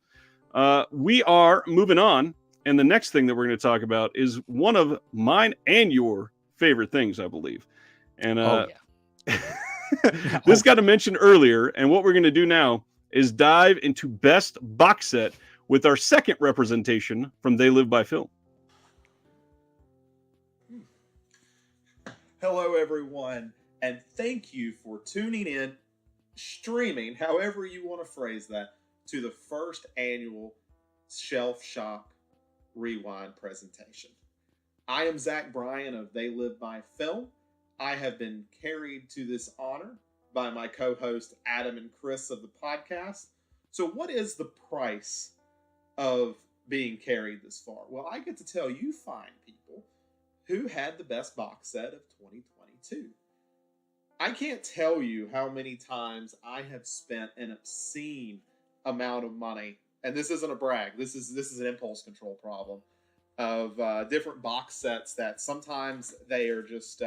We are moving on. And the next thing that we're going to talk about is one of mine and your favorite things, I believe. And this got mentioned earlier. And what we're going to do now is dive into best box set with our second representation from They Live by Film. Hello, everyone. And thank you for tuning in, streaming, however you want to phrase that, to the first annual Shelf Shock Rewind presentation. I am Zach Bryant of They Live by Film. I have been carried to this honor by my co-host Adam and Chris of the podcast. So what is the price of being carried this far? Well, I get to tell you fine people who had the best box set of 2022. I can't tell you how many times I have spent an obscene amount of money, and this isn't a brag, this is an impulse control problem, of different box sets that sometimes they are just,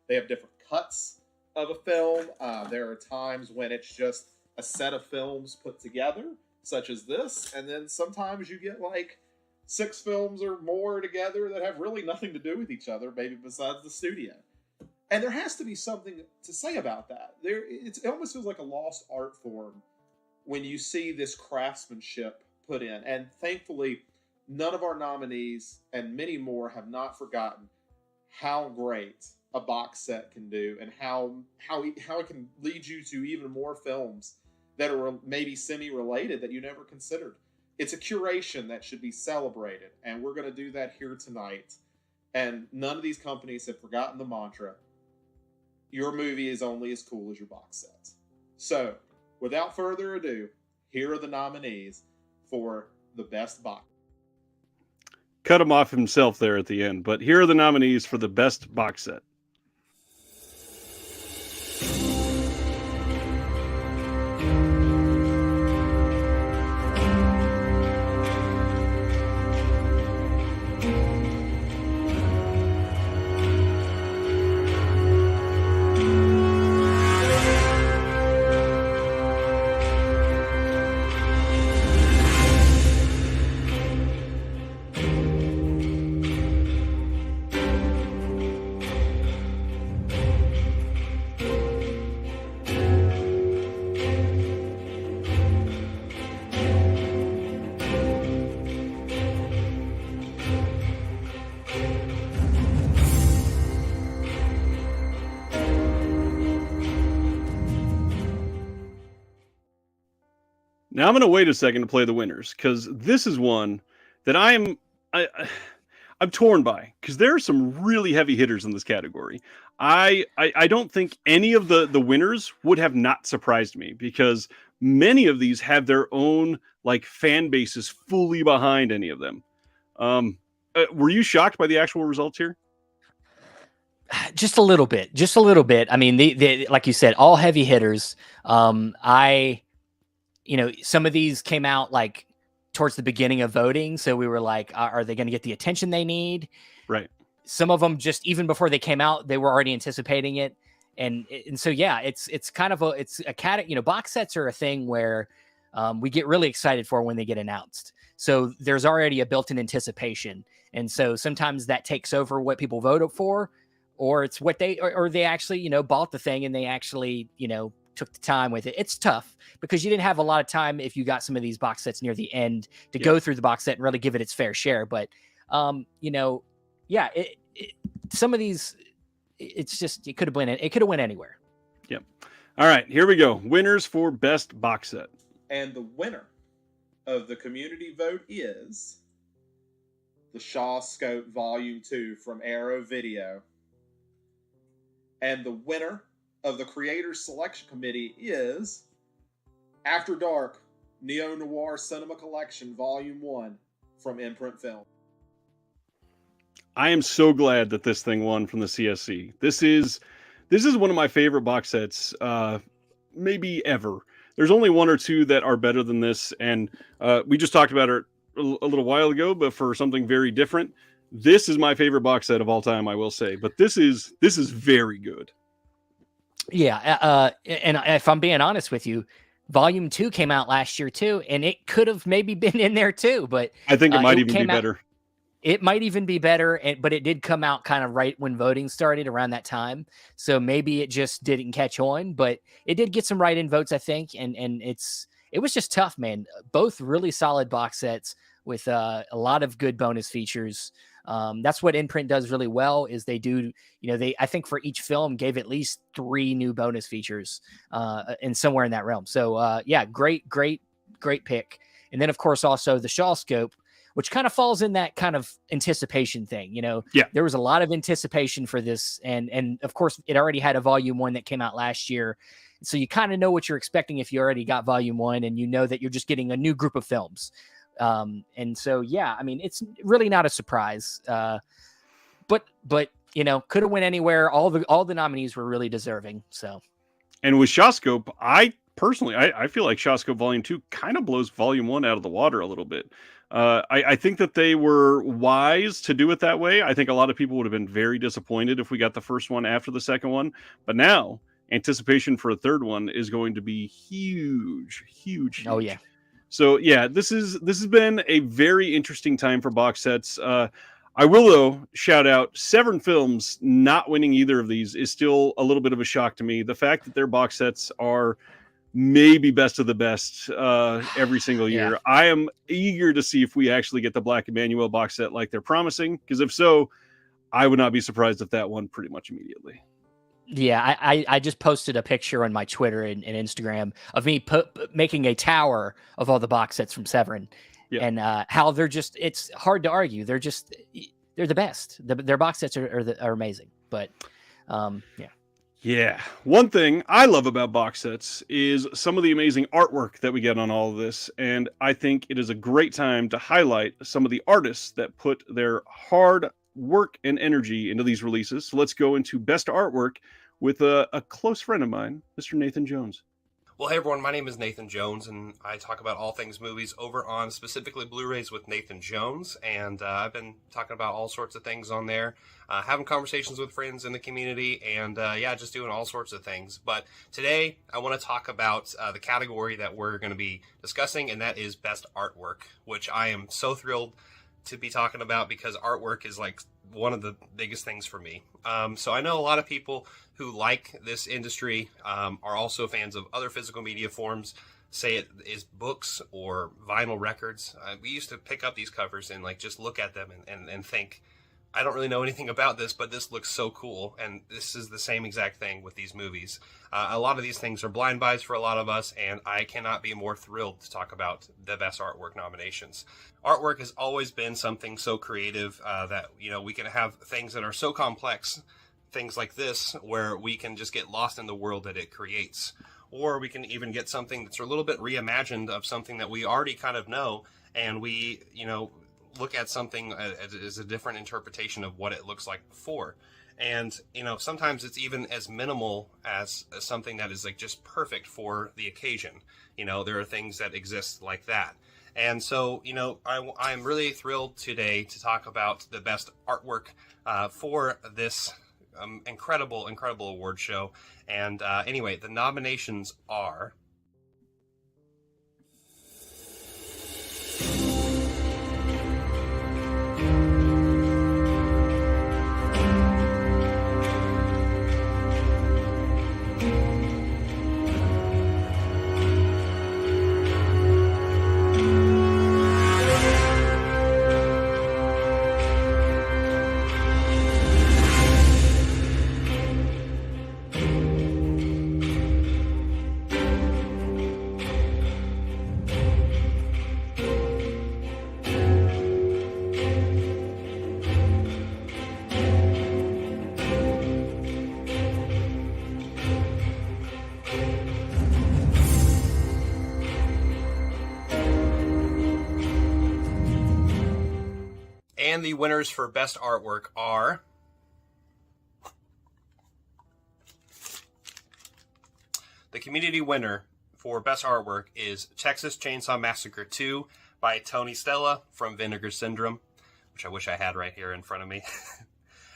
they have different cuts of a film. There are times when it's just a set of films put together, such as this, and then sometimes you get like 6 films or more together that have really nothing to do with each other, maybe besides the studio. And there has to be something to say about that. It almost feels like a lost art form when you see this craftsmanship put in. And thankfully, none of our nominees and many more have not forgotten how great a box set can do and how it can lead you to even more films that are maybe semi-related that you never considered. It's a curation that should be celebrated, and we're going to do that here tonight. And none of these companies have forgotten the mantra, your movie is only as cool as your box set. So, without further ado, here are the nominees for the best box. Cut him off himself there at the end, but here are the nominees for the best box set. Now I'm going to wait a second to play the winners, because this is one that I'm torn by, because there are some really heavy hitters in this category. I don't think any of the winners would have not surprised me, because many of these have their own like fan bases fully behind any of them. Were you shocked by the actual results here? Just a little bit. I mean, the like you said, all heavy hitters. Some of these came out like towards the beginning of voting. So we were like, are they going to get the attention they need? Right. Some of them just even before they came out, they were already anticipating it. And so, yeah, it's kind of box sets are a thing where we get really excited for when they get announced. So there's already a built-in anticipation. And so sometimes that takes over what people voted for, or it's what they actually, bought the thing and they actually, took the time with it. It's tough because you didn't have a lot of time if you got some of these box sets near the end to go through the box set and really give it its fair share. But, yeah, some of these, it's just, it could have went anywhere. Yep. All right, here we go. Winners for best box set. And the winner of the community vote is the Shaw Scope Volume 2 from Arrow Video. And the winner of the Creators Selection Committee is After Dark Neo Noir Cinema Collection Volume 1 from Imprint Film. I am so glad that this thing won from the CSC. This is one of my favorite box sets, maybe ever. There's only one or two that are better than this, and we just talked about it a little while ago, but for something very different. This is my favorite box set of all time, I will say. But this is very good. Yeah, and if I'm being honest with you, Volume 2 came out last year too, and it could have maybe been in there too. But I think it might even be better. It might even be better, but it did come out kind of right when voting started around that time. So maybe it just didn't catch on, but it did get some write-in votes, I think. And it was just tough, man. Both really solid box sets with a lot of good bonus features. That's what Imprint does really well is they do, I think for each film gave at least 3 new bonus features and somewhere in that realm. So yeah, great pick. And then of course also the Shaw Scope, which kind of falls in that kind of anticipation thing. Yeah, there was a lot of anticipation for this. And of course it already had a Volume 1 that came out last year. So you kind of know what you're expecting if you already got Volume 1 and you know that you're just getting a new group of films. And so, yeah, I mean, it's really not a surprise, but could have went anywhere. All the nominees were really deserving. So, and with Shaw Scope, I feel like Shaw Scope Volume 2 kind of blows Volume 1 out of the water a little bit. I think that they were wise to do it that way. I think a lot of people would have been very disappointed if we got the first one after the second one, but now anticipation for a third one is going to be huge. Oh yeah. So yeah, this has been a very interesting time for box sets. I will though shout out Severin Films not winning either of these is still a little bit of a shock to me. The fact that their box sets are maybe best of the best every single year. Yeah. I am eager to see if we actually get the Black Emmanuel box set like they're promising, because if so, I would not be surprised if that won pretty much immediately. Yeah, I just posted a picture on my Twitter and Instagram of me making a tower of all the box sets from Severin, and how they're just, it's hard to argue. They're the best. Their box sets are amazing. But yeah. Yeah. One thing I love about box sets is some of the amazing artwork that we get on all of this. And I think it is a great time to highlight some of the artists that put their hard work and energy into these releases. So let's go into best artwork with a close friend of mine, Mr. Nathan Jones. Well, hey everyone, my name is Nathan Jones, and I talk about all things movies over on specifically Blu Rays with Nathan Jones, and I've been talking about all sorts of things on there, having conversations with friends in the community, and just doing all sorts of things. But today, I want to talk about the category that we're going to be discussing, and that is Best Artwork, which I am so thrilled to be talking about because artwork is like one of the biggest things for me. So I know a lot of people who like this industry are also fans of other physical media forms, say it is books or vinyl records. We used to pick up these covers and like just look at them and think, I don't really know anything about this, but this looks so cool. And this is the same exact thing with these movies. A lot of these things are blind buys for a lot of us, and I cannot be more thrilled to talk about the Best Artwork nominations. Artwork has always been something so creative that, we can have things that are so complex, things like this, where we can just get lost in the world that it creates. Or we can even get something that's a little bit reimagined of something that we already kind of know, and we, look at something as a different interpretation of what it looks like before. And, sometimes it's even as minimal as something that is like just perfect for the occasion. There are things that exist like that. And so, I'm really thrilled today to talk about the best artwork for this incredible award show. And anyway, the nominations are... the winners for Best Artwork are... The community winner for Best Artwork is Texas Chainsaw Massacre 2 by Tony Stella from Vinegar Syndrome, which I wish I had right here in front of me.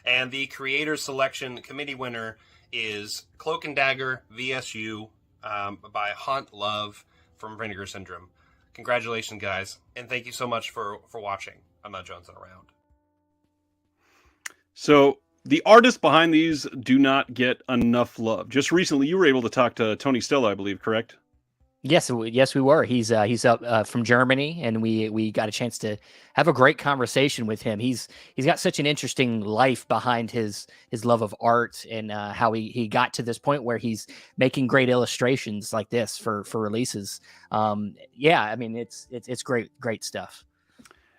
And the Creators Selection Committee winner is Cloak and Dagger VSU by Haunt Love from Vinegar Syndrome. Congratulations, guys, and thank you so much for watching. I'm not jonesing around. So the artists behind these do not get enough love. Just recently, you were able to talk to Tony Stella, I believe, correct? Yes, we were. He's up from Germany, and we got a chance to have a great conversation with him. He's got such an interesting life behind his love of art and how he got to this point where he's making great illustrations like this for releases. Yeah, I mean it's great stuff.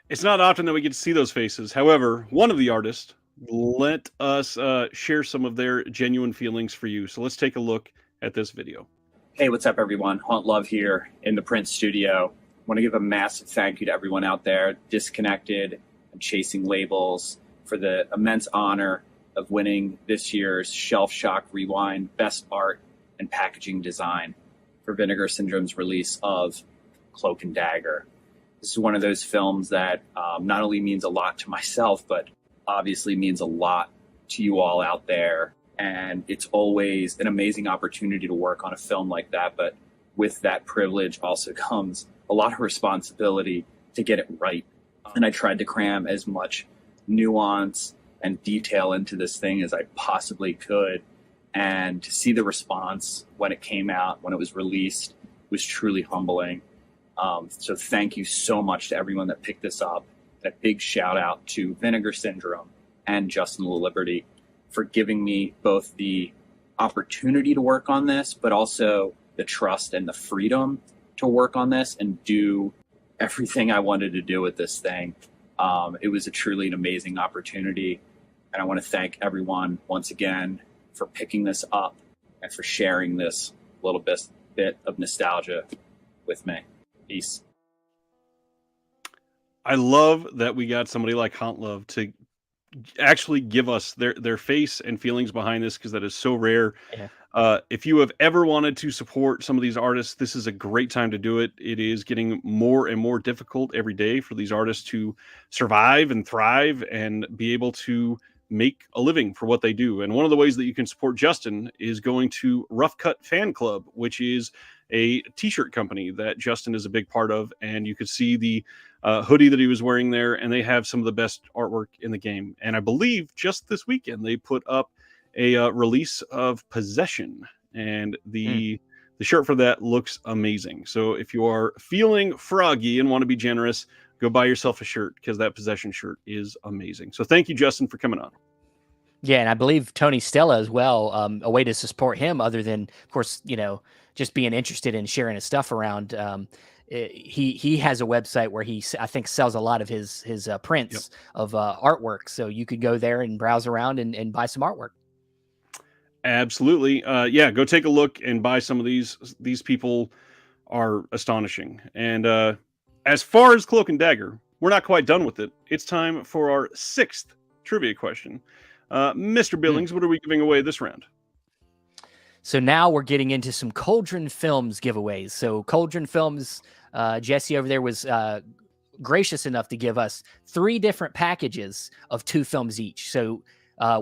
It's not often that we get to see those faces. However, one of the artists let us share some of their genuine feelings for you. So let's take a look at this video. Hey, what's up, everyone? Haunt Love here in the print studio. I want to give a massive thank you to everyone out there disconnected and chasing labels for the immense honor of winning this year's Shelf Shock Rewind Best Art and Packaging Design for Vinegar Syndrome's release of Cloak and Dagger. This is one of those films that not only means a lot to myself, but obviously means a lot to you all out there. And it's always an amazing opportunity to work on a film like that. But with that privilege also comes a lot of responsibility to get it right. And I tried to cram as much nuance and detail into this thing as I possibly could. And to see the response when it came out, when it was released, was truly humbling. So thank you so much to everyone that picked this up. And a big shout out to Vinegar Syndrome and Justin Liberty for giving me both the opportunity to work on this, but also the trust and the freedom to work on this and do everything I wanted to do with this thing. It was truly an amazing opportunity. And I want to thank everyone once again for picking this up and for sharing this little bit of nostalgia with me. Peace. I love that we got somebody like Haunt Love to actually give us their face and feelings behind this, because that is so rare. Yeah. If you have ever wanted to support some of these artists, this is a great time to do it. It is getting more and more difficult every day for these artists to survive and thrive and be able to make a living for what they do. And one of the ways that you can support Justin is going to Rough Cut Fan Club, which is a t-shirt company that Justin is a big part of. And you could see the hoodie that he was wearing there, and they have some of the best artwork in the game. And I believe just this weekend they put up a release of Possession, and the shirt for that looks amazing. So if you are feeling froggy and want to be generous, go buy yourself a shirt, because that Possession shirt is amazing. So thank you, Justin, for coming on. Yeah, and I believe Tony Stella as well. A way to support him, other than, of course, just being interested in sharing his stuff around. He has a website where I think sells a lot of his prints of artwork. So you could go there and browse around and buy some artwork. Absolutely. Yeah, go take a look and buy some of these. These people are astonishing. And as far as Cloak and Dagger, we're not quite done with it. It's time for our 6th trivia question. Mr. Billings, what are we giving away this round? So now we're getting into some Cauldron Films giveaways. So Cauldron Films, Jesse over there was gracious enough to give us 3 different packages of 2 films each. So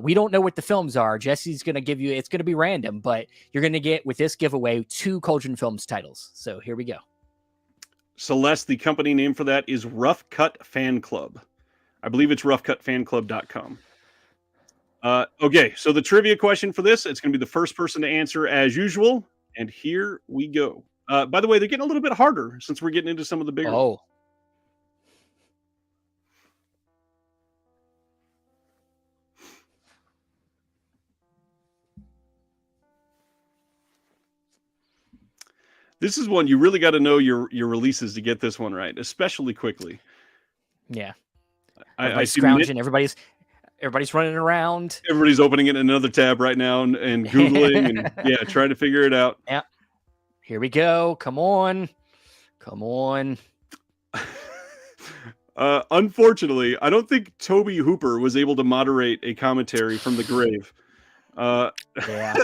we don't know what the films are. Jesse's going to give you, it's going to be random, but you're going to get, with this giveaway, 2 Cauldron Films titles. So here we go. Celeste, the company name for that is Rough Cut Fan Club. I believe it's roughcutfanclub.com. Okay, so the trivia question for this, it's going to be the first person to answer as usual. And here we go. By the way, they're getting a little bit harder since we're getting into some of the bigger. Oh. This is one you really got to know your releases to get this one right, especially quickly. Yeah. Everybody's scrounging. Everybody's running around. Everybody's opening it in another tab right now and Googling and trying to figure it out. Yeah. Here we go. Come on. Unfortunately, I don't think Toby Hooper was able to moderate a commentary from the grave. Yeah.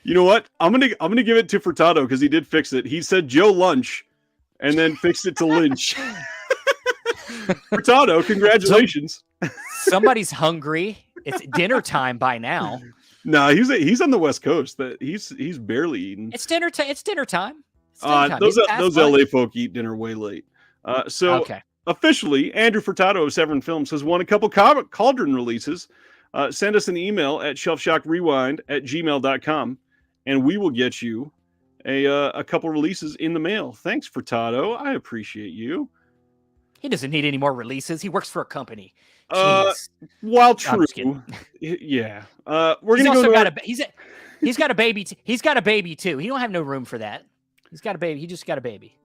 You know what? I'm gonna give it to Furtado because he did fix it. He said Joe Lunch, and then fixed it to Lynch. Furtado, congratulations. Somebody's hungry. It's dinner time by now. No, he's on the West Coast. That he's barely eating. It's dinner time. It's dinner time. It's dinner time. Those LA folk eat dinner way late. So okay. Officially, Andrew Furtado of Severn Films has won a couple Cauldron releases. Send us an email at shelfshockrewind@gmail.com, and we will get you a couple releases in the mail. Thanks, Furtado. I appreciate you. He doesn't need any more releases. He works for a company. While true, yeah. We're He's gonna also go. got he's got a baby. He's got a baby too. He don't have no room for that. He's got a baby. He just got a baby.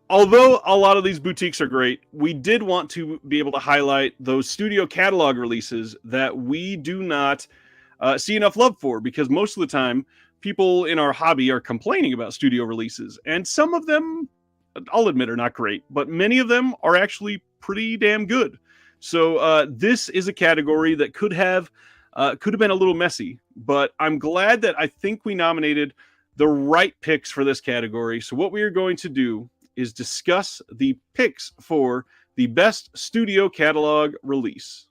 Although a lot of these boutiques are great, we did want to be able to highlight those studio catalog releases that we do not see enough love for, because most of the time people in our hobby are complaining about studio releases, and some of them, I'll admit, are not great, but many of them are actually pretty damn good. So this is a category that could have been a little messy, but I'm glad that I think we nominated the right picks for this category. So what we are going to do is discuss the picks for the best studio catalog release.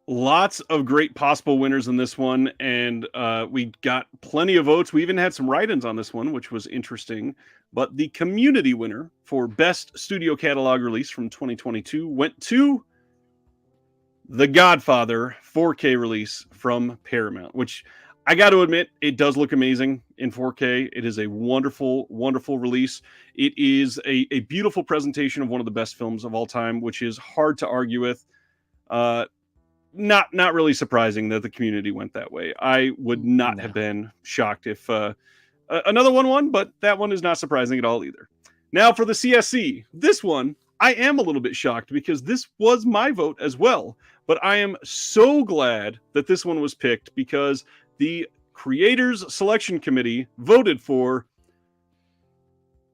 Lots of great possible winners in this one, and we got plenty of votes. We even had some write-ins on this one, which was interesting. But the community winner for Best Studio Catalog Release from 2022 went to The Godfather 4K release from Paramount, which I got to admit, it does look amazing in 4K. It is a wonderful, wonderful release. It is a beautiful presentation of one of the best films of all time, which is hard to argue with. Not really surprising that the community went that way. I would not have been shocked if another one won, but that one is not surprising at all either. Now for the CSC, this one I am a little bit shocked because this was my vote as well, but I am so glad that this one was picked because the Creators Selection Committee voted for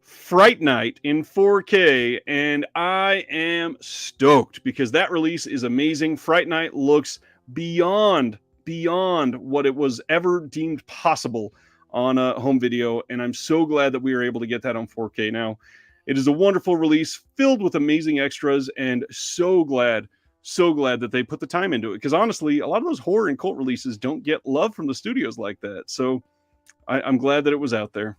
Fright Night in 4K, and I am stoked because that release is amazing. Fright Night looks beyond what it was ever deemed possible on a home video, and I'm so glad that we were able to get that on 4K now. It is a wonderful release filled with amazing extras, and so glad that they put the time into it, because honestly, a lot of those horror and cult releases don't get love from the studios like that. So I'm glad that it was out there.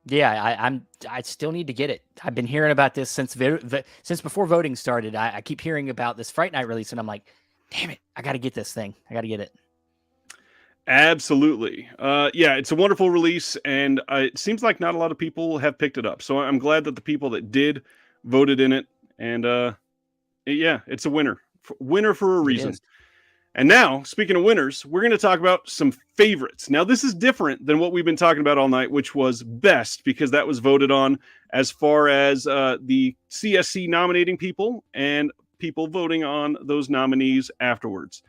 Yeah, I still need to get it. I've been hearing about this since before voting started. I keep hearing about this Fright Night release, and I'm like, damn it, I got to get this thing. I got to get it. Absolutely. Yeah, it's a wonderful release, and it seems like not a lot of people have picked it up. So I'm glad that the people that did voted in it, and yeah, it's a winner. Winner for a reason. And now, speaking of winners, we're going to talk about some favorites. Now, this is different than what we've been talking about all night, which was best, because that was voted on as far as the CSC nominating people and people voting on those nominees afterwards.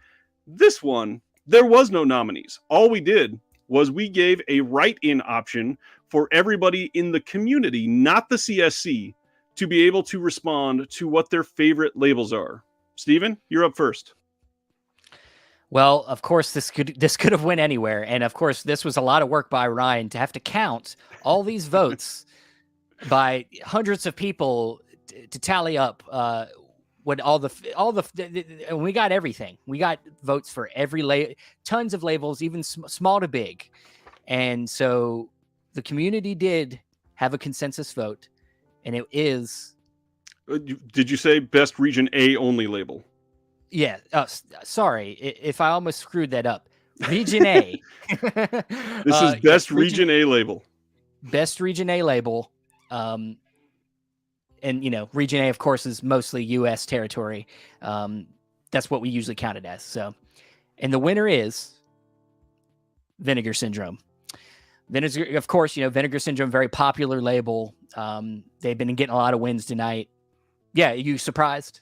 This one, there was no nominees. All we did was we gave a write-in option for everybody in the community, not the CSC, to be able to respond to what their favorite labels are. Steven, you're up first. Well, of course, this could have went anywhere, and of course, this was a lot of work by Ryan to have to count all these votes by hundreds of people to tally up what and we got everything. We got votes for every tons of labels, even small to big, And so the community did have a consensus vote, and it is. Did you say best region A only label? Yeah. Sorry if I almost screwed that up. Region A. This is best region A label. Best region A label. And region A, of course, is mostly U.S. territory. That's what we usually count it as. So, and the winner is Vinegar Syndrome. Vinegar, of course, Vinegar Syndrome, very popular label. They've been getting a lot of wins tonight. Yeah, you surprised?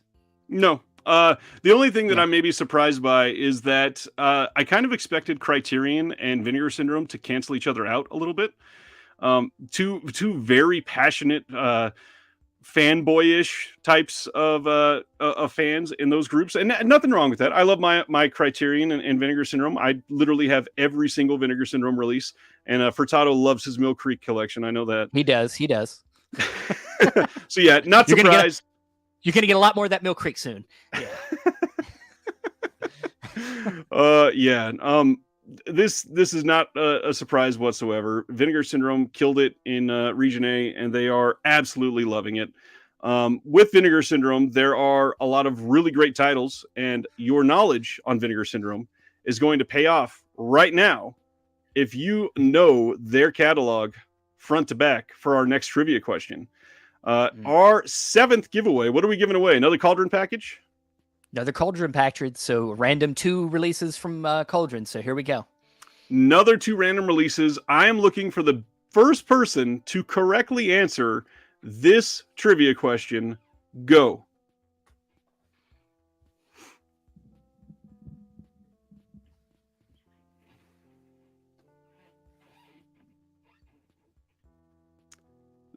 No. The only thing that I'm maybe surprised by is that I kind of expected Criterion and Vinegar Syndrome to cancel each other out a little bit. Two very passionate, fanboyish types of fans in those groups, and nothing wrong with that. I love my Criterion and Vinegar Syndrome. I literally have every single Vinegar Syndrome release, and Furtado loves his Mill Creek collection. I know that he does. So yeah, not surprised. You're gonna get a lot more of that Mill Creek soon. Yeah. This is not a surprise whatsoever. Vinegar Syndrome killed it in Region A, and they are absolutely loving it. With Vinegar Syndrome, there are a lot of really great titles, and your knowledge on Vinegar Syndrome is going to pay off right now if you know their catalog front to back for our next trivia question. Our seventh giveaway, what are we giving away? Another Cauldron package? Another Cauldron package. So random 2 releases from Cauldron. So here we go. Another 2 random releases. I am looking for the first person to correctly answer this trivia question. Go.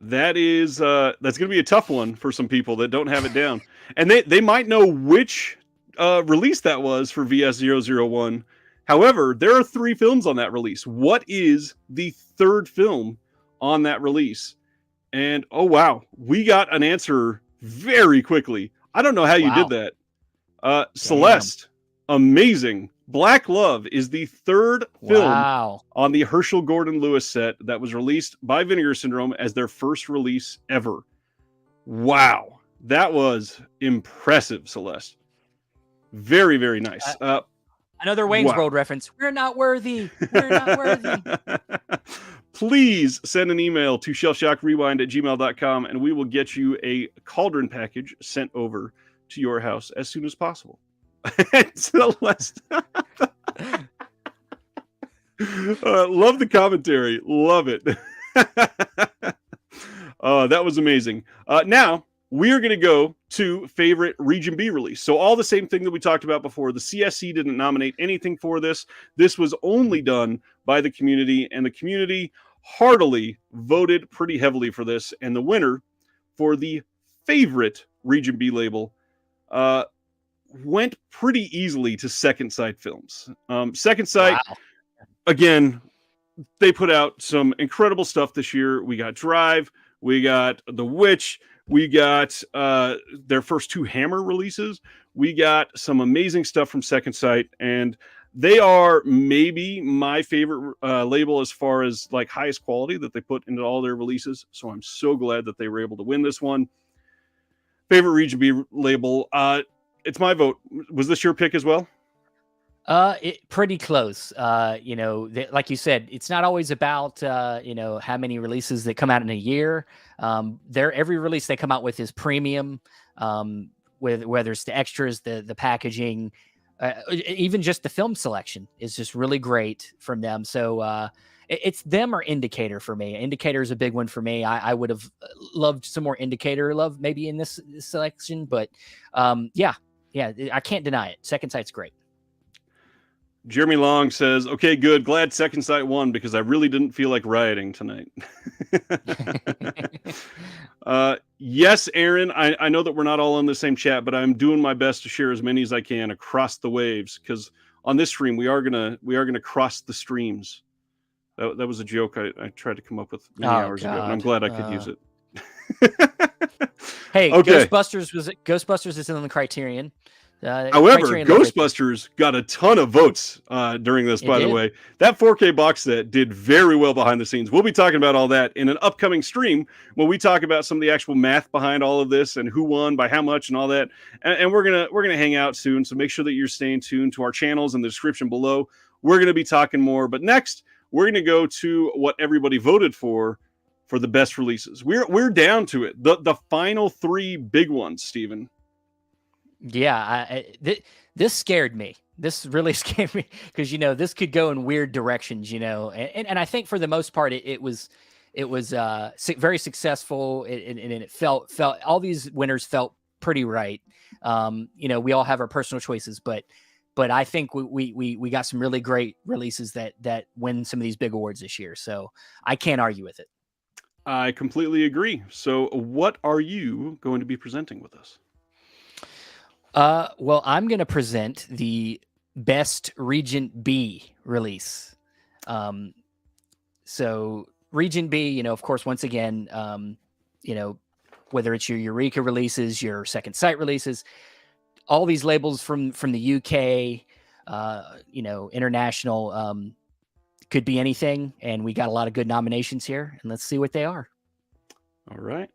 That's going to be a tough one for some people that don't have it down. And they might know which release that was for VS001. However, there are 3 films on that release. What is the 3rd film on that release? And oh wow, we got an answer very quickly. I don't know how you did that. Celeste, amazing. Black Love is the 3rd film on the Herschel Gordon Lewis set that was released by Vinegar Syndrome as their first release ever. Wow. That was impressive, Celeste. Very, very nice. Another Wayne's World reference. We're not worthy. We're not worthy. Please send an email to shelfshockrewind@gmail.com and we will get you a Cauldron package sent over to your house as soon as possible. Celeste. Love the commentary. Love it. That was amazing. Now we are going to go to favorite Region B release. So all the same thing that we talked about before. The CSC didn't nominate anything for this. This was only done by the community, and the community heartily voted pretty heavily for this. And the winner for the favorite Region B label went pretty easily to Second Sight Films. Second Sight, again, they put out some incredible stuff this year. We got Drive, we got The Witch, we got their first 2 Hammer releases. We got some amazing stuff from Second Sight, and they are maybe my favorite label as far as like highest quality that they put into all their releases. So I'm so glad that they were able to win this one. Favorite Region B label. It's my vote. Was this your pick as well? Pretty close. Like you said, it's not always about how many releases that come out in a year. Every release they come out with is premium. Whether it's the extras, the packaging, even just the film selection is just really great from them. So it's them or Indicator for me. Indicator is a big one for me. I would have loved some more Indicator love maybe in this selection, but yeah, I can't deny it. Second Sight's great. Jeremy Long says, okay, good. Glad Second Sight won because I really didn't feel like rioting tonight. Yes, Aaron, I know that we're not all in the same chat, but I'm doing my best to share as many as I can across the waves because on this stream, we are gonna cross the streams. That was a joke I tried to come up with many hours ago, and I'm glad I could use it. Hey, okay. Ghostbusters is in the Criterion. However, Criterion love it. Ghostbusters got a ton of votes during this, It by the did. way. That 4K box set did very well behind the scenes. We'll be talking about all that in an upcoming stream when we talk about some of the actual math behind all of this and who won by how much and all that. And we're gonna hang out soon, so make sure that you're staying tuned to our channels in the description below. We're gonna be talking more, but next we're gonna go to what everybody voted for the best releases. We're down to it. The final 3 big ones, Steven. Yeah, this scared me. This really scared me because this could go in weird directions. And I think for the most part it was very successful, and it felt all these winners felt pretty right. We all have our personal choices, but I think we got some really great releases that win some of these big awards this year. So I can't argue with it. I completely agree. So what are you going to be presenting with us? Well, I'm going to present the best Region B release. So Region B, of course, once again, whether it's your Eureka releases, your Second Sight releases, all these labels from the UK, international, could be anything. And we got a lot of good nominations here, and let's see what they are. All right.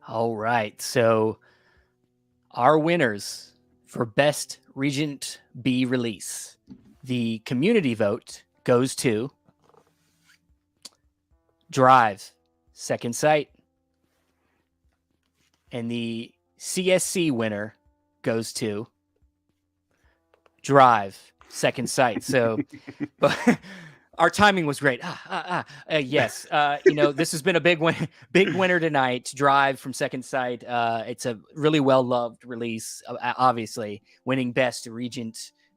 All right. So our winners for best Region B release, the community vote goes to Drive, Second Sight, and the CSC winner goes to Drive, Second Sight. So, but our timing was great. Yes. This has been a big winner tonight. Drive from Second Sight. It's a really well-loved release, obviously winning best Region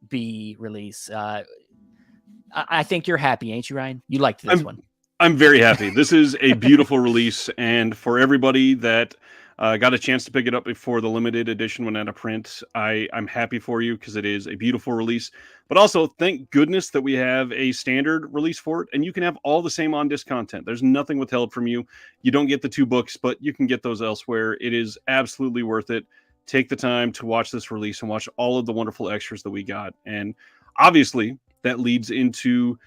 B release. I think you're happy, ain't you, Ryan? You liked this one. I'm very happy. This is a beautiful release, and for everybody that got a chance to pick it up before the limited edition went out of print, I'm happy for you because it is a beautiful release. But also, thank goodness that we have a standard release for it, and you can have all the same on-disc content. There's nothing withheld from you. You don't get the 2 books, but you can get those elsewhere. It is absolutely worth it. Take the time to watch this release and watch all of the wonderful extras that we got. And obviously, that leads into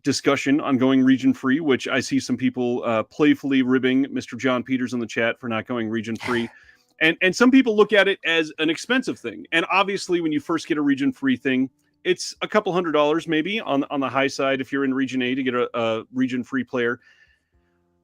discussion on going region free, which I see some people playfully ribbing Mr. John Peters in the chat for not going region free. And some people look at it as an expensive thing. And obviously, when you first get a region free thing, it's a couple $100 maybe on the high side if you're in region A to get a region free player.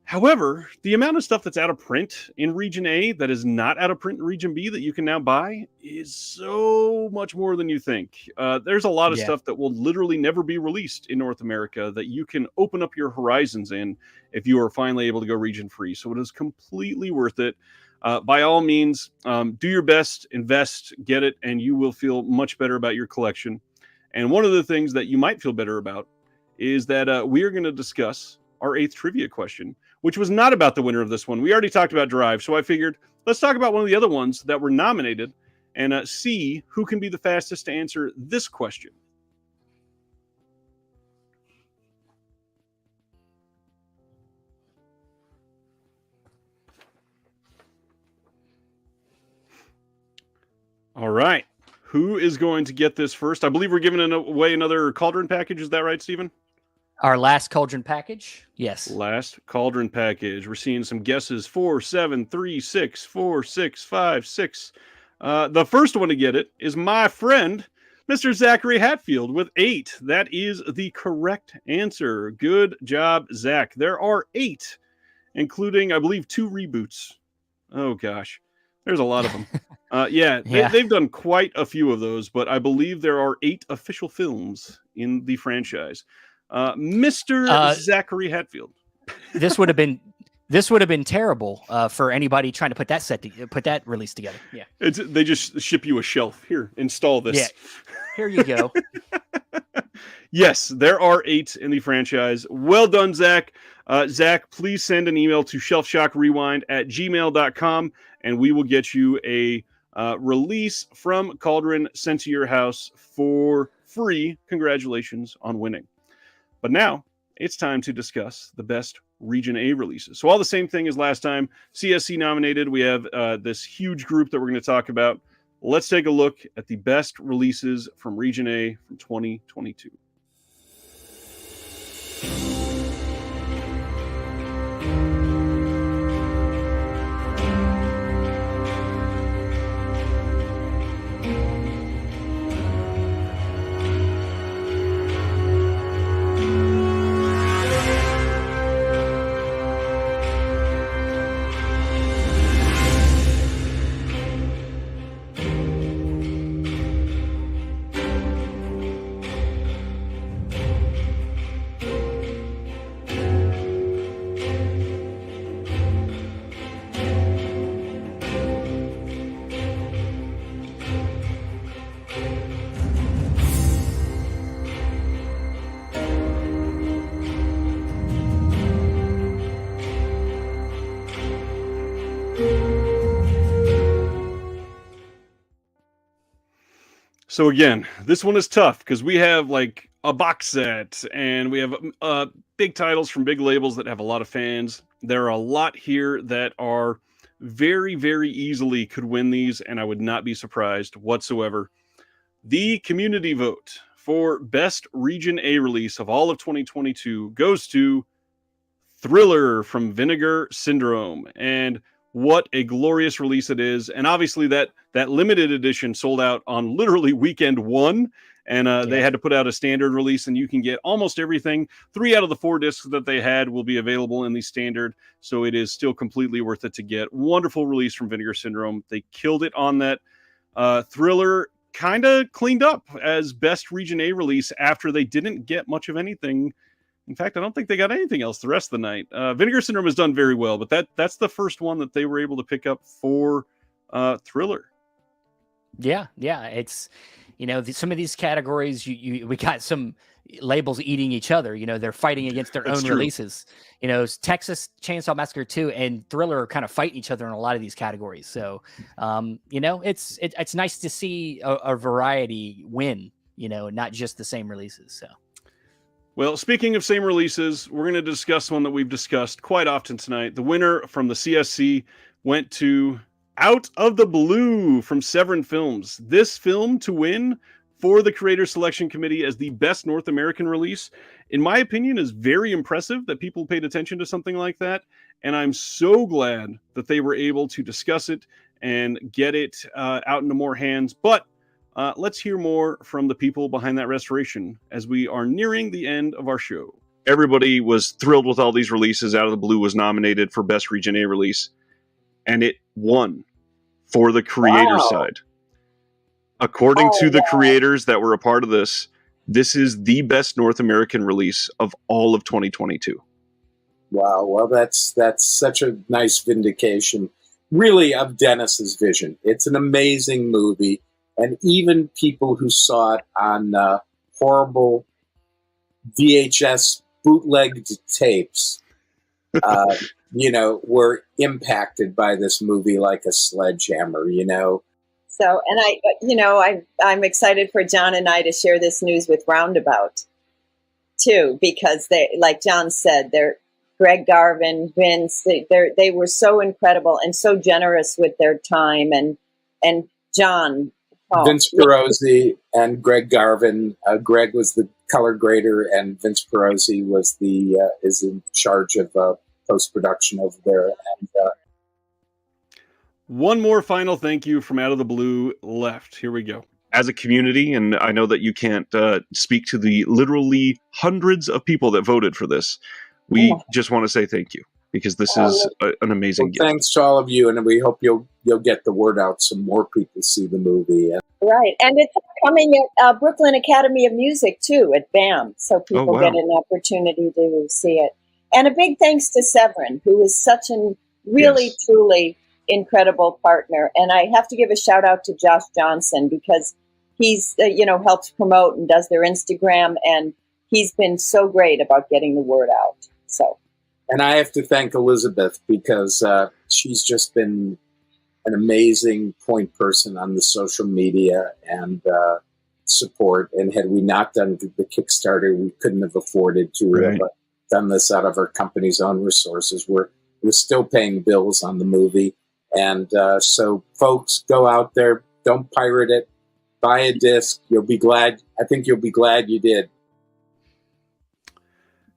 However, the amount of stuff that's out of print in Region A that is not out of print in Region B that you can now buy is so much more than you think. There's a lot of stuff that will literally never be released in North America that you can open up your horizons in if you are finally able to go region free. So it is completely worth it. By all means, do your best, invest, get it, and you will feel much better about your collection. And one of the things that you might feel better about is that we are going to discuss our 8th trivia question, which was not about the winner of this one. We already talked about Drive, so I figured let's talk about one of the other ones that were nominated and see who can be the fastest to answer this question. All right. Who is going to get this first? I believe we're giving away another Cauldron package. Is that right, Stephen? Our last Cauldron package? Yes. Last Cauldron package. We're seeing some guesses. 4, 7, 3, 6, 4, 6, 5, 6. The first one to get it is my friend, Mr. Zachary Hatfield with 8. That is the correct answer. Good job, Zach. There are 8, including, I believe, 2 reboots. Oh, gosh. There's a lot of them. Yeah. They've done quite a few of those, but I believe there are 8 official films in the franchise. Mr. Zachary Hatfield. This would have been terrible for anybody trying to put that release together. Yeah. They just ship you a shelf. Here, install this. Yeah. Here you go. Yes, there are 8 in the franchise. Well done, Zach. Zach, please send an email to shelfshockrewind@gmail.com, and we will get you a release from Cauldron sent to your house for free. Congratulations on winning. But now it's time to discuss the best Region A releases. So all the same thing as last time. CSC nominated. We have this huge group that we're going to talk about. Let's take a look at the best releases from Region A from 2022. So again, this one is tough because we have like a box set and we have big titles from big labels that have a lot of fans. There are a lot here that are very, very easily could win these, and I would not be surprised whatsoever. The community vote for best Region A release of all of 2022 goes to Thriller from Vinegar Syndrome. And what a glorious release it is. And obviously that limited edition sold out on literally weekend 1. And they had to put out a standard release, and you can get almost everything. 3 out of the 4 discs that they had will be available in the standard. So it is still completely worth it to get. Wonderful release from Vinegar Syndrome. They killed it on that. Thriller kind of cleaned up as best Region A release after they didn't get much of anything. In fact, I don't think they got anything else the rest of the night. Vinegar Syndrome has done very well, but that's the first one that they were able to pick up for Thriller. Yeah. It's, some of these categories, we got some labels eating each other. They're fighting against their own releases. Texas Chainsaw Massacre 2 and Thriller are kind of fighting each other in a lot of these categories. So, it's nice to see a variety win, not just the same releases. So. Well, speaking of same releases, we're going to discuss one that we've discussed quite often tonight. The winner from the CSC went to Out of the Blue from Severin Films. This film to win for the Creator Selection Committee as the best North American release, in my opinion, is very impressive that people paid attention to something like that. And I'm so glad that they were able to discuss it and get it out into more hands. But let's hear more from the people behind that restoration as we are nearing the end of our show. Everybody was thrilled with all these releases. Out of the Blue was nominated for Best Region A release, and it won for the creator side. According to the creators that were a part of this, this is the best North American release of all of 2022. Wow. Well, that's such a nice vindication, really, of Dennis's vision. It's an amazing movie. And even people who saw it on horrible VHS bootlegged tapes, were impacted by this movie like a sledgehammer, So, and I'm excited for John and I to share this news with Roundabout too, because they, like John said, they're Greg Garvin, Vince, they were so incredible and so generous with their time, and John. Vince Perosi and Greg Garvin. Greg was the color grader, and Vince Perosi was is in charge of post production over there. And one more final thank you from Out of the Blue left. Here we go. as a community, and I know that you can't speak to the literally hundreds of people that voted for this. We just want to say thank you, because this is an amazing gift. Thanks to all of you, and we hope you'll get the word out so more people see the movie. Right, and it's coming at Brooklyn Academy of Music too at BAM, so people get an opportunity to see it. And a big thanks to Severin, who is such a really, truly incredible partner. And I have to give a shout out to Josh Johnson, because he's helps promote and does their Instagram, and he's been so great about getting the word out. So, and I have to thank Elizabeth, because she's just been an amazing point person on the social media and support. And had we not done the Kickstarter, we couldn't have afforded to have done this out of our company's own resources. We're still paying bills on the movie. And so folks, go out there, don't pirate it, buy a disc. You'll be glad. I think you'll be glad you did.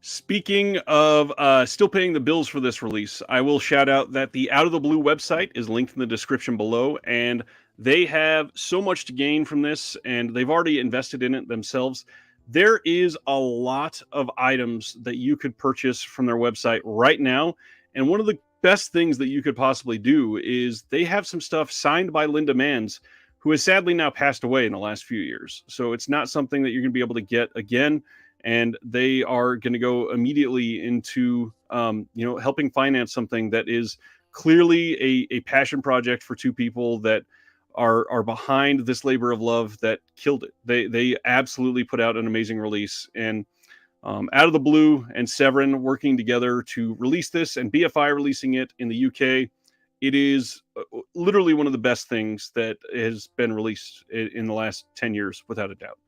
Speaking of still paying the bills for this release, I will shout out that the Out of the Blue website is linked in the description below, and they have so much to gain from this, and they've already invested in it themselves. There is a lot of items that you could purchase from their website right now, and one of the best things that you could possibly do is they have some stuff signed by Linda Manns, who has sadly now passed away in the last few years. So it's not something that you're going to be able to get again. And they are going to go immediately into, helping finance something that is clearly a passion project for two people that are behind this labor of love that killed it. They absolutely put out an amazing release, and Out of the Blue and Severin working together to release this, and BFI releasing it in the UK. It is literally one of the best things that has been released in the last 10 years, without a doubt.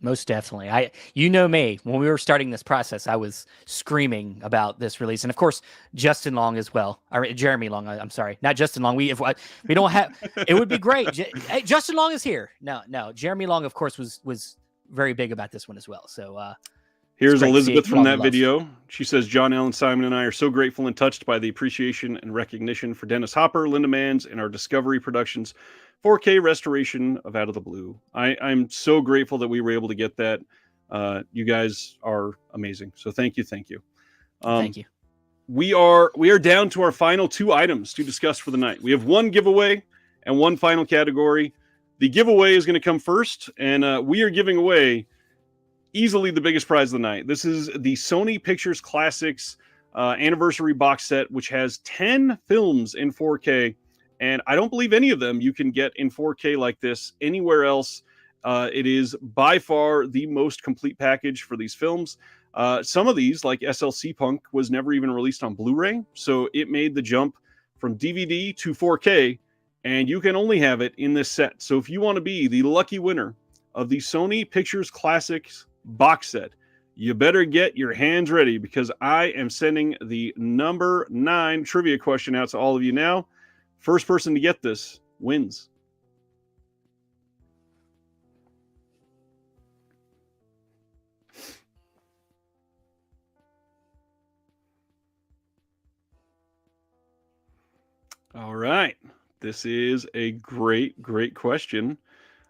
Most definitely. You know me, when we were starting this process, I was screaming about this release. And of course, Justin Long as well. Or Jeremy Long, I'm sorry. Not Justin Long. We don't have, it would be great. Hey, Justin Long is here. No. Jeremy Long, of course, was very big about this one as well. So here's Elizabeth from that video. She says, John, Ellen, Simon, and I are so grateful and touched by the appreciation and recognition for Dennis Hopper, Linda Manns, and our Discovery Productions 4K restoration of Out of the Blue. I'm so grateful that we were able to get that. You guys are amazing. So thank you. Thank you. We are down to our final two items to discuss for the night. We have one giveaway and one final category. The giveaway is going to come first, and we are giving away easily the biggest prize of the night. This is the Sony Pictures Classics anniversary box set, which has 10 films in 4K. And I don't believe any of them you can get in 4K like this anywhere else. It is by far the most complete package for these films. Some of these, like SLC Punk, was never even released on Blu Ray. So it made the jump from DVD to 4K, and you can only have it in this set. So if you want to be the lucky winner of the Sony Pictures Classics box set, you better get your hands ready, because I am sending the number 9 trivia question out to all of you now. First person to get this wins. All right. This is a great question.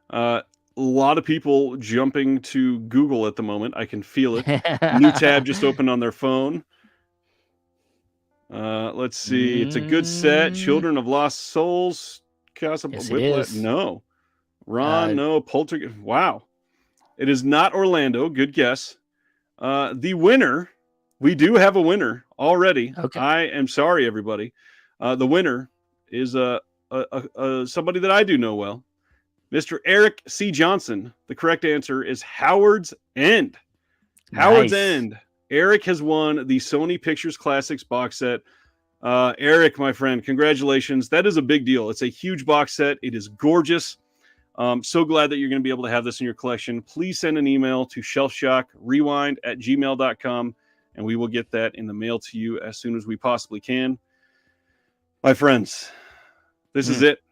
A lot of people jumping to Google at the moment. I can feel it. New tab just opened on their phone. Let's see. It's a good set. Children of Lost Souls. Yes, it is. No. Ron, no. Poltergeist. Wow. It is not Orlando. Good guess. The winner. We do have a winner already. Okay. I am sorry, everybody. The winner is somebody that I do know well. Mr. Eric C. Johnson. The correct answer is Howard's End. Howard's End. Eric has won the Sony Pictures Classics box set. Eric, my friend, congratulations. That is a big deal. It's a huge box set. It is gorgeous. So glad that you're going to be able to have this in your collection. Please send an email to shelfshockrewind@gmail.com, and we will get that in the mail to you as soon as we possibly can. My friends, this is it.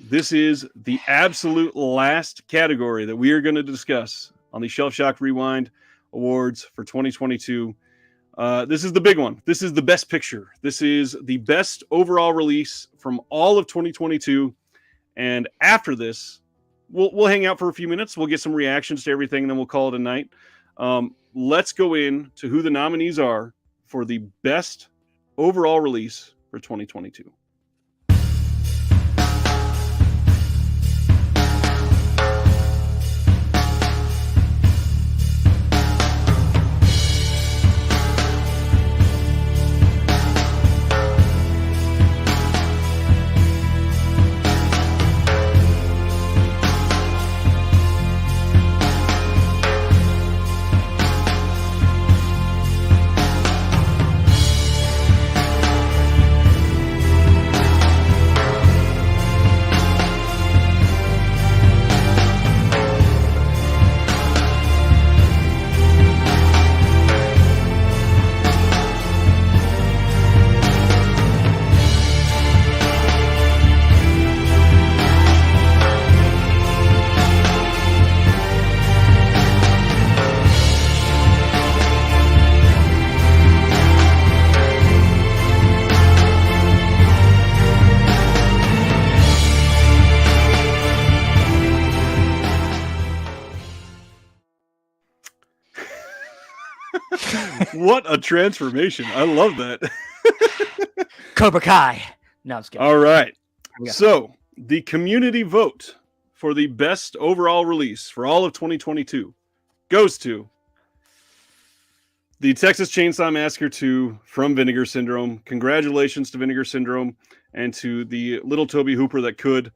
This is the absolute last category that we are going to discuss on the Shelf Shock Rewind Awards for 2022. This is the big one. This is the best picture. This is the best overall release from all of 2022. And after this, we'll hang out for a few minutes. We'll get some reactions to everything, and then we'll call it a night. Let's go in to who the nominees are for the best overall release for 2022. What a transformation. I love that. Cobra Kai. No, I'm just kidding. All right. Yeah. So the community vote for the best overall release for all of 2022 goes to the Texas Chainsaw Massacre 2 from Vinegar Syndrome. Congratulations to Vinegar Syndrome and to the little Toby Hooper that could.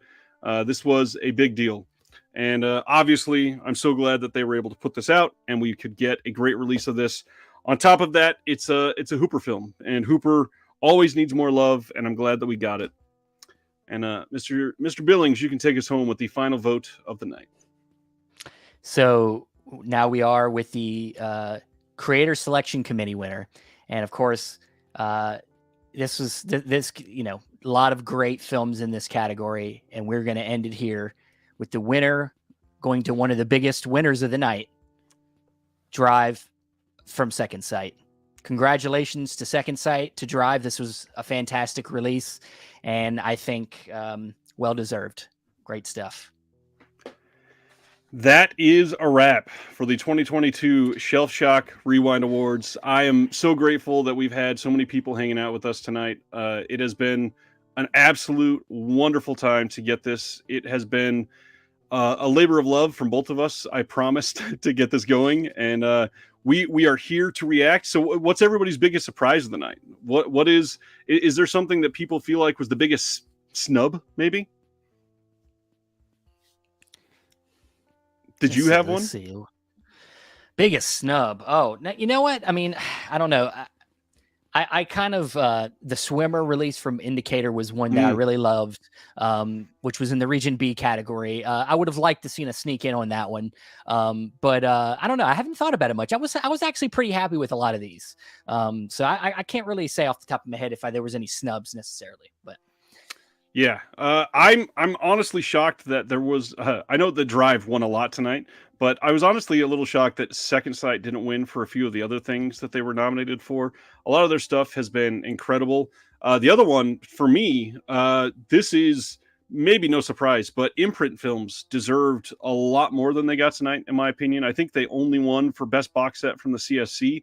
This was a big deal. And obviously, I'm so glad that they were able to put this out and we could get a great release of this. On top of that, it's a Hooper film, and Hooper always needs more love, and I'm glad that we got it. And Mr. Billings, you can take us home with the final vote of the night. So now we are with the Creator Selection Committee winner, and of course, this was a lot of great films in this category, and we're going to end it here with the winner going to one of the biggest winners of the night, Drive from Second Sight. Congratulations to Second Sight, to Drive. This was a fantastic release, and I think well-deserved. Great stuff. That is a wrap for the 2022 Shelf Shock Rewind Awards. I am so grateful that we've had so many people hanging out with us tonight. It has been an absolute wonderful time to get this. It has been a labor of love from both of us. I promised to get this going, and we are here to react. So what's everybody's biggest surprise of the night? What is there something that people feel like was the biggest snub, maybe? Did you have one? Biggest snub. Oh, you know what? I mean, I don't know. I kind of, the Swimmer release from Indicator was one that I really loved, which was in the Region B category. I would have liked to seen a sneak in on that one. But I don't know. I haven't thought about it much. I was actually pretty happy with a lot of these. So I can't really say off the top of my head if there was any snubs necessarily, but. Yeah, I'm honestly shocked that there was. I know the Drive won a lot tonight, but I was honestly a little shocked that Second Sight didn't win for a few of the other things that they were nominated for. A lot of their stuff has been incredible. The other one for me, this is maybe no surprise, but Imprint Films deserved a lot more than they got tonight, in my opinion. I think they only won for best box set from the CSC,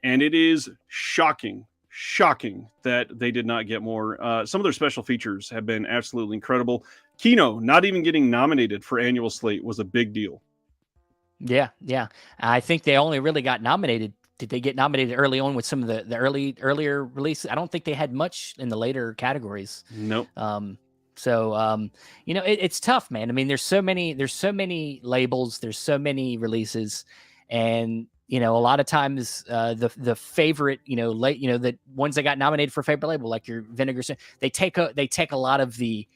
and it is shocking that they did not get more. Some of their special features have been absolutely incredible. Kino not even getting nominated for annual slate was a big deal. Yeah. I think they only really got nominated. Did they get nominated early on with some of the earlier releases? I don't think they had much in the later categories. Nope. It's tough, man. I mean, there's so many labels, there's so many releases, and a lot of times the favorite, the ones that got nominated for favorite label, like your Vinegar, they take a lot of the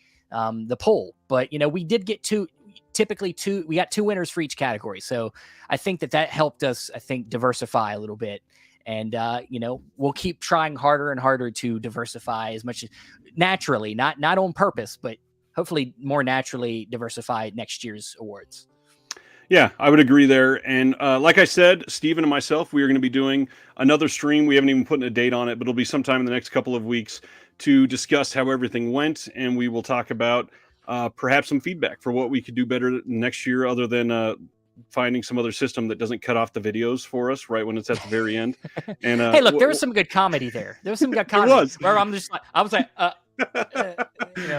poll. But we did get two. We got two winners for each category. So I think that helped us, diversify a little bit. And, we'll keep trying harder and harder to diversify as much as naturally, not on purpose, but hopefully more naturally diversify next year's awards. Yeah, I would agree there. And like I said, Steven and myself, we are going to be doing another stream. We haven't even put a date on it, but it'll be sometime in the next couple of weeks to discuss how everything went. And we will talk about perhaps some feedback for what we could do better next year, other than finding some other system that doesn't cut off the videos for us right when it's at the very end. And Hey, look, there was some good comedy there. There was some good comedy. was. Where I'm just like, I was like,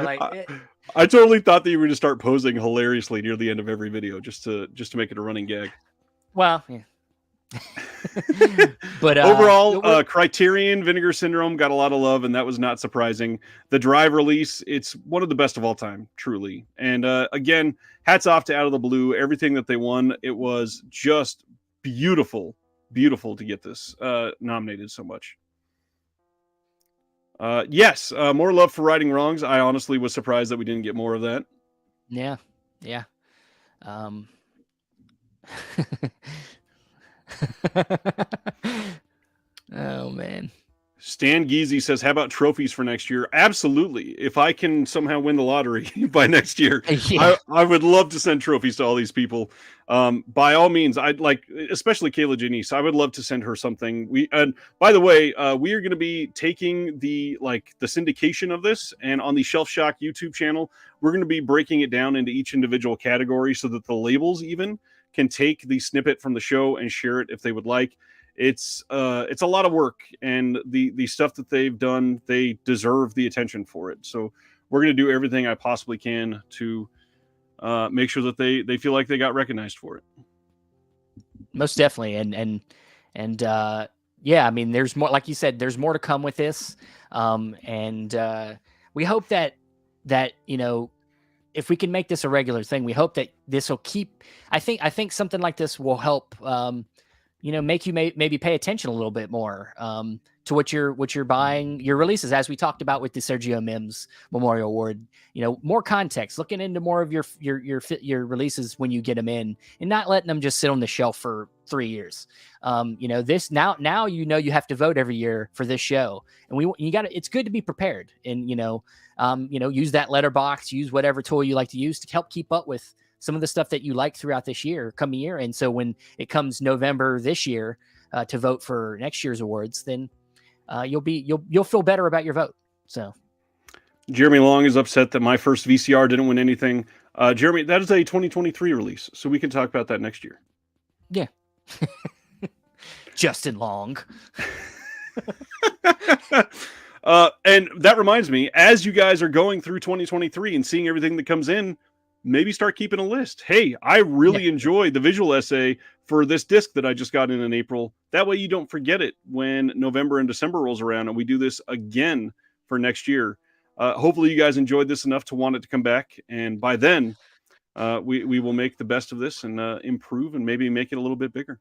like. I totally thought that you were going to start posing hilariously near the end of every video just to make it a running gag. Well, yeah. But overall, Criterion Vinegar Syndrome got a lot of love, and that was not surprising. The Drive release, it's one of the best of all time, truly. And again, hats off to Out of the Blue. Everything that they won, it was just beautiful to get this nominated so much. Yes, more love for Righting Wrongs. I honestly was surprised that we didn't get more of that. Yeah. Oh man. Stan Geezy says, how about trophies for next year? Absolutely. If I can somehow win the lottery by next year, Yeah. I would love to send trophies to all these people. By all means, I'd like, especially Kayla Janice, I would love to send her something. And by the way, we are going to be taking the syndication of this, and on the Shelf Shock YouTube channel, we're going to be breaking it down into each individual category so that the labels even can take the snippet from the show and share it if they would like. It's a lot of work, and the stuff that they've done, they deserve the attention for it. So we're going to do everything I possibly can to make sure that they feel like they got recognized for it. Most definitely. And yeah, I mean, there's more, like you said, there's more to come with this. And we hope that, if we can make this a regular thing, we hope that this will keep, I think something like this will help, make you maybe pay attention a little bit more to what you're buying, your releases, as we talked about with the Sergio Mims Memorial Award. More context, looking into more of your releases when you get them in, and not letting them just sit on the shelf for 3 years. This now you have to vote every year for this show, and it's good to be prepared, and use that letterbox, use whatever tool you like to use to help keep up with some of the stuff that you like throughout this coming year. And so when it comes November this year to vote for next year's awards, then you'll feel better about your vote. So Jeremy Long is upset that my first VCR didn't win anything. Jeremy, that is a 2023 release, so we can talk about that next year. Yeah. Justin Long. And that reminds me, as you guys are going through 2023 and seeing everything that comes in, maybe start keeping a list. Hey, I really enjoyed the visual essay for this disc that I just got in April. That way you don't forget it when November and December rolls around and we do this again for next year. Hopefully you guys enjoyed this enough to want it to come back. And by then, we will make the best of this and improve and maybe make it a little bit bigger.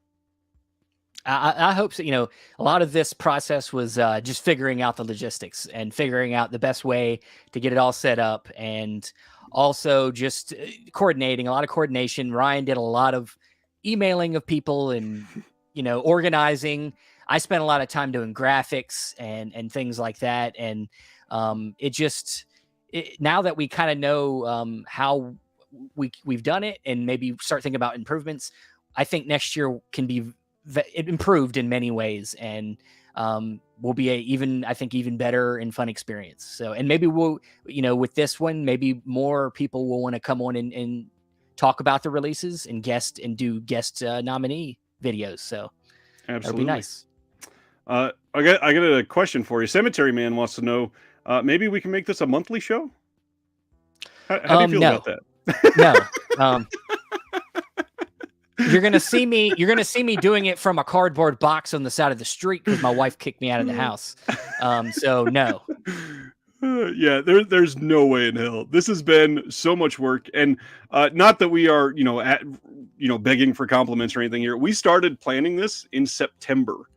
I hope so. A lot of this process was just figuring out the logistics and figuring out the best way to get it all set up, and also just coordinating, a lot of coordination. Ryan did a lot of emailing of people and, organizing. I spent a lot of time doing graphics and things like that. And now that we kind of know how we've done it and maybe start thinking about improvements, I think next year can be improved in many ways, and will be even better and fun experience. So, and maybe we'll, with this one, maybe more people will want to come on and talk about the releases and do guest nominee videos. So absolutely, that'd be nice. I got a question for you. Cemetery Man wants to know, maybe we can make this a monthly show. How do you feel about that? No. You're gonna see me doing it from a cardboard box on the side of the street because my wife kicked me out of the house. So no. Yeah, there's no way in hell. This has been so much work, and not that we are, begging for compliments or anything here. We started planning this in September,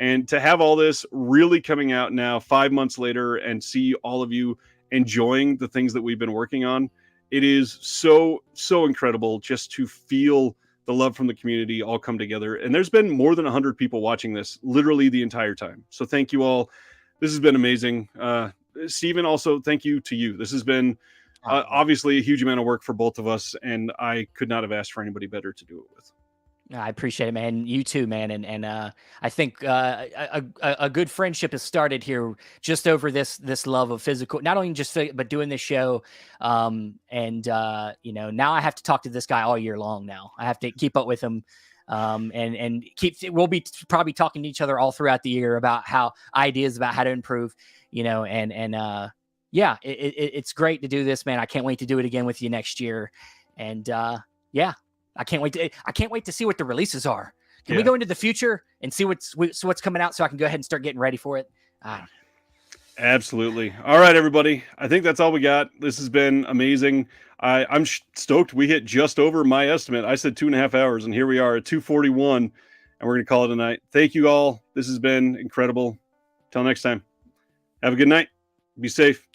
and to have all this really coming out now 5 months later and see all of you enjoying the things that we've been working on, it is so incredible just to feel the love from the community all come together. And there's been more than 100 people watching this literally the entire time. So thank you all. This has been amazing. Steven, also thank you to you. This has been obviously a huge amount of work for both of us, and I could not have asked for anybody better to do it with. I appreciate it, man. You too, man. And I think a good friendship has started here just over this love of physical, not only just but doing this show. Now I have to talk to this guy all year long. Now I have to keep up with him. We'll be probably talking to each other all throughout the year about ideas about how to improve, it's great to do this, man. I can't wait to do it again with you next year. And I can't wait to see what the releases are. Can we go into the future and see what's coming out so I can go ahead and start getting ready for it? Absolutely. All right, everybody. I think that's all we got. This has been amazing. I'm stoked. We hit just over my estimate. I said 2.5 hours, and here we are at 2:41, and we're going to call it a night. Thank you all. This has been incredible. Till next time. Have a good night. Be safe.